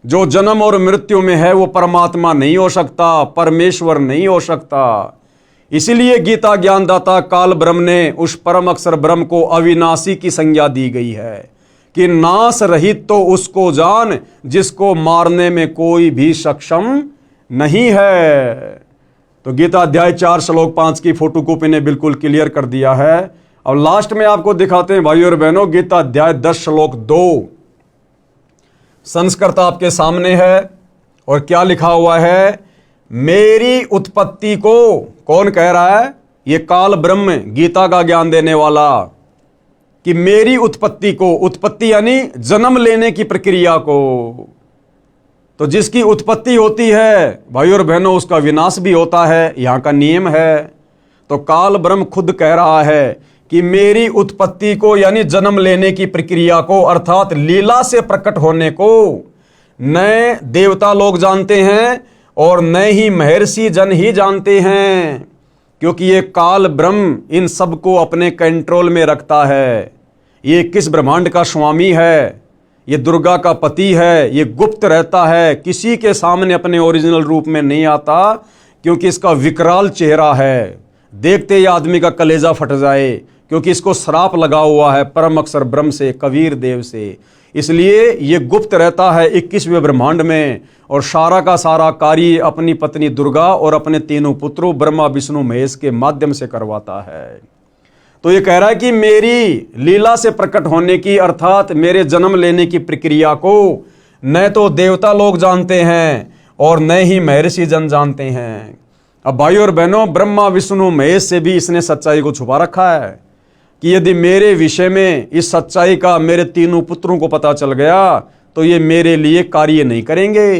Speaker 1: जो जन्म और मृत्यु में है वो परमात्मा नहीं हो सकता, परमेश्वर नहीं हो सकता। इसीलिए गीता ज्ञानदाता काल ब्रह्म ने उस परम अक्षर ब्रह्म को अविनाशी की संज्ञा दी गई है कि नाश रहित तो उसको जान जिसको मारने में कोई भी सक्षम नहीं है। तो गीता अध्याय 4 श्लोक 5 की फोटोकॉपी ने बिल्कुल क्लियर कर दिया है। अब लास्ट में आपको दिखाते हैं भाइयों और बहनों, गीता अध्याय 10 श्लोक 2 संस्कृत आपके सामने है और क्या लिखा हुआ है, मेरी उत्पत्ति को कौन कह रहा है, ये काल ब्रह्म गीता का ज्ञान देने वाला, कि मेरी उत्पत्ति को, उत्पत्ति यानी जन्म लेने की प्रक्रिया को, तो जिसकी उत्पत्ति होती है भाइयों और बहनों उसका विनाश भी होता है, यहां का नियम है। तो काल ब्रह्म खुद कह रहा है कि मेरी उत्पत्ति को यानी जन्म लेने की प्रक्रिया को, अर्थात लीला से प्रकट होने को न देवता लोग जानते हैं और न ही महर्षि जन ही जानते हैं, क्योंकि ये काल ब्रह्म इन सबको अपने कंट्रोल में रखता है। ये किस ब्रह्मांड का स्वामी है, ये दुर्गा का पति है, ये गुप्त रहता है, किसी के सामने अपने ओरिजिनल रूप में नहीं आता, क्योंकि इसका विकराल चेहरा है, देखते ही आदमी का कलेजा फट जाए, क्योंकि इसको श्राप लगा हुआ है परम अक्षर ब्रह्म से, कबीर देव से। इसलिए ये गुप्त रहता है 21वें ब्रह्मांड में और सारा का सारा कार्य अपनी पत्नी दुर्गा और अपने तीनों पुत्रों ब्रह्मा विष्णु महेश के माध्यम से करवाता है। तो ये कह रहा है कि मेरी लीला से प्रकट होने की, अर्थात मेरे जन्म लेने की प्रक्रिया को न तो देवता लोग जानते हैं और न ही महर्षि जन जानते हैं। अब भाइयों और बहनों, ब्रह्मा विष्णु महेश से भी इसने सच्चाई को छुपा रखा है कि यदि मेरे विषय में इस सच्चाई का मेरे तीनों पुत्रों को पता चल गया तो ये मेरे लिए कार्य नहीं करेंगे।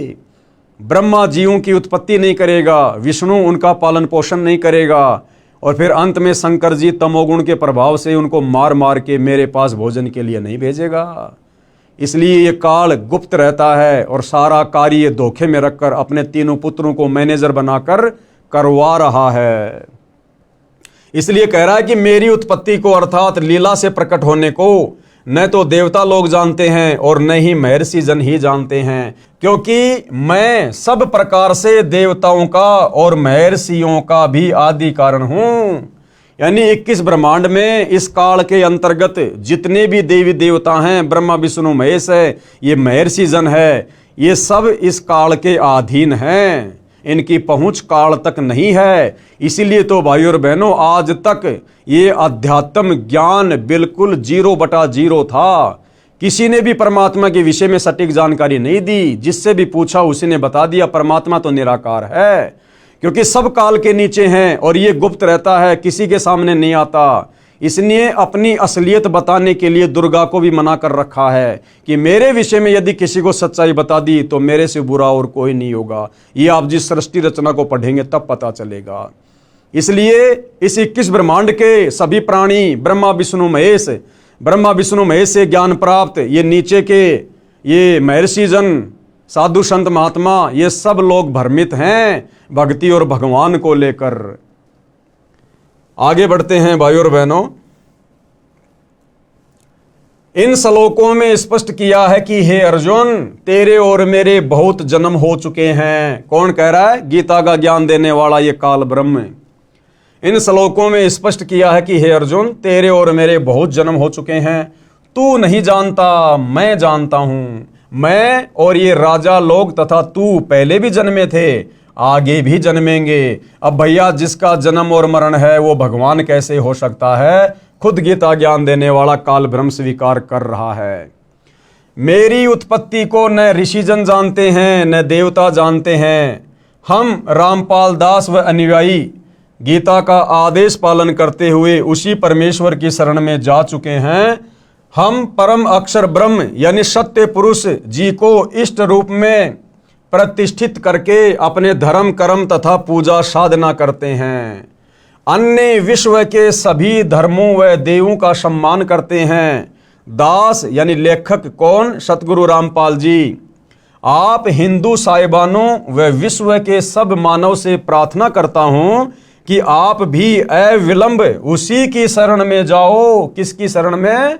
Speaker 1: ब्रह्मा जीवों की उत्पत्ति नहीं करेगा, विष्णु उनका पालन पोषण नहीं करेगा और फिर अंत में शंकर जी तमोगुण के प्रभाव से उनको मार मार के मेरे पास भोजन के लिए नहीं भेजेगा। इसलिए ये काल गुप्त रहता है और सारा कार्य धोखे में रखकर अपने तीनों पुत्रों को मैनेजर बनाकर करवा रहा है। इसलिए कह रहा है कि मेरी उत्पत्ति को, अर्थात लीला से प्रकट होने को न तो देवता लोग जानते हैं और न ही महर्षि जन ही जानते हैं, क्योंकि मैं सब प्रकार से देवताओं का और महर्षियों का भी आदि कारण हूं। यानी 21 ब्रह्मांड में इस काल के अंतर्गत जितने भी देवी देवता हैं, ब्रह्मा विष्णु महेश है, ये महर्षि जन है, ये सब इस काल के अधीन हैं, इनकी पहुंच काल तक नहीं है। इसीलिए तो भाइयों और बहनों, आज तक ये अध्यात्म ज्ञान बिल्कुल 0/0 था। किसी ने भी परमात्मा के विषय में सटीक जानकारी नहीं दी, जिससे भी पूछा उसी ने बता दिया परमात्मा तो निराकार है, क्योंकि सब काल के नीचे हैं और ये गुप्त रहता है, किसी के सामने नहीं आता। इसलिए अपनी असलियत बताने के लिए दुर्गा को भी मना कर रखा है कि मेरे विषय में यदि किसी को सच्चाई बता दी तो मेरे से बुरा और कोई नहीं होगा। ये आप जिस सृष्टि रचना को पढ़ेंगे तब पता चलेगा। इसलिए इस 21 ब्रह्मांड के सभी प्राणी ब्रह्मा विष्णु महेश से ज्ञान प्राप्त, ये नीचे के ये महर्षि जन, साधु संत महात्मा, ये सब लोग भ्रमित हैं भक्ति और भगवान को लेकर। आगे बढ़ते हैं भाइयों और बहनों, इन श्लोकों में स्पष्ट किया है कि हे अर्जुन, तेरे और मेरे बहुत जन्म हो चुके हैं। कौन कह रहा है? गीता का ज्ञान देने वाला ये काल ब्रह्म। इन श्लोकों में स्पष्ट किया है कि हे अर्जुन, तेरे और मेरे बहुत जन्म हो चुके हैं, तू नहीं जानता, मैं जानता हूं। मैं और ये राजा लोग तथा तू पहले भी जन्मे थे, आगे भी जन्मेंगे। अब भैया जिसका जन्म और मरण है वो भगवान कैसे हो सकता है? खुद गीता ज्ञान देने वाला काल ब्रह्म स्वीकार कर रहा है। मेरी उत्पत्ति को न ऋषिजन जानते हैं न देवता जानते हैं। हम रामपाल दास व अनुयायी गीता का आदेश पालन करते हुए उसी परमेश्वर की शरण में जा चुके हैं। हम परम अक्षर ब्रह्म यानी सत्य पुरुष जी को इष्ट रूप में प्रतिष्ठित करके अपने धर्म कर्म तथा पूजा साधना करते हैं। अन्य विश्व के सभी धर्मों व देवों का सम्मान करते हैं। दास यानी लेखक कौन? सतगुरु रामपाल जी। आप हिंदू साहिबानों व विश्व के सब मानव से प्रार्थना करता हूं कि आप भी अविलंब उसी की शरण में जाओ। किसकी शरण में?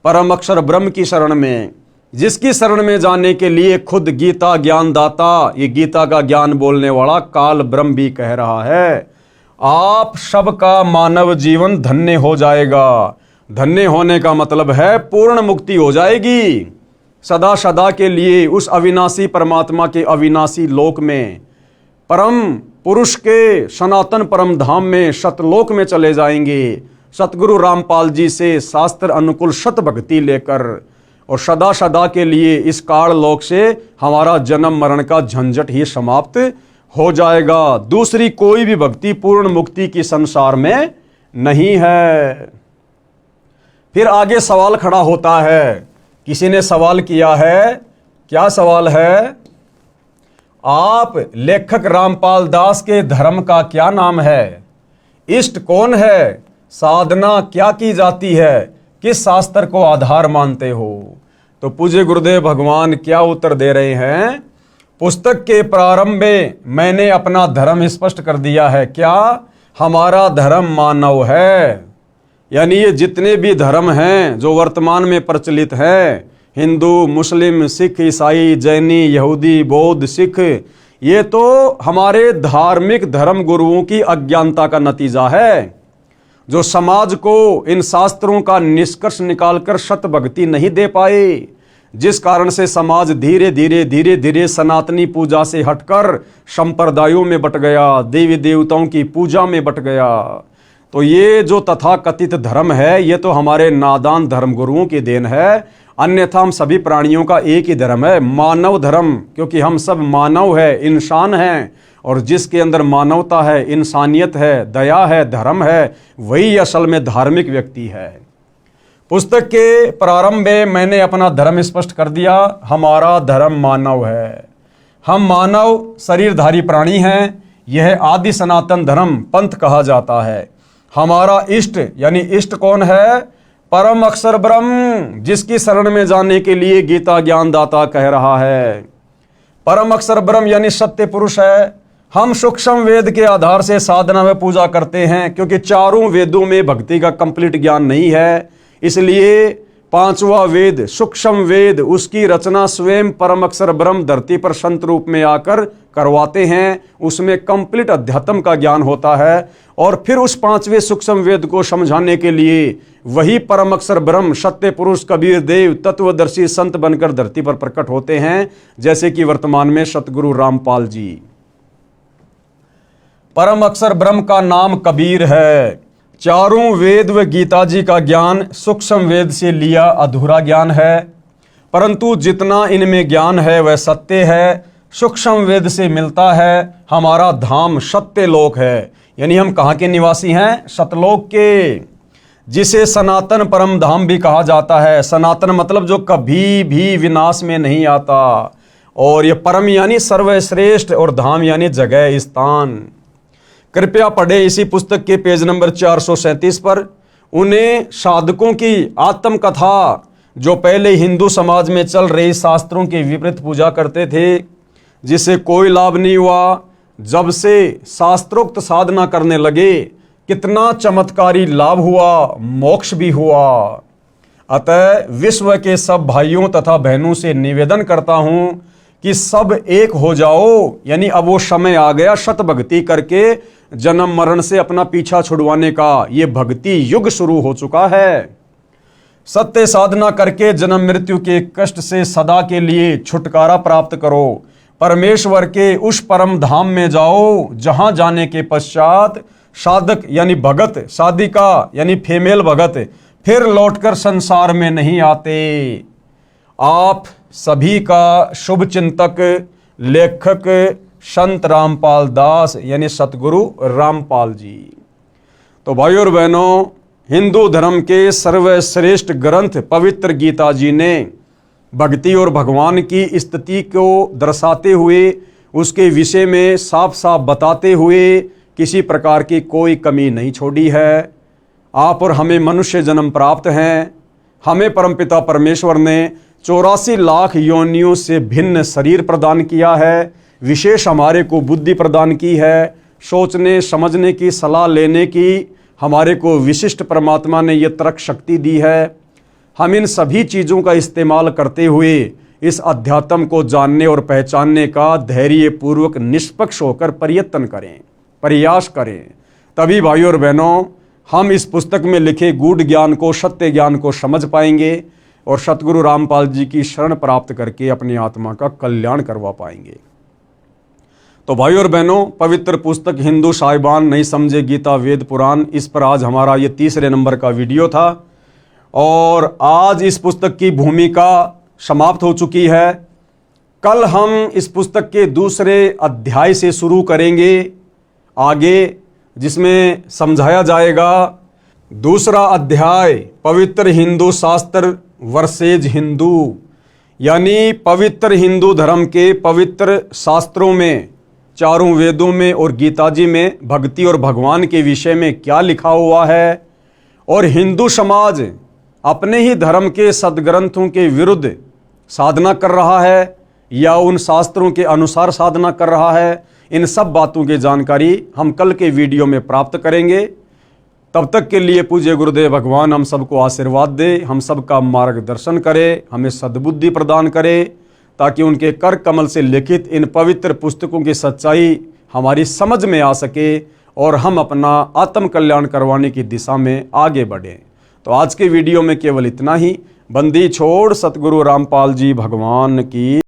Speaker 1: परम अक्षर ब्रह्म की शरण में, जिसकी शरण में जाने के लिए खुद गीता ज्ञानदाता, ये गीता का ज्ञान बोलने वाला काल ब्रह्म भी कह रहा है। आप सबका मानव जीवन धन्य हो जाएगा। धन्य होने का मतलब है पूर्ण मुक्ति हो जाएगी सदा सदा के लिए उस अविनाशी परमात्मा के अविनाशी लोक में, परम पुरुष के सनातन परम धाम में, सतलोक में चले जाएंगे सतगुरु रामपाल जी से शास्त्र अनुकूल सत भक्ति लेकर, और सदा सदा के लिए इस काल लोक से हमारा जन्म मरण का झंझट ही समाप्त हो जाएगा। दूसरी कोई भी भक्ति पूर्ण मुक्ति की संसार में नहीं है। फिर आगे सवाल खड़ा होता है, किसी ने सवाल किया है, क्या सवाल है? आप लेखक रामपाल दास के धर्म का क्या नाम है? इष्ट कौन है? साधना क्या की जाती है? किस शास्त्र को आधार मानते हो? तो पूज्य गुरुदेव भगवान क्या उत्तर दे रहे हैं? पुस्तक के प्रारंभ में मैंने अपना धर्म स्पष्ट कर दिया है। क्या? हमारा धर्म मानव है। यानी ये जितने भी धर्म हैं जो वर्तमान में प्रचलित हैं, हिंदू, मुस्लिम, सिख, ईसाई, जैनी, यहूदी, बौद्ध, सिख, ये तो हमारे धार्मिक धर्म गुरुओं की अज्ञानता का नतीजा है, जो समाज को इन शास्त्रों का निष्कर्ष निकालकर सत भक्ति नहीं दे पाए, जिस कारण से समाज धीरे धीरे सनातनी पूजा से हटकर संप्रदायों में बट गया, देवी देवताओं की पूजा में बट गया। तो ये जो तथाकथित धर्म है, ये तो हमारे नादान धर्म गुरुओं की देन है। अन्यथा हम सभी प्राणियों का एक ही धर्म है, मानव धर्म, क्योंकि हम सब मानव है, इंसान हैं, और जिसके अंदर मानवता है, इंसानियत है, दया है, धर्म है, वही असल में धार्मिक व्यक्ति है। पुस्तक के प्रारंभ में मैंने अपना धर्म स्पष्ट कर दिया। हमारा धर्म मानव है। हम मानव शरीरधारी प्राणी हैं। यह आदि सनातन धर्म पंथ कहा जाता है। हमारा इष्ट यानी इष्ट कौन है? परम अक्षर ब्रह्म, जिसकी शरण में जाने के लिए गीता ज्ञानदाता कह रहा है। परम अक्षर ब्रह्म यानी सत्य पुरुष है। हम सूक्ष्म वेद के आधार से साधना में पूजा करते हैं, क्योंकि चारों वेदों में भक्ति का कंप्लीट ज्ञान नहीं है। इसलिए पांचवा वेद सूक्ष्म वेद, उसकी रचना स्वयं परम अक्षर ब्रह्म धरती पर संत रूप में आकर करवाते हैं। उसमें कंप्लीट अध्यात्म का ज्ञान होता है, और फिर उस पांचवें सूक्ष्म वेद को समझाने के लिए वही परम अक्षर ब्रह्म सत्य पुरुष कबीर देव तत्वदर्शी संत बनकर धरती पर प्रकट होते हैं, जैसे कि वर्तमान में सतगुरु रामपाल जी। परम अक्षर ब्रह्म का नाम कबीर है। चारों वेद व गीता जी का ज्ञान सूक्ष्म वेद से लिया अधूरा ज्ञान है, परंतु जितना इनमें ज्ञान है वह सत्य है, सूक्ष्म वेद से मिलता है। हमारा धाम सत्य लोक है, यानी हम कहाँ के निवासी हैं? सतलोक के, जिसे सनातन परम धाम भी कहा जाता है। सनातन मतलब जो कभी भी विनाश में नहीं आता, और ये परम यानी सर्वश्रेष्ठ, और धाम यानी जगह, स्थान। कृपया पढ़े इसी पुस्तक के पेज नंबर 437 पर उन्हें साधकों की आत्मकथा, जो पहले हिंदू समाज में चल रही शास्त्रों की विपरीत पूजा करते थे, जिससे कोई लाभ नहीं हुआ। जब से शास्त्रोक्त साधना करने लगे, कितना चमत्कारी लाभ हुआ, मोक्ष भी हुआ। अतः विश्व के सब भाइयों तथा बहनों से निवेदन करता हूं कि सब एक हो जाओ। यानी अब वो समय आ गया सत भक्ति करके जन्म मरण से अपना पीछा छुड़वाने का। ये भक्ति युग शुरू हो चुका है। सत्य साधना करके जन्म मृत्यु के कष्ट से सदा के लिए छुटकारा प्राप्त करो। परमेश्वर के उस परम धाम में जाओ, जहां जाने के पश्चात साधक यानी भगत, साधिका यानी फीमेल भगत फिर लौटकर संसार में नहीं आते। आप सभी का शुभ चिंतक लेखक संत रामपाल दास यानी सतगुरु रामपाल जी। तो भाइयों और बहनों, हिंदू धर्म के सर्वश्रेष्ठ ग्रंथ पवित्र गीता जी ने भक्ति और भगवान की स्थिति को दर्शाते हुए उसके विषय में साफ साफ बताते हुए किसी प्रकार की कोई कमी नहीं छोड़ी है। आप और हमें मनुष्य जन्म प्राप्त हैं। हमें परमपिता परमेश्वर ने 84 लाख योनियों से भिन्न शरीर प्रदान किया है। विशेष हमारे को बुद्धि प्रदान की है, सोचने समझने की, सलाह लेने की हमारे को विशिष्ट परमात्मा ने यह तर्क शक्ति दी है। हम इन सभी चीज़ों का इस्तेमाल करते हुए इस अध्यात्म को जानने और पहचानने का धैर्यपूर्वक निष्पक्ष होकर प्रयत्न करें, प्रयास करें। तभी भाइयों और बहनों हम इस पुस्तक में लिखे गूढ़ ज्ञान को, सत्य ज्ञान को समझ पाएंगे और सतगुरु रामपाल जी की शरण प्राप्त करके अपनी आत्मा का कल्याण करवा पाएंगे। तो भाइयों और बहनों, पवित्र पुस्तक हिंदू साहिबान नहीं समझे गीता वेद पुराण, इस पर आज हमारा ये 3रे नंबर का वीडियो था और आज इस पुस्तक की भूमिका समाप्त हो चुकी है। कल हम इस पुस्तक के 2 अध्याय से शुरू करेंगे आगे, जिसमें समझाया जाएगा 2 अध्याय पवित्र हिंदू शास्त्र वर्सेज हिंदू, यानी पवित्र हिंदू धर्म के पवित्र शास्त्रों में, 4 वेदों में और गीता जी में भक्ति और भगवान के विषय में क्या लिखा हुआ है और हिंदू समाज अपने ही धर्म के सदग्रंथों के विरुद्ध साधना कर रहा है या उन शास्त्रों के अनुसार साधना कर रहा है। इन सब बातों की जानकारी हम कल के वीडियो में प्राप्त करेंगे। तब तक के लिए पूज्य गुरुदेव भगवान हम सबको आशीर्वाद दे, हम सबका मार्गदर्शन करे, हमें सद्बुद्धि प्रदान करे, ताकि उनके कर कमल से लिखित इन पवित्र पुस्तकों की सच्चाई हमारी समझ में आ सके और हम अपना आत्म कल्याण करवाने की दिशा में आगे बढ़ें। तो आज के वीडियो में केवल इतना ही। बंदी छोड़ सतगुरु रामपाल जी भगवान की